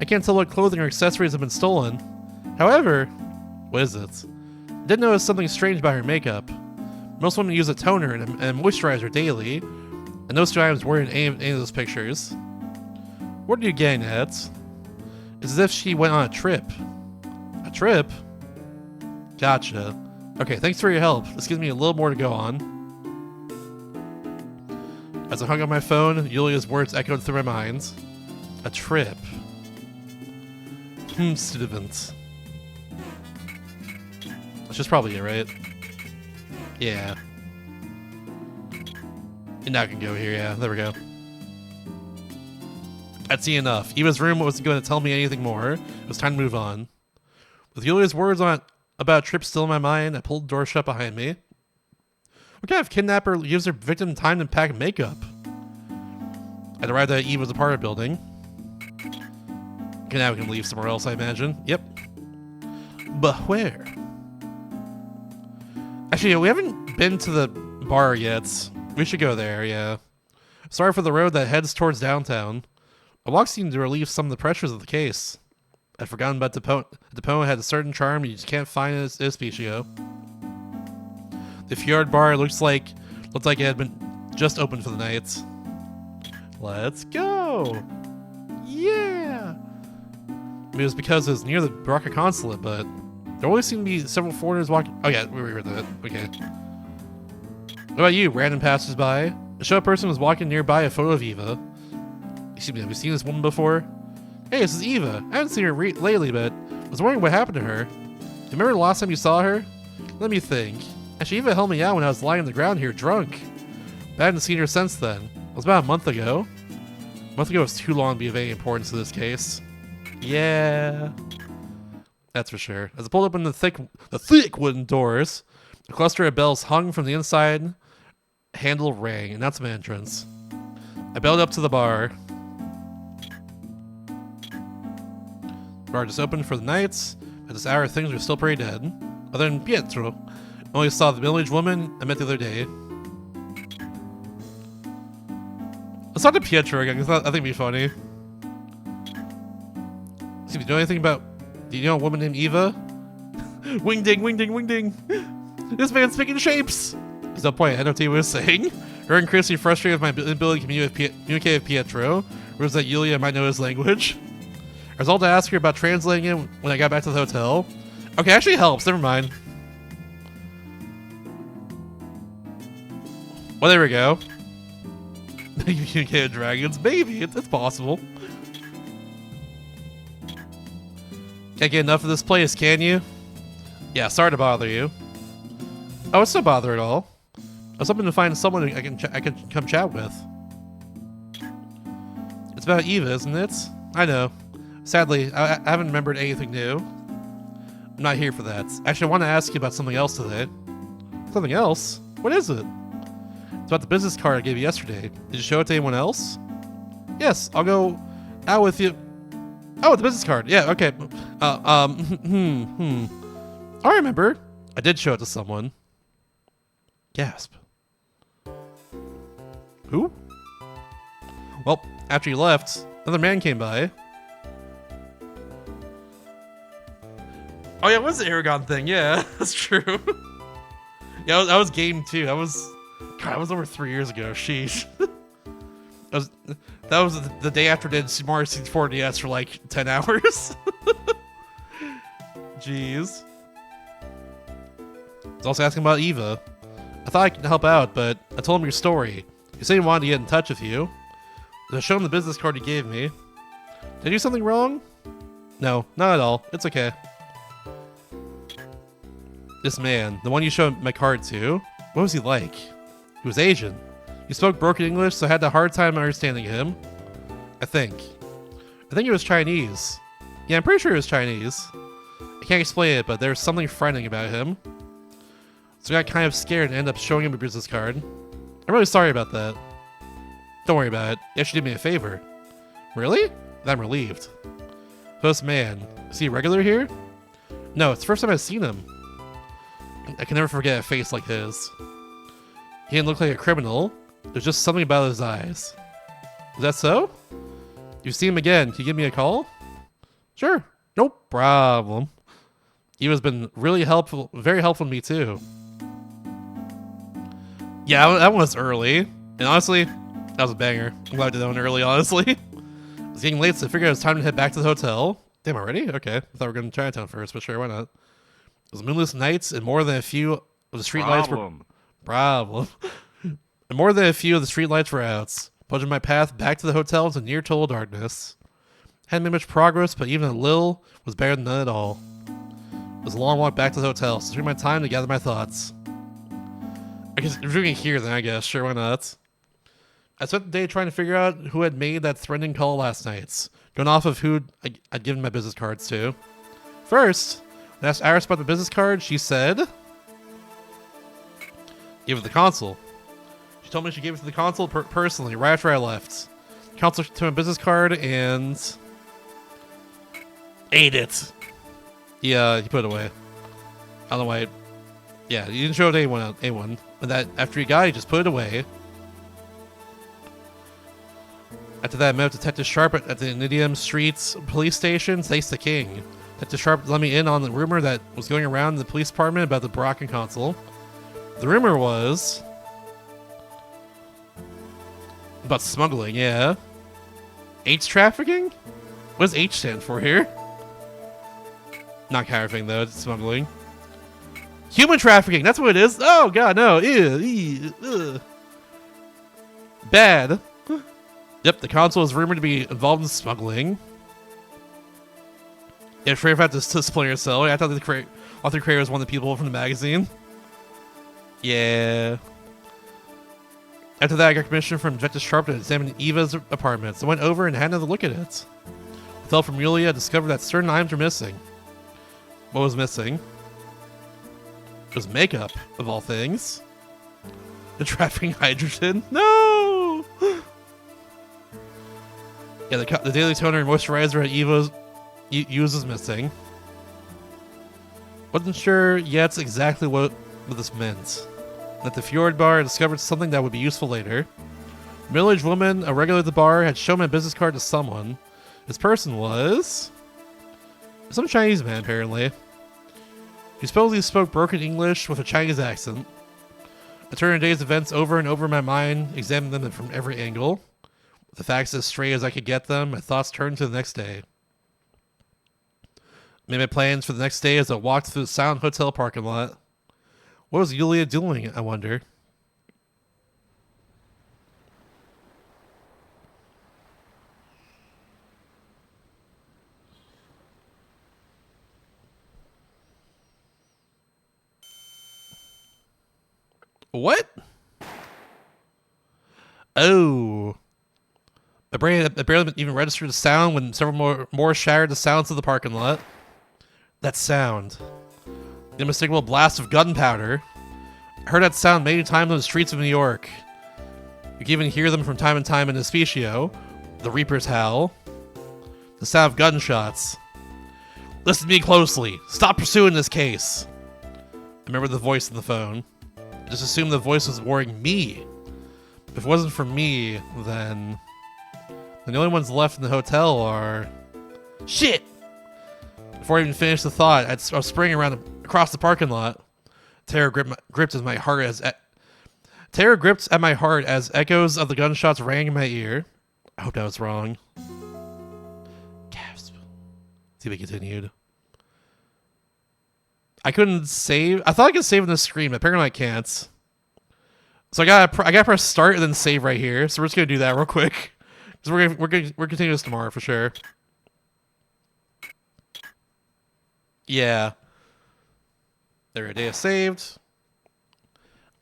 [SPEAKER 1] I can't tell what clothing or accessories have been stolen. However, what is it? I did notice something strange about her makeup. Most women use a toner and moisturizer daily, and those two items weren't in any of those pictures. What are you getting at? It's as if she went on a trip. A trip? Gotcha. Okay, thanks for your help. This gives me a little more to go on. As I hung up my phone, Yulia's words echoed through my mind. A trip. Student. That's just probably it, right? Yeah. And now I can go here, yeah. There we go. I'd seen enough. Eva's room wasn't going to tell me anything more. It was time to move on. With Yulia's words about a trip still in my mind, I pulled the door shut behind me. What kind of kidnapper gives their victim time to pack makeup? I'd arrived at Eva's apartment building. Okay, now we can leave somewhere else, I imagine. Yep. But where? Actually, we haven't been to the bar yet. We should go there, yeah. Sorry for the road that heads towards downtown. A walk seemed to relieve some of the pressures of the case. I'd forgotten about Deponent had a certain charm you just can't find in Espicio. The Fjord Bar looks like it had been just opened for the night. Let's go! Yeah! It was because it was near the Baraka consulate, but there always seemed to be several foreigners walking. Oh yeah, we were that. Okay. What about you, random passersby? A show person was walking nearby a photo of Eva. Excuse me, have you seen this woman before? Hey, this is Eva. I haven't seen her lately, but I was wondering what happened to her. Do you remember the last time you saw her? Let me think. Actually, Eva helped me out when I was lying on the ground here drunk. But I haven't seen her since then. It was about a month ago. A month ago was too long to be of any importance to this case. Yeah. That's for sure. As I pulled open the thick wooden doors, a cluster of bells hung from the inside handle rang, and that's my entrance. I belled up to the bar. The bar just opened for the nights. At this hour, things were still pretty dead. Other than Pietro. I only saw the middle-aged woman I met the other day. Let's talk to Pietro again, because I think it'd be funny. Excuse me, do you know a woman named Eva? Wing ding, wing ding, wing ding. This man's speaking shapes. There's no point, I know what he was saying. Her increasingly frustrated with my inability to communicate with Pietro. Rules that Yulia might know his language. I resolved to ask her about translating it when I got back to the hotel. Okay, actually helps, never mind. Well, there we go. You communicate dragons, maybe, it's possible. Can't get enough of this place, can you? Yeah, sorry to bother you. Oh, it's no bother at all. I was hoping to find someone I can come chat with. It's about Eva, isn't it? I know. Sadly, I haven't remembered anything new. I'm not here for that. Actually, I want to ask you about something else today. Something else? What is it? It's about the business card I gave you yesterday. Did you show it to anyone else? Yes, I'll go out with you. Oh, the business card. Yeah, okay. I remember. I did show it to someone. Gasp. Who? Well, after you left, another man came by. Oh yeah, it was the Aragon thing. Yeah, that's true. Yeah, that was game 2. That was over 3 years ago. Sheesh. That was the day after I did Mario 64 DS for like 10 hours. Jeez. I was also asking about Eva. I thought I could help out, but I told him your story. He said he wanted to get in touch with you. I showed him the business card he gave me. Did I do something wrong? No, not at all. It's okay. This man, the one you showed my card to, what was he like? He was Asian. He spoke broken English, so I had a hard time understanding him. I think he was Chinese. Yeah, I'm pretty sure he was Chinese. I can't explain it, but there was something frightening about him. So I got kind of scared and ended up showing him a business card. I'm really sorry about that. Don't worry about it. You actually did me a favor. Really? Then I'm relieved. This man, is he a regular here? No, it's the first time I've seen him. I can never forget a face like his. He didn't look like a criminal. There's just something about his eyes. Is that so? You see him again, can you give me a call? Sure, no problem. He has been really helpful, very helpful to me too. Yeah, that one was early. And honestly, that was a banger. I'm glad I did that one early, honestly. It's getting late, so I figured it was time to head back to the hotel. Damn, already? Okay. I thought we were going to Chinatown first, but sure, why not? It was moonless nights, and more than a few of the streetlights were... Problem. And more than a few of the streetlights were out, plunging my path back to the hotel into near total darkness. Hadn't made much progress, but even a little was better than none at all. It was a long walk back to the hotel, so I took my time to gather my thoughts. I guess if you're doing it here, then I guess. Sure, why not? I spent the day trying to figure out who had made that threatening call last night, going off of who I'd given my business cards to. First, when I asked Iris about the business card, she said... Give it to the consul. She told me she gave it to the consul personally, right after I left. The consul took my business card and... ate it. Yeah, he put it away. I don't know why. Yeah, he didn't show it to anyone. And that after he got it, he just put it away. After that, I met with Detective Sharp at the Nidium Streets police station. Thanks to King. Detective Sharp let me in on the rumor that was going around in the police department about the Brocken consul. The rumor was... about smuggling, yeah. H trafficking? What does H stand for here? Not counterfeiting, though. It's smuggling. Human trafficking! That's what it is! Oh, God, no. Ew, ugh. Bad. Yep, the consul is rumored to be involved in smuggling. Yeah, afraid of to splinter cell. I thought the author creator was one of the people from the magazine. Yeah. After that, I got commission from Detective Sharp to examine Eva's apartments. I went over and had another look at it. With help from Yulia, I discovered that certain items were missing. What was missing? It was makeup, of all things. The trafficking hydrogen. No! Yeah, the daily toner and moisturizer at Eva's uses missing. Wasn't sure yet exactly what this meant. At the Fjord bar, I discovered something that would be useful later. A middle-aged woman, a regular at the bar, had shown my business card to someone. This person was... some Chinese man, apparently. He supposedly spoke broken English with a Chinese accent. I turned the day's events over and over in my mind, examining them from every angle. With the facts as straight as I could get them, my thoughts turned to the next day. I made my plans for the next day as I walked through the silent hotel parking lot. What was Yulia doing, I wonder? What? Oh. My brain barely even registered the sound when several more shattered the sounds of the parking lot. That sound. The unmistakable blast of gunpowder. I heard that sound many times on the streets of New York. You can even hear them from time to time in Espicio. The Reaper's howl. The sound of gunshots. Listen to me closely. Stop pursuing this case. I remember the voice in the phone. just assumed the voice was warning me. If it wasn't for me, then the only ones left in the hotel are... Shit! Before I even finished the thought, I was sprinting across the parking lot. Terror gripped at my heart as echoes of the gunshots rang in my ear. I hope that was wrong. Gasp. See if it continued. I couldn't save. I thought I could save in the screen, but apparently I can't. So I gotta press start and then save right here. So we're just gonna do that real quick. Because we're continuing this tomorrow for sure. Yeah. There it is, saved.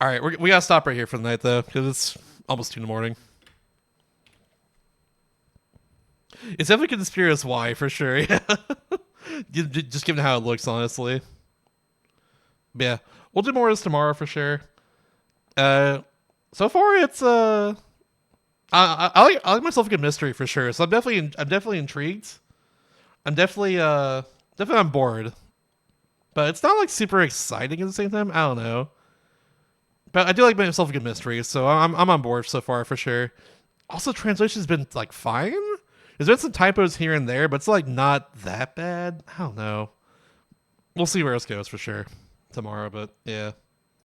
[SPEAKER 1] All right, we gotta stop right here for the night though, because it's almost 2 in the morning. It's definitely conspiracy why for sure. Yeah. Just given how it looks, honestly. But yeah, we'll do more of this tomorrow for sure. So far it's I like myself a good mystery for sure. So I'm definitely intrigued. I'm definitely on board. But it's not like super exciting at the same time. I don't know. But I do like myself a good mystery, so I'm on board so far for sure. Also, translation's been like fine. There's been some typos here and there, but it's like not that bad. I don't know. We'll see where this goes for sure tomorrow, but yeah.